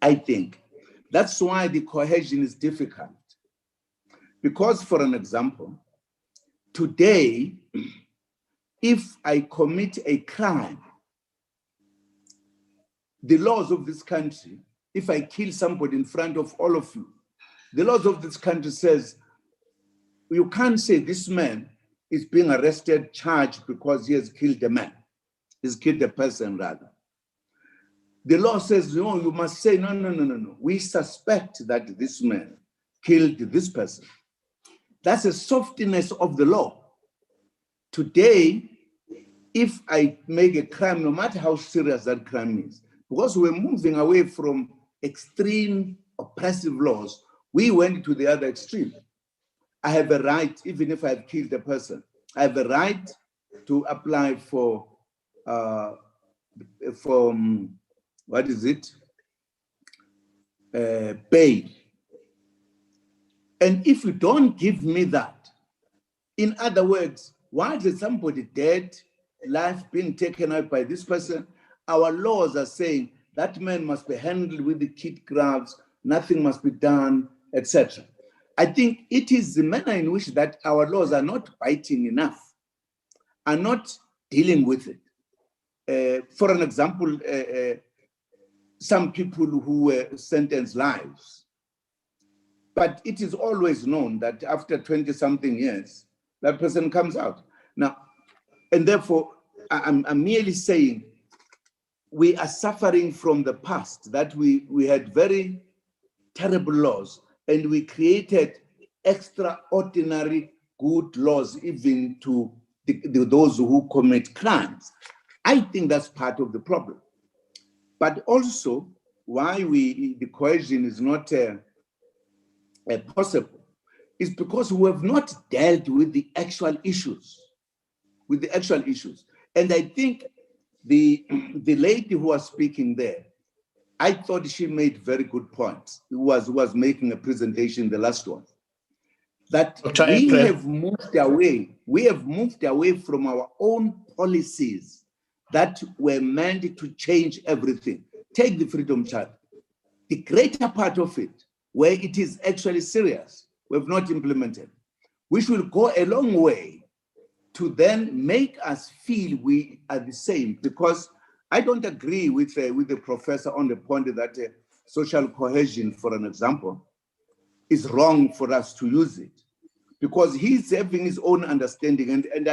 I think that's why the cohesion is difficult. Because, for an example, today, if I commit a crime, the laws of this country, if I kill somebody in front of all of you, the laws of this country says, you can't say this man is being arrested, charged because he has killed a man. He's killed a person rather. The law says, no, you must say, no. We suspect that this man killed this person. That's a softness of the law. Today, if I make a crime, no matter how serious that crime is, because we're moving away from extreme oppressive laws, we went to the other extreme. I have a right, even if I've killed a person, I have a right to apply for what is it? Bail. And if you don't give me that, in other words, why is somebody dead, life being taken out by this person? Our laws are saying that man must be handled with the kid gloves, nothing must be done, etc. I think it is the manner in which that our laws are not biting enough, are not dealing with it. For an example, some people who were sentenced lives, but it is always known that after 20-something years, that person comes out. Now, and therefore, I'm merely saying we are suffering from the past, that we had very terrible laws and we created extraordinary good laws even to those who commit crimes. I think that's part of the problem. But also, why the cohesion is not possible is because we have not dealt with the actual issues. And I think the lady who was speaking there, I thought she made very good points. Who was making a presentation, the last one, that we have moved away from our own policies that were meant to change everything. Take the Freedom Charter. The greater part of it, where it is actually serious, we have not implemented, which will go a long way to then make us feel we are the same. Because I don't agree with the professor on the point that social cohesion, for an example, is wrong for us to use it, because he's having his own understanding, and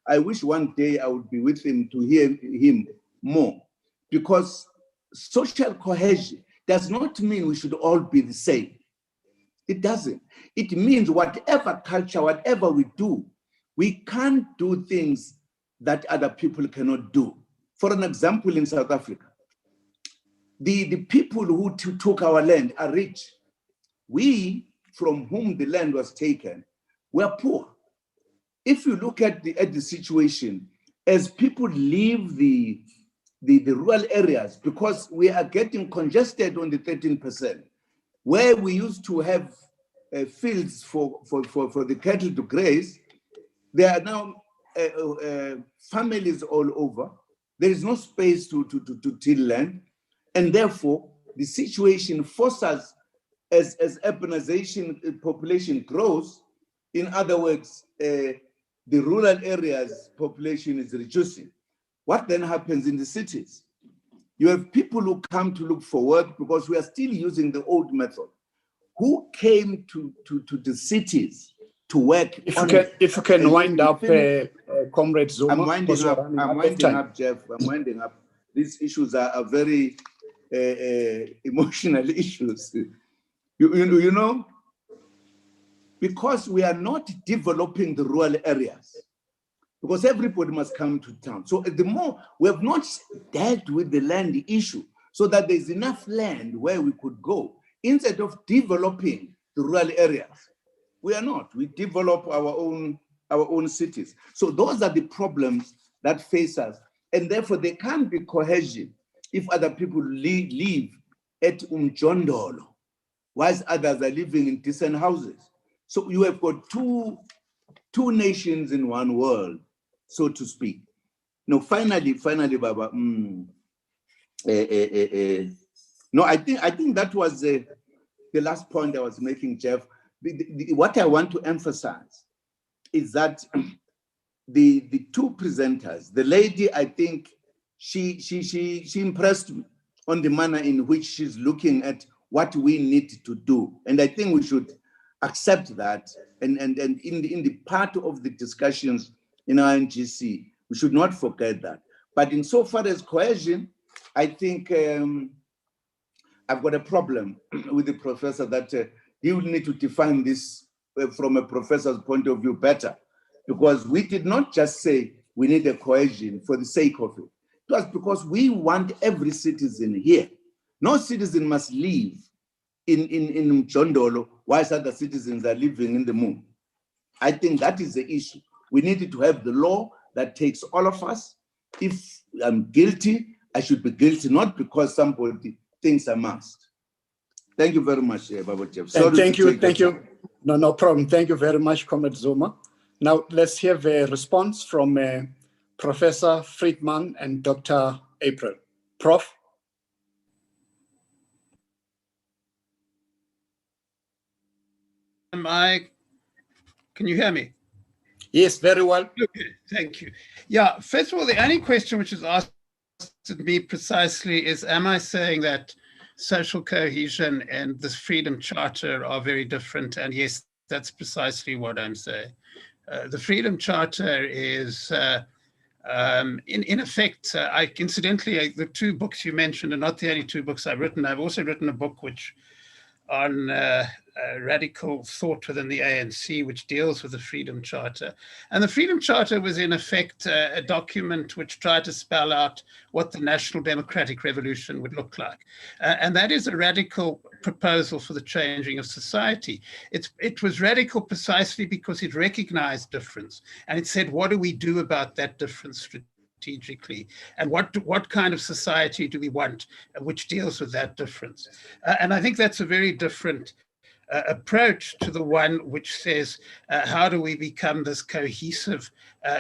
I wish one day I would be with him to hear him more, because social cohesion does not mean we should all be the same. It doesn't. It means whatever culture, whatever we do, we can't do things that other people cannot do. For an example, in South Africa, the people who took our land are rich. We, from whom the land was taken, were poor. If you look at the situation, as people leave the rural areas, because we are getting congested on the 13%, where we used to have fields for the cattle to graze, there are now families all over. There is no space to till land, and therefore the situation forces as urbanization population grows, in other words, the rural areas population is reducing. What then happens in the cities? You have people who come to look for work because we are still using the old method. Who came to the cities to work? If you can wind up, Comrade Zuma. I'm winding up, Jeff. I'm winding up. These issues are very emotional issues. You know, because we are not developing the rural areas, because everybody must come to town. So the more we have not dealt with the land issue, so that there's enough land where we could go, instead of developing the rural areas. We are not. We develop our own cities. So those are the problems that face us. And therefore, there can't be cohesion if other people live at Umjondolo, whilst others are living in decent houses. So you have got two nations in one world, so to speak. Now, finally, Baba. No, I think that was the last point I was making, Jeff. What I want to emphasize is that the two presenters, the lady, I think she impressed me on the manner in which she's looking at what we need to do, and I think we should accept that. And in the part of the discussions in our NGC, we should not forget that. But insofar as cohesion, I think I've got a problem with the professor that he will need to define this from a professor's point of view better, because we did not just say we need a cohesion for the sake of it. It was because we want every citizen here. No citizen must live in Mjondolo whilst other citizens are living in the moon. I think that is the issue. We needed to have the law that takes all of us. If I'm guilty, I should be guilty, not because somebody thinks I must. Thank you very much, Baba Jeff. Thank you. No problem. Thank you very much, Comrade Zuma. Now let's have a response from Professor Friedman and Dr. April. Prof. Can you hear me? Yes, very well. Okay, thank you. Yeah, first of all, the only question which is asked of me precisely is, am I saying that social cohesion and this Freedom Charter are very different? And yes, that's precisely what I'm saying. The Freedom Charter is, in effect, incidentally, the two books you mentioned are not the only two books I've written. I've also written a book on radical thought within the ANC, which deals with the Freedom Charter. And the Freedom Charter was in effect a document which tried to spell out what the national democratic revolution would look like. And that is a radical proposal for the changing of society. It was radical precisely because it recognized difference. And it said, what do we do about that difference strategically, and what kind of society do we want which deals with that difference? And I think that's a very different approach to the one which says, how do we become this cohesive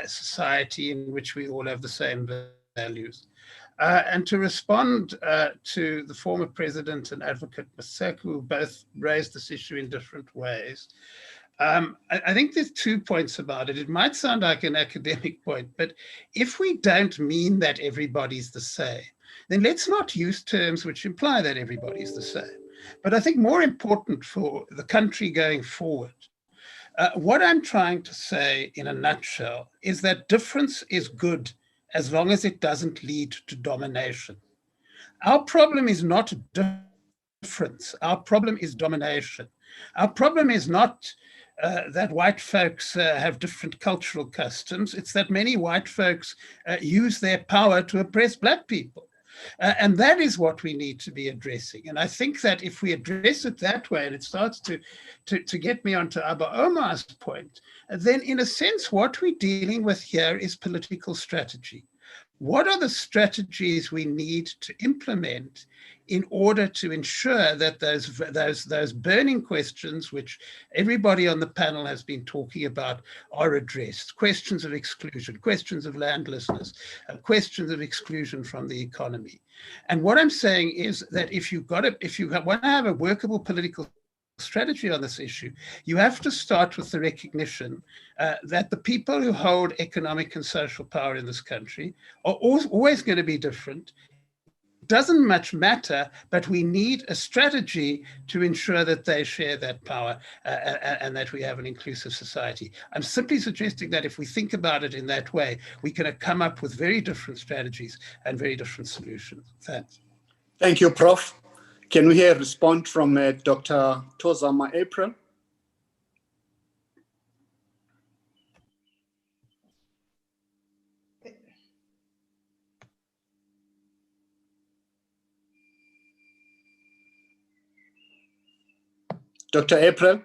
society in which we all have the same values? And to respond to the former president and advocate Maseko, who both raised this issue in different ways, I think there's 2 points about it. It might sound like an academic point, but if we don't mean that everybody's the same, then let's not use terms which imply that everybody's the same. But I think more important for the country going forward, what I'm trying to say in a nutshell is that difference is good as long as it doesn't lead to domination. Our problem is not difference. Our problem is domination. Our problem is not that white folks have different cultural customs. It's that many white folks use their power to oppress Black people. And that is what we need to be addressing. And I think that if we address it that way, and it starts to get me onto Abba Omar's point, then in a sense, what we're dealing with here is political strategy. What are the strategies we need to implement in order to ensure that those burning questions, which everybody on the panel has been talking about, are addressed? Questions of exclusion, questions of landlessness, questions of exclusion from the economy. And what I'm saying is that if you want to have a workable political strategy on this issue, you have to start with the recognition that the people who hold economic and social power in this country are always going to be different. Doesn't much matter, but we need a strategy to ensure that they share that power and that we have an inclusive society. I'm simply suggesting that if we think about it in that way, we can come up with very different strategies and very different solutions. Thanks. Thank you, Prof. Can we hear a response from Dr. Tozama April? Dr. April?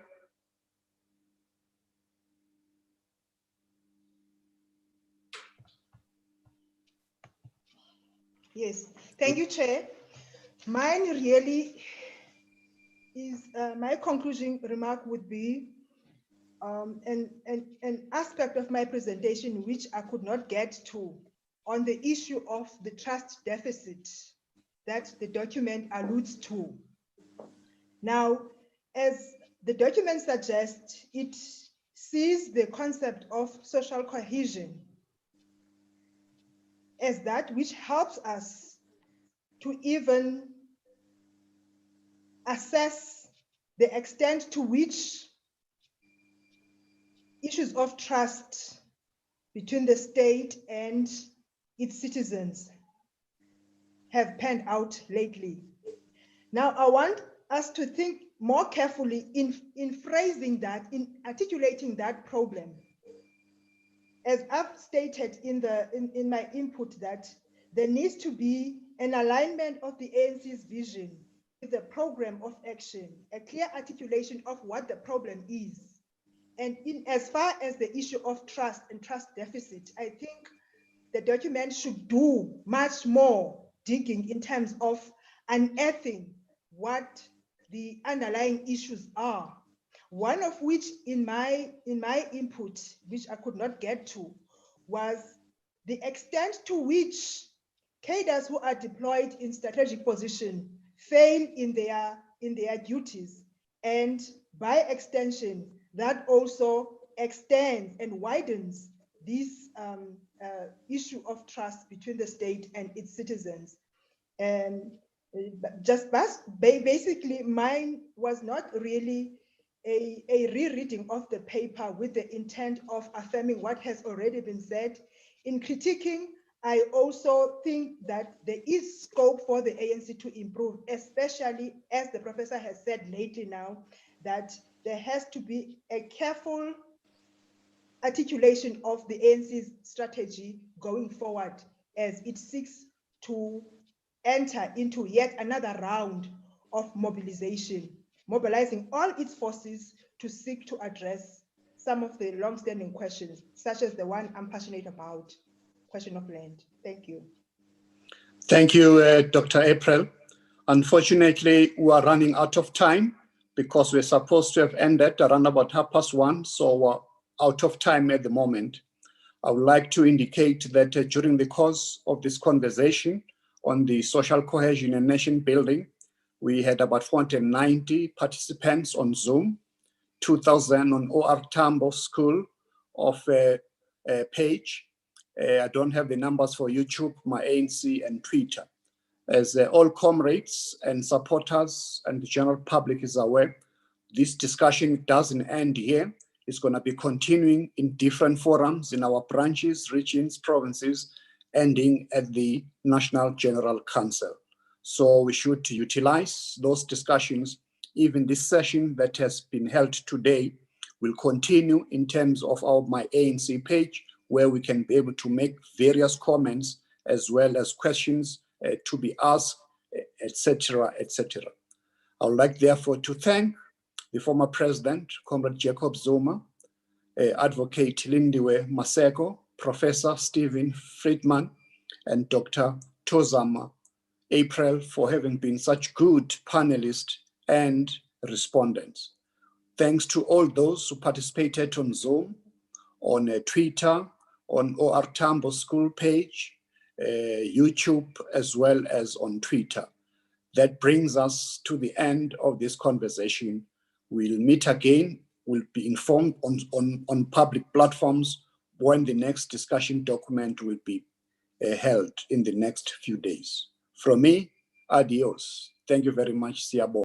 Yes, thank you, Chair. Mine really is, my conclusion remark would be an aspect of my presentation which I could not get to on the issue of the trust deficit that the document alludes to. Now, as the document suggests, it sees the concept of social cohesion as that which helps us to even assess the extent to which issues of trust between the state and its citizens have panned out lately. Now, I want us to think more carefully in phrasing that, in articulating that problem. As I've stated in my input, that there needs to be an alignment of the ANC's vision with the program of action, a clear articulation of what the problem is. And in as far as the issue of trust and trust deficit, I think the document should do much more digging in terms of unearthing what the underlying issues are. One of which in my input, which I could not get to, was the extent to which cadres who are deployed in strategic position fail in their duties, and by extension, that also extends and widens this issue of trust between the state and its citizens. And basically, mine was not really a rereading of the paper with the intent of affirming what has already been said. In critiquing, I also think that there is scope for the ANC to improve, especially as the professor has said lately now, that there has to be a careful articulation of the ANC's strategy going forward as it seeks to enter into yet another round of mobilization, mobilizing all its forces to seek to address some of the long-standing questions, such as the one I'm passionate about, question of land. Thank you. Thank you, Dr. April. Unfortunately, we are running out of time because we're supposed to have ended around about 1:30, so we're out of time at the moment. I would like to indicate that during the course of this conversation on the social cohesion and nation building, we had about 490 participants on Zoom, 2,000 on OR Tambo School of page. I don't have the numbers for YouTube, my ANC, and Twitter. As all comrades and supporters and the general public is aware, this discussion doesn't end here. It's going to be continuing in different forums in our branches, regions, provinces, ending at the National General Council. So we should utilize those discussions. Even this session that has been held today will continue in terms of my ANC page, where we can be able to make various comments as well as questions to be asked, etc., etc. I would like, therefore, to thank the former president, Comrade Jacob Zuma, Advocate Lindiwe Maseko, Professor Stephen Friedman, and Dr. Tozama April for having been such good panelists and respondents. Thanks to all those who participated on Zoom, on Twitter, on OR Tambo School page, YouTube, as well as on Twitter. That brings us to the end of this conversation. We'll meet again. We'll be informed on public platforms when the next discussion document will be held in the next few days. From me, adios. Thank you very much, Siabo.